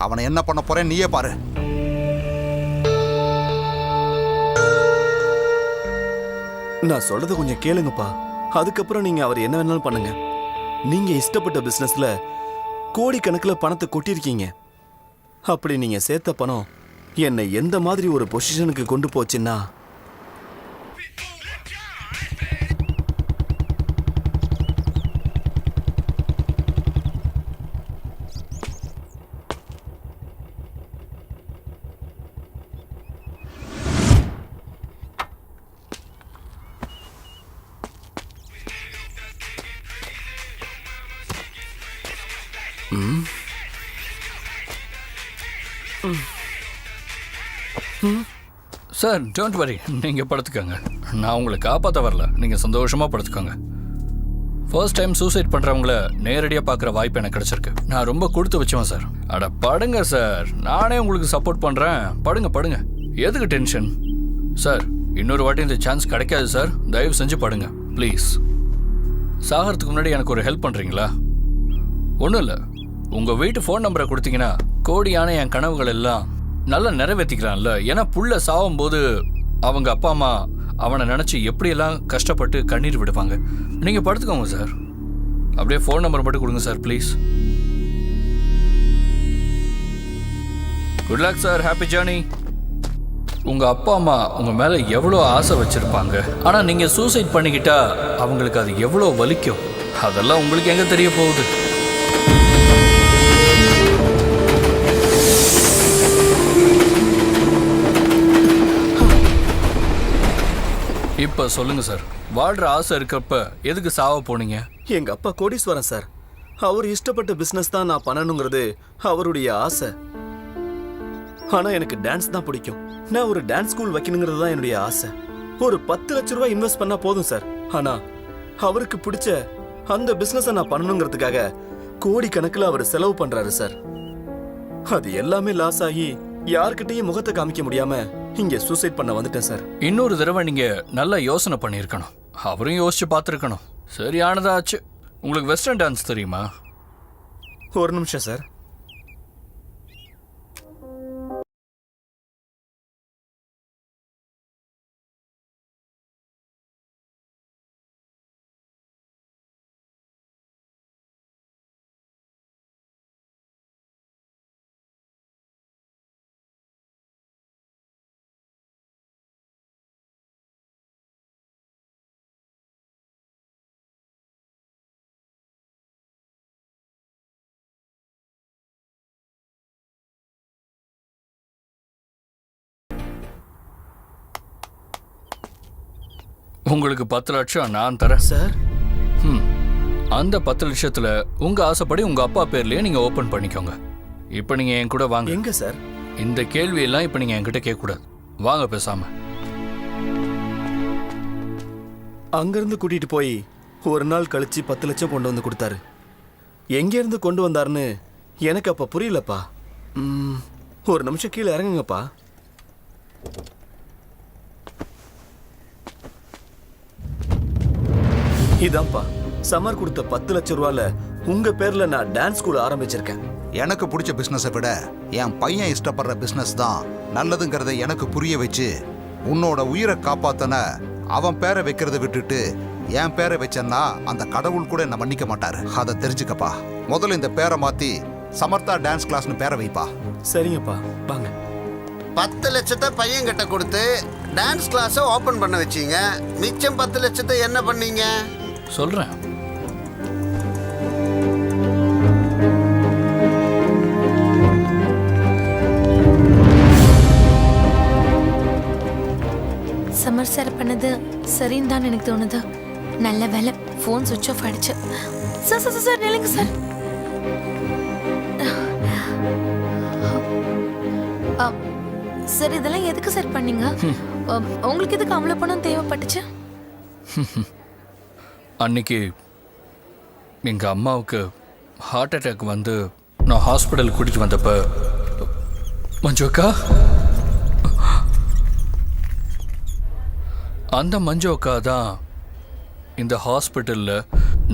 அவனை என்ன பண்ண போறேன் நீயே பாரு. நான் சொல்றத கொஞ்சம் கேளுங்கப்பா, அதுக்கப்புறம் நீங்க அவர் என்ன வேணாலும் பண்ணுங்க. நீங்க இஷ்டப்பட்ட பிசினஸ்ல கோடிக்கணக்கில் பணத்தை கொட்டியிருக்கீங்க. அப்படி நீங்க சேர்த்த பணம் என்னை எந்த மாதிரி ஒரு பொசிஷனுக்கு கொண்டு போச்சுன்னா, சார் டோன்ட் வரி, நீங்கள் படுத்துக்கோங்க. நான் உங்களை காப்பாற்ற வரல, நீங்கள் சந்தோஷமாக படுத்துக்கோங்க. ஃபர்ஸ்ட் டைம் சூசைட் பண்ணுறவங்கள நேரடியாக பார்க்குற வாய்ப்பு எனக்கு கிடச்சிருக்கு. நான் ரொம்ப கொடுத்து வச்சுவேன் சார். அட படுங்க சார், நானே உங்களுக்கு சப்போர்ட் பண்ணுறேன். படுங்க படுங்க, எதுக்கு டென்ஷன்? சார் இன்னொரு வாட்டி இந்த சான்ஸ் கிடைக்காது சார், தயவு செஞ்சு படுங்க ப்ளீஸ். சாகிறதுக்கு முன்னாடி எனக்கு ஒரு ஹெல்ப் பண்ணுறீங்களா? ஒன்றும் இல்லை, உங்கள் வீட்டு ஃபோன் நம்பரை கொடுத்தீங்கன்னா கோடியான என் கனவுகள் எல்லாம் நல்லா நிறைவேற்றிக்கலாம்ல. ஏன்னா புள்ள சாகும்போது அவங்க அப்பா அம்மா அவனை நினச்சி எப்படியெல்லாம் கஷ்டப்பட்டு கண்ணீர் விடுவாங்க. நீங்கள் படுத்துக்கோங்க சார், அப்படியே ஃபோன் நம்பர் மட்டும் கொடுங்க sir please. Good luck sir, happy journey. உங்கள் அப்பா அம்மா உங்கள் மேலே எவ்வளோ ஆசை வச்சுருப்பாங்க, ஆனால் நீங்கள் சூசைட் பண்ணிக்கிட்டா அவங்களுக்கு அது எவ்வளோ வலிக்கும், அதெல்லாம் உங்களுக்கு எங்கே தெரிய போகுது? இப்போ சொல்லுங்க சார், வாழ்ற ஆசை இருக்கப்ப எதுக்கு சாவ போனீங்க? எங்க அப்பா கோடீஸ்வரன் சார், அவர் இஷ்டப்பட்ட பிசினஸ் தான் நான் பண்ணணுங்கிறது அவருடைய ஆசை. ஆனா எனக்கு டான்ஸ் தான் பிடிக்கும். நான் ஒரு டான்ஸ் ஸ்கூல் வைக்கணுங்கிறது தான் என்னுடைய ஆசை. ஒரு 10 லட்ச ரூபாய் இன்வெஸ்ட் பண்ணா போதும் சார். ஆனா அவருக்கு பிடிச்ச அந்த பிசினஸை நான் பண்ணணுங்கிறதுக்காக கோடிக்கணக்கில் அவர் செலவு பண்றாரு சார். அது எல்லாமே லாஸ் ஆகி யார்கிட்டையும் முகத்தை காமிக்க முடியாம இங்க சூசைட் பண்ண வந்துட்டேன் சார். இன்னொரு தடவை நீங்க நல்லா யோசனை பண்ணியிருக்கணும், அவரும் யோசிச்சு பார்த்துருக்கணும். சரியானதாச்சு. உங்களுக்கு வெஸ்டர்ன் டான்ஸ் தெரியுமா? ஒரு நிமிஷம் சார். உங்களுக்கு 10 லட்சம் நான் தரேன் சார். அந்த 10 லட்சத்துல உங்க ஆசைப்படி உங்க அப்பா பேர்லயே நீங்க ஓபன் பண்ணிக்கோங்க. இப்போ நீங்க என் கூட வாங்க. எங்க சார்? இந்த கேள்வி எல்லாம் இப்போ நீங்க என்கிட்ட கேட்க கூடாது. வாங்க பேசாம. அங்கிருந்து கூட்டிட்டு போய் ஒரு நாள் கழிச்சு 10 லட்சம் கொண்டு வந்து கொடுத்தாரு. எங்க இருந்து கொண்டு வந்தாருன்னு எனக்கு அப்ப புரியலப்பா. ஒரு நிமிஷம் கீழே இறங்குங்கப்பா. இதான்ப்பா சமர் கொடுத்த 10 லட்சம் ரூபால உங்க பேர்ல நான் டான்ஸ் ஸ்கூல் ஆரம்பிச்சிருக்கேன். எனக்கு பிடிச்ச பிசினஸை விட என் பையன் இஷ்டப்படுற பிசினஸ் தான் நல்லதுங்கிறத எனக்கு புரிய வச்சு உன்னோட உயிரை காப்பாத்தன அவன் பேரை வைக்கிறத விட்டுட்டு என் பேரை வச்சேன்னா அந்த கடவுள் கூட என்ன மன்னிக்க மாட்டாரு. அதை தெரிஞ்சுக்கப்பா. முதல்ல இந்த பேரை மாத்தி சமர்த்தா டான்ஸ் கிளாஸ்னு பேரை வைப்பா. சரிங்கப்பா, வாங்க. 10 லட்சத்தை பையன் கிட்ட கொடுத்து டான்ஸ் கிளாஸை ஓபன் பண்ண வச்சீங்க. மிச்சம் 10 லட்சத்தை என்ன பண்ணீங்க? சொல்றேன். சமர் சார் பண்ணது சரின்னு தான் எனக்கு தோணுது. நல்ல வேலை ஃபோன் சுவிட்ச் ஆஃப் ஆயிடுச்சு. சார் சார் சார் நில்லுங்க சார். சார் இதெல்லாம் எதுக்கு சார் பண்ணீங்க? உங்களுக்கு எதுக்கு அவ்வளோ பணம் தேவைப்பட்டுச்சு? அன்னைக்கு எங்கள் அம்மாவுக்கு ஹார்ட் அட்டாக் வந்து நான் ஹாஸ்பிட்டல் கூட்டிகிட்டு வந்தப்ப மஞ்சு அக்கா, அந்த மஞ்சு அக்கா தான் இந்த ஹாஸ்பிட்டலில்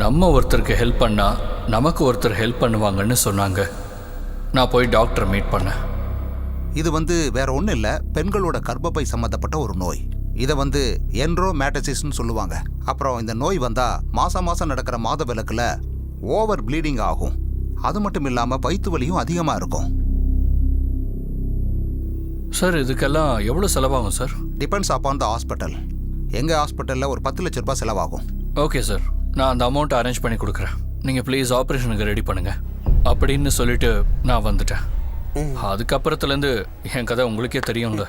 நம்ம ஒருத்தருக்கு ஹெல்ப் பண்ணால் நமக்கு ஒருத்தர் ஹெல்ப் பண்ணுவாங்கன்னு சொன்னாங்க. நான் போய் டாக்டரை மீட் பண்ணேன். இது வேற ஒன்றும் இல்லை, பெண்களோட கர்ப்பப்பை சம்மந்தப்பட்ட ஒரு நோய். இதை என்ட்ரோமேட்டசிஸ்ன்னு சொல்லுவாங்க. அப்புறம் இந்த நோய் வந்தால் மாதம் மாதம் நடக்கிற மாத விலக்கில் ஓவர் ப்ளீடிங் ஆகும். அது மட்டும் இல்லாமல் வயிற்று வலியும் அதிகமாக இருக்கும். சார் இதுக்கெல்லாம் எவ்வளோ செலவாகும் sir? Depends upon the hospital. எங்கள் ஹாஸ்பிட்டலில் ஒரு 10 லட்ச ரூபாய் செலவாகும். ஓகே சார், நான் அந்த அமௌண்ட்டை அரேஞ்ச் பண்ணி கொடுக்குறேன். நீங்கள் ப்ளீஸ் ஆப்ரேஷனுக்கு ரெடி பண்ணுங்கள் அப்படின்னு சொல்லிட்டு நான் வந்துட்டேன். அதுக்கப்புறத்துலேருந்து என் கதை உங்களுக்கே தெரியும்ல.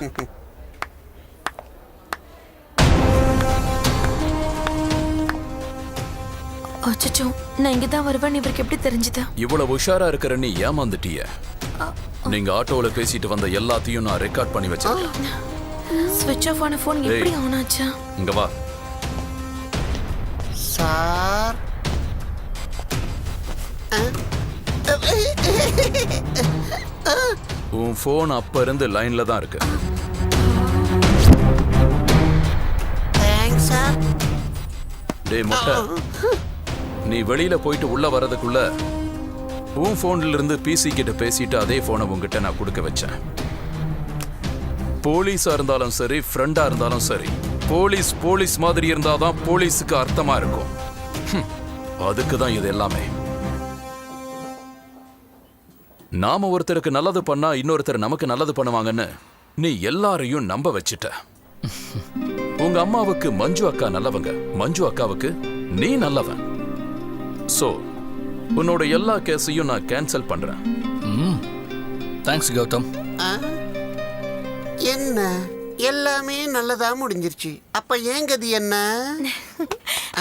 அச்சச்சோ, நான் இங்கே தான் வருவேன். இவருக்கு எப்படி தெரிஞ்சுது? இவ்வளவு உஷாரா இருக்கிற நீ ஏமாந்துட்டிய. நீங்க ஆட்டோல பேசிட்டு வந்த எல்லாத்தையும் நான் ரெக்கார்ட் பண்ணி வச்சிருக்கேன். ஸ்விட்ச் ஆஃப் ஆன ஃபோன் எப்படி ஆன் ஆச்சு? இங்க வா சார். உன் ஃபோன் அப்ப இருந்து லைன்ல தான் இருக்கு. Thanks sir. டேய் மொட்டை, நீ வெளியில போயிட்டு உள்ள வர்றதுக்குள்ள உன் போன்ல இருந்து பிசி கிட்ட பேசிட்டு அதே போனை உங்ககிட்ட நான் கொடுக்க வச்சேன். போலீஸா இருந்தாலும் சரி, ஃப்ரெண்டா இருந்தாலும் சரி, போலீஸ் போலீஸ் மாதிரி இருந்தாதான் போலீஸுக்கு அர்த்தமா இருக்கும். அதுக்கு தான் இது எல்லாமே. நாம ஒருத்தருக்கு நல்லது பண்ணா இன்னொருத்தர் நமக்கு நல்லது பண்ணுவாங்கன்னு நீ எல்லாரையும் நம்ப வச்சிட்ட. உங்க அம்மாவுக்கு மஞ்சு அக்கா நல்லவங்க, மஞ்சு அக்காவுக்கு நீ நல்லவன். சோ உன்னோட எல்லா கேஸையும் நான் கேன்சல் பண்றேன். தேங்க்ஸ் கௌதம். என்ன எல்லாமே நல்லதா முடிஞ்சிருச்சு. அப்ப ஏன் கதி என்ன?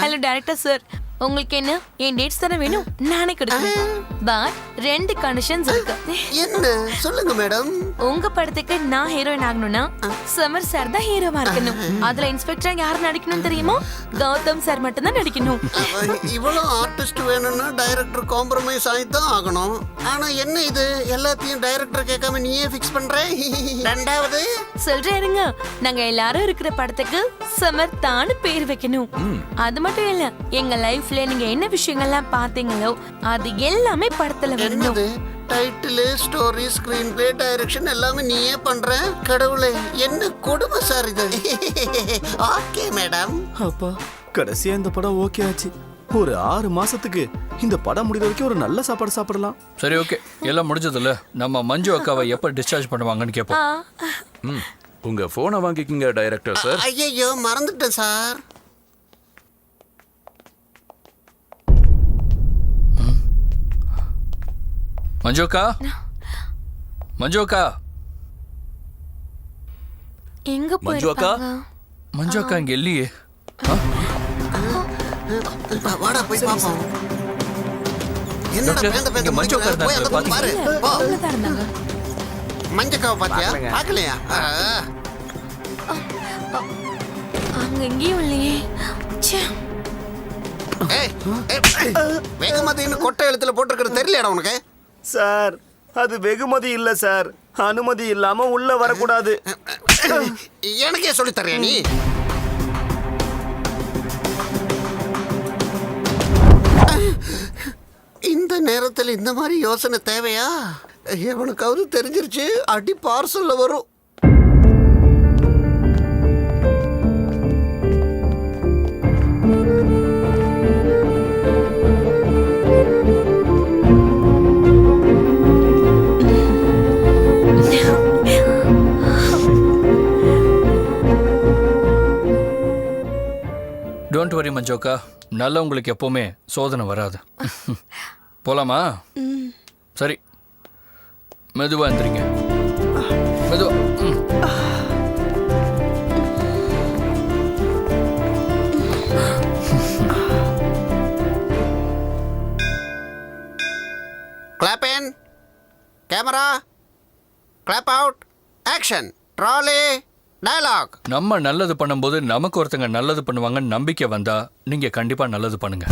ஹலோ டைரக்டர் சார், உங்களுக்கு என்ன என் டேட்ஸ் தானே வேணும்? நானே கொடுக்குறேன். பட் 2 கண்டிஷன்ஸ் இருக்கு. என்ன சொல்லுங்க மேடம்? உங்க படத்துக்கு நான் ஹீரோயின் ஆகணும்னா சமர் சார் தான் ஹீரோவா இருக்கணும். அதுல இன்ஸ்பெக்டர் யார் நடிக்கணும் தெரியுமா? கௌதம் சார் மட்டும் தான் நடிக்கணும். இவ்வளவு ஆர்டிஸ்ட் வேணும்னா டைரக்டர் காம்ப்ரமைஸ் ஆயிதான் ஆகணும். ஆனா என்ன இது எல்லாத்தையும் டைரக்டர் கேட்காம நீயே ஃபிக்ஸ் பண்ற? ரெண்டாவது சொல்றேன் இருங்க, நாங்க எல்லாரும் இருக்கிற படத்துக்கு சமர் தான் பேர் வைக்கணும். அது மட்டும் இல்ல, எங்க லைஃப்ல நீங்க என்ன விஷயங்கள்லாம் பாத்தீங்களோ அது எல்லாமே படத்துல வரணும். Title, story, screen play, direction எல்லாமே நீயே பண்ற. கடவுளே, என்ன கொடுமை சார் இது. Okay madam. அப்பா, கடைசியா இந்த படம் ஓகே ஆச்சு. ஒரு 6 மாசத்துக்கு இந்த படம் முடிகிற வரைக்கும் ஒரு நல்ல சாப்பாடு சாப்பிடலாம். சரி, ஓகே, எல்லாம் முடிஞ்சதில்ல. நம்ம மஞ்சு அக்காவை எப்போ டிஸ்சார்ஜ் பண்ணுவாங்கன்னு கேட்போம். உங்க போனை வாங்கிக்கிங்க டைரக்டர் சார். ஐயோ மறந்துட்டேன் சார். மஞ்சு அக்கா, மஞ்சு அக்கா, எங்க மஞ்சு அக்கா? மஞ்சு அக்கா இங்க இல்லையே. வாடா போய் பாப்போம். என்னடா டாக்டர், பேந்த இங்க பேந்த மஞ்சு அக்கா போய் அந்த பக்கம் பாரு. போ. அவ்வளவுதான் இருந்தாங்க. மஞ்சக்காவை பாத்தியா? பார்க்கலையா? அங்க எங்கேயும் இல்லையே. ச்சே. வெகுமதின்னு கொட்டை எழுத்துல போட்டிருக்கிறது தெரியலடா உனக்கு? சார், அது வெகுமதி இல்ல சார். அனுமதி இல்லாம உள்ள வரக்கூடாது. எனக்கே சொல்லித் தர்றியா நீ? இந்த நேரத்தில் இந்த மாதிரி யோசனை தேவையா? எவனுக்காவது தெரிஞ்சிருச்சு அடி பார்சல்ல வரும். டோன்ட் வரி மஞ்சு அக்கா, நல்லவங்களுக்கு எப்பவுமே சோதனை வராது. போலாமா? சரி, மெதுவா எந்திரிங்க. மெதுவா. ஆக்ஷன் ட்ராலே டயலாக். நம்ம நல்லது பண்ணும்போது நமக்கு ஒருத்தங்க நல்லது பண்ணுவாங்கன்னு நம்பிக்கை வந்தா நீங்க கண்டிப்பா நல்லது பண்ணுங்க.